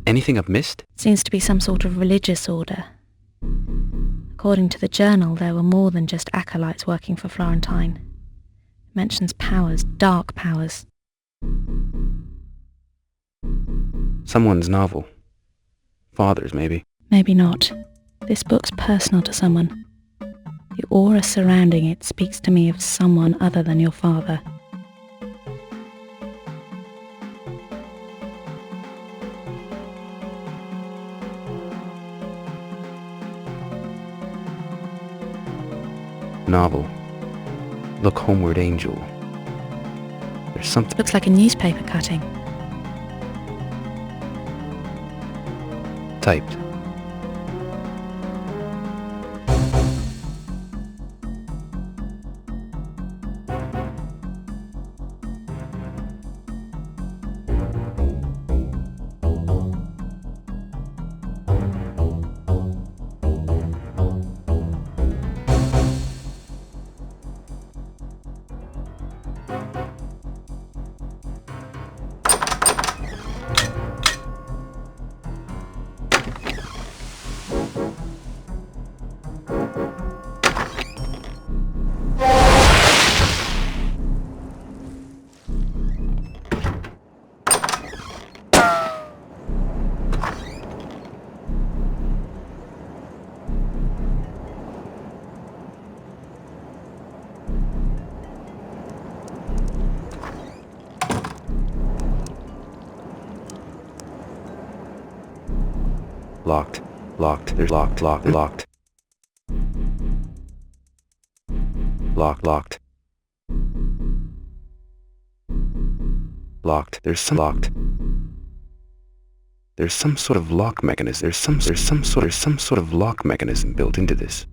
Anything I've missed? Seems to be some sort of religious order. According to the journal, there were more than just acolytes working for Florentine. It mentions powers, dark powers. Someone's novel. Father's, maybe. Maybe not. This book's personal to someone. The aura surrounding it speaks to me of someone other than your father. Novel. Look Homeward Angel. There's something... Looks like a newspaper cutting. Typed. Locked. Locked. There's locked. Locked. Locked. Locked. Locked. There's some locked. There's some sort of lock mechanism. There's some sort of lock mechanism built into this.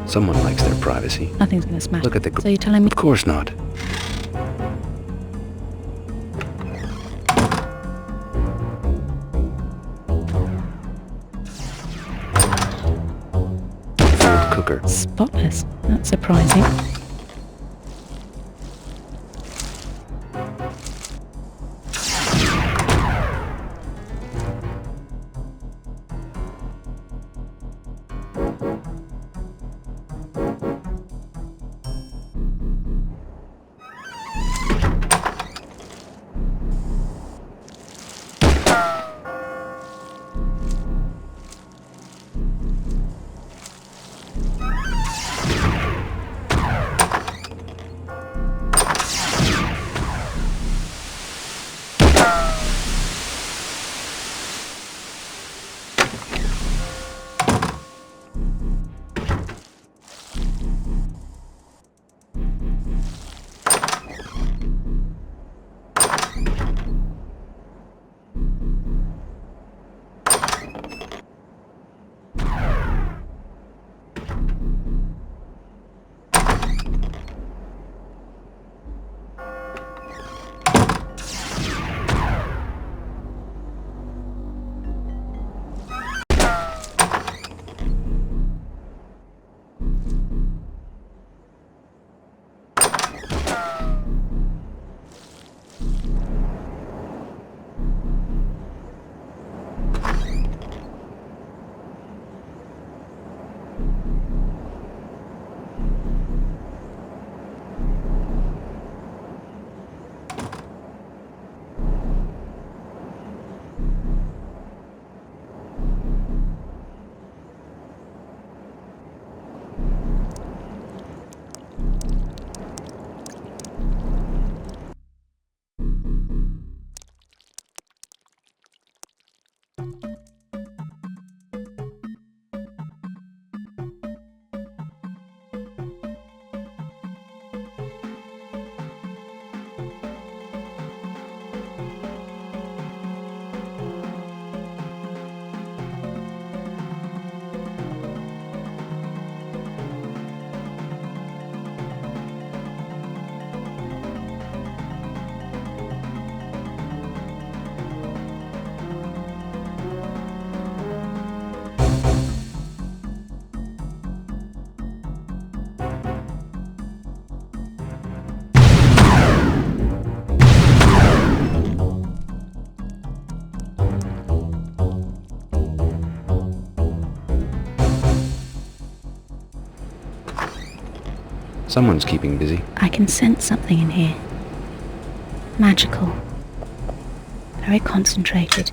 Someone likes their privacy. Nothing's gonna smash. Look at the... So you're telling me... Of course not. Fold cooker. Spotless. That's surprising. Someone's keeping busy. I can sense something in here. Magical. Very concentrated.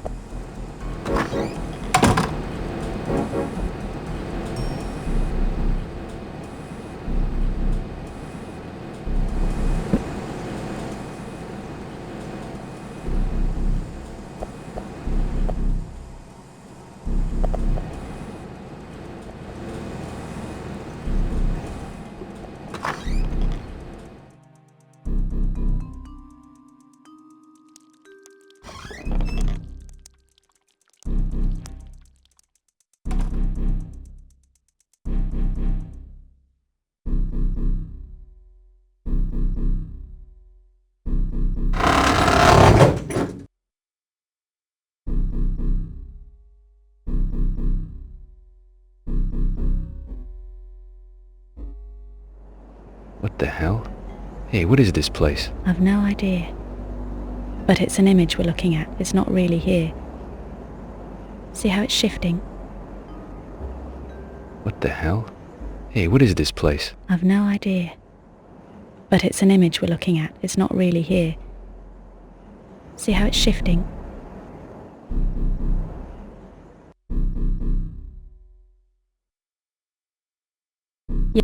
What the hell? Hey, what is this place? I've no idea. But it's an image we're looking at. It's not really here. See how it's shifting? What the hell? Hey, what is this place? I've no idea. But it's an image we're looking at. It's not really here. See how it's shifting? Yeah.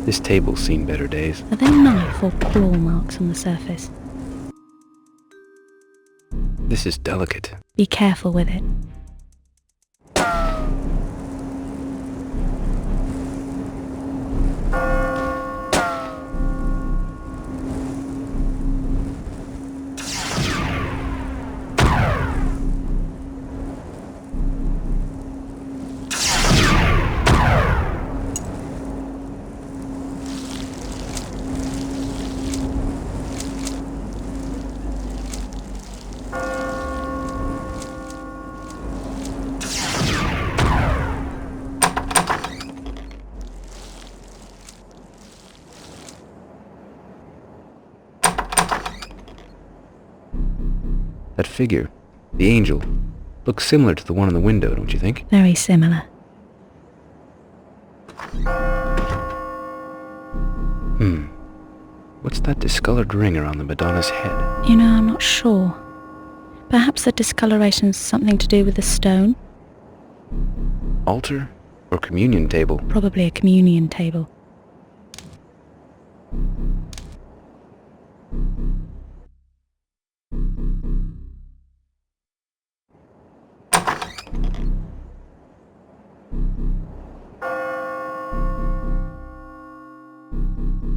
This table's seen better days. Are there knife or claw marks on the surface? This is delicate. Be careful with it. That figure, the angel, looks similar to the one in the window, don't you think? Very similar. What's that discolored ring around the Madonna's head? You know, I'm not sure. Perhaps the discoloration's something to do with the stone? Altar or communion table? Probably a communion table.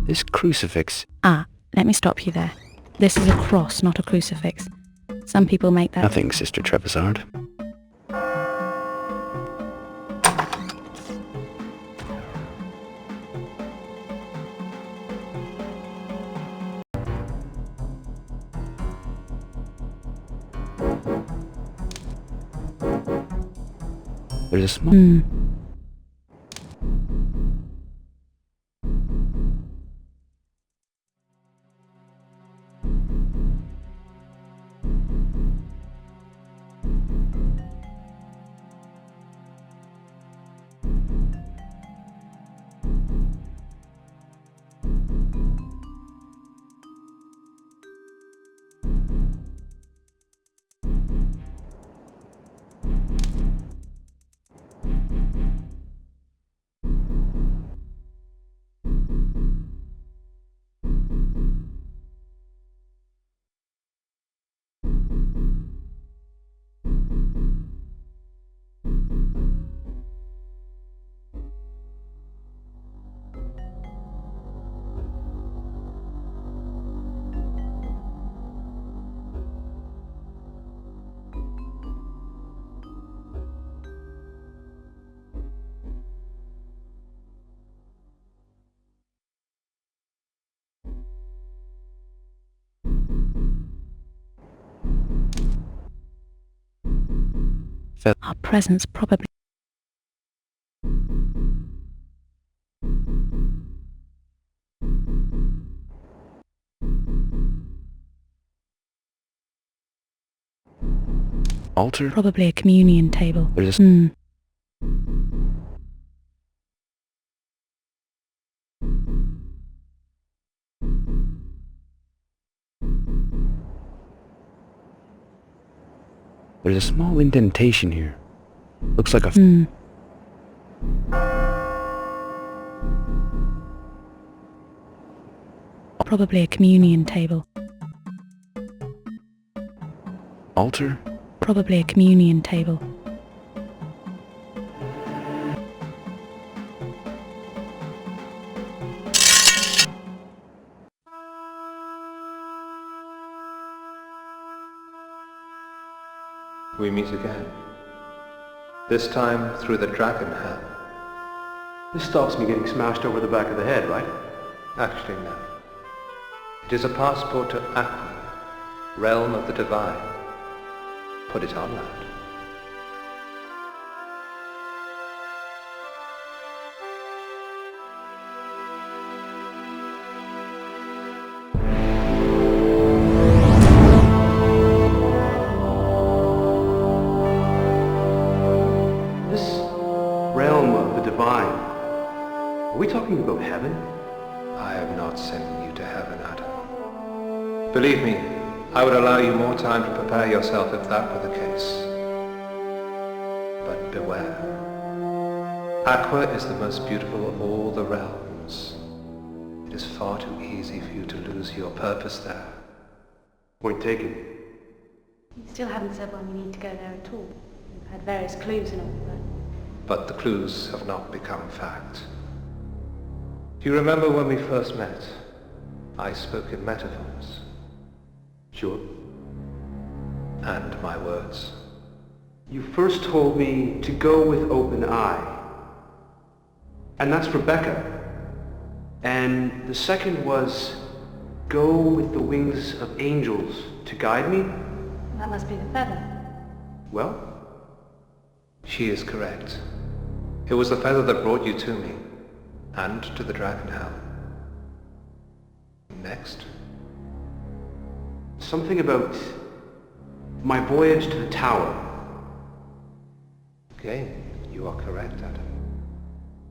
This crucifix... Ah, let me stop you there. This is a cross, not a crucifix. Some people make that... Nothing, Sister Trebizard. There's a small... Our presence probably... Altar? Probably a communion table. There's a... There's a small indentation here. Looks like a... Probably a communion table. Altar? Probably a communion table. We meet again. This time through the dragon hell. This stops me getting smashed over the back of the head, right? Actually, no. It is a passport to Aqua, realm of the divine. Put it on, lad. Are we talking about heaven? I am not sending you to heaven, Adam. Believe me, I would allow you more time to prepare yourself if that were the case. But beware. Aqua is the most beautiful of all the realms. It is far too easy for you to lose your purpose there. Point taken. You still haven't said why we need to go there at all. We've had various clues and all, but the clues have not become fact. Do you remember when we first met? I spoke in metaphors. Sure. And my words. You first told me to go with open eye. And that's Rebecca. And the second was, go with the wings of angels to guide me? That must be the feather. Well? She is correct. It was the feather that brought you to me, and to the dragon hell. Next? Something about My voyage to the tower. Again, you are correct, Adam.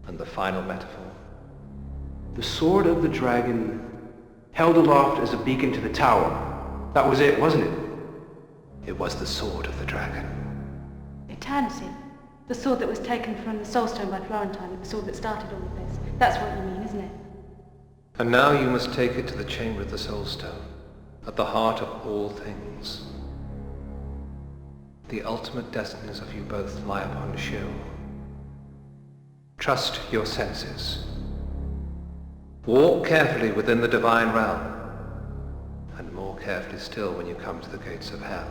And the final metaphor? The sword of the dragon held aloft as a beacon to the tower. That was it, wasn't it? It was the sword of the dragon. Eternity. The sword that was taken from the Soulstone by Florentine, the sword that started all of this. That's what you mean, isn't it? And now you must take it to the chamber of the Soulstone, at the heart of all things. The ultimate destinies of you both lie upon show. Trust your senses. Walk carefully within the divine realm, and more carefully still when you come to the gates of hell.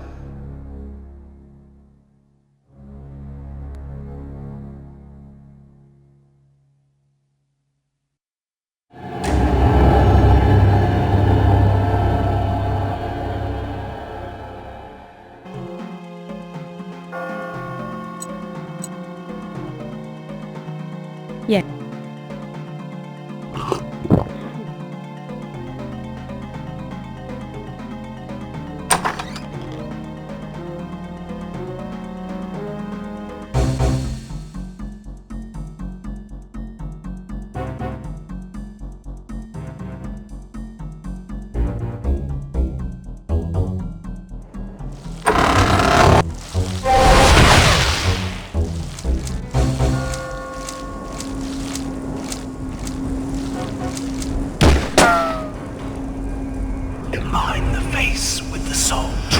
Yeah. Combine the face with the soul.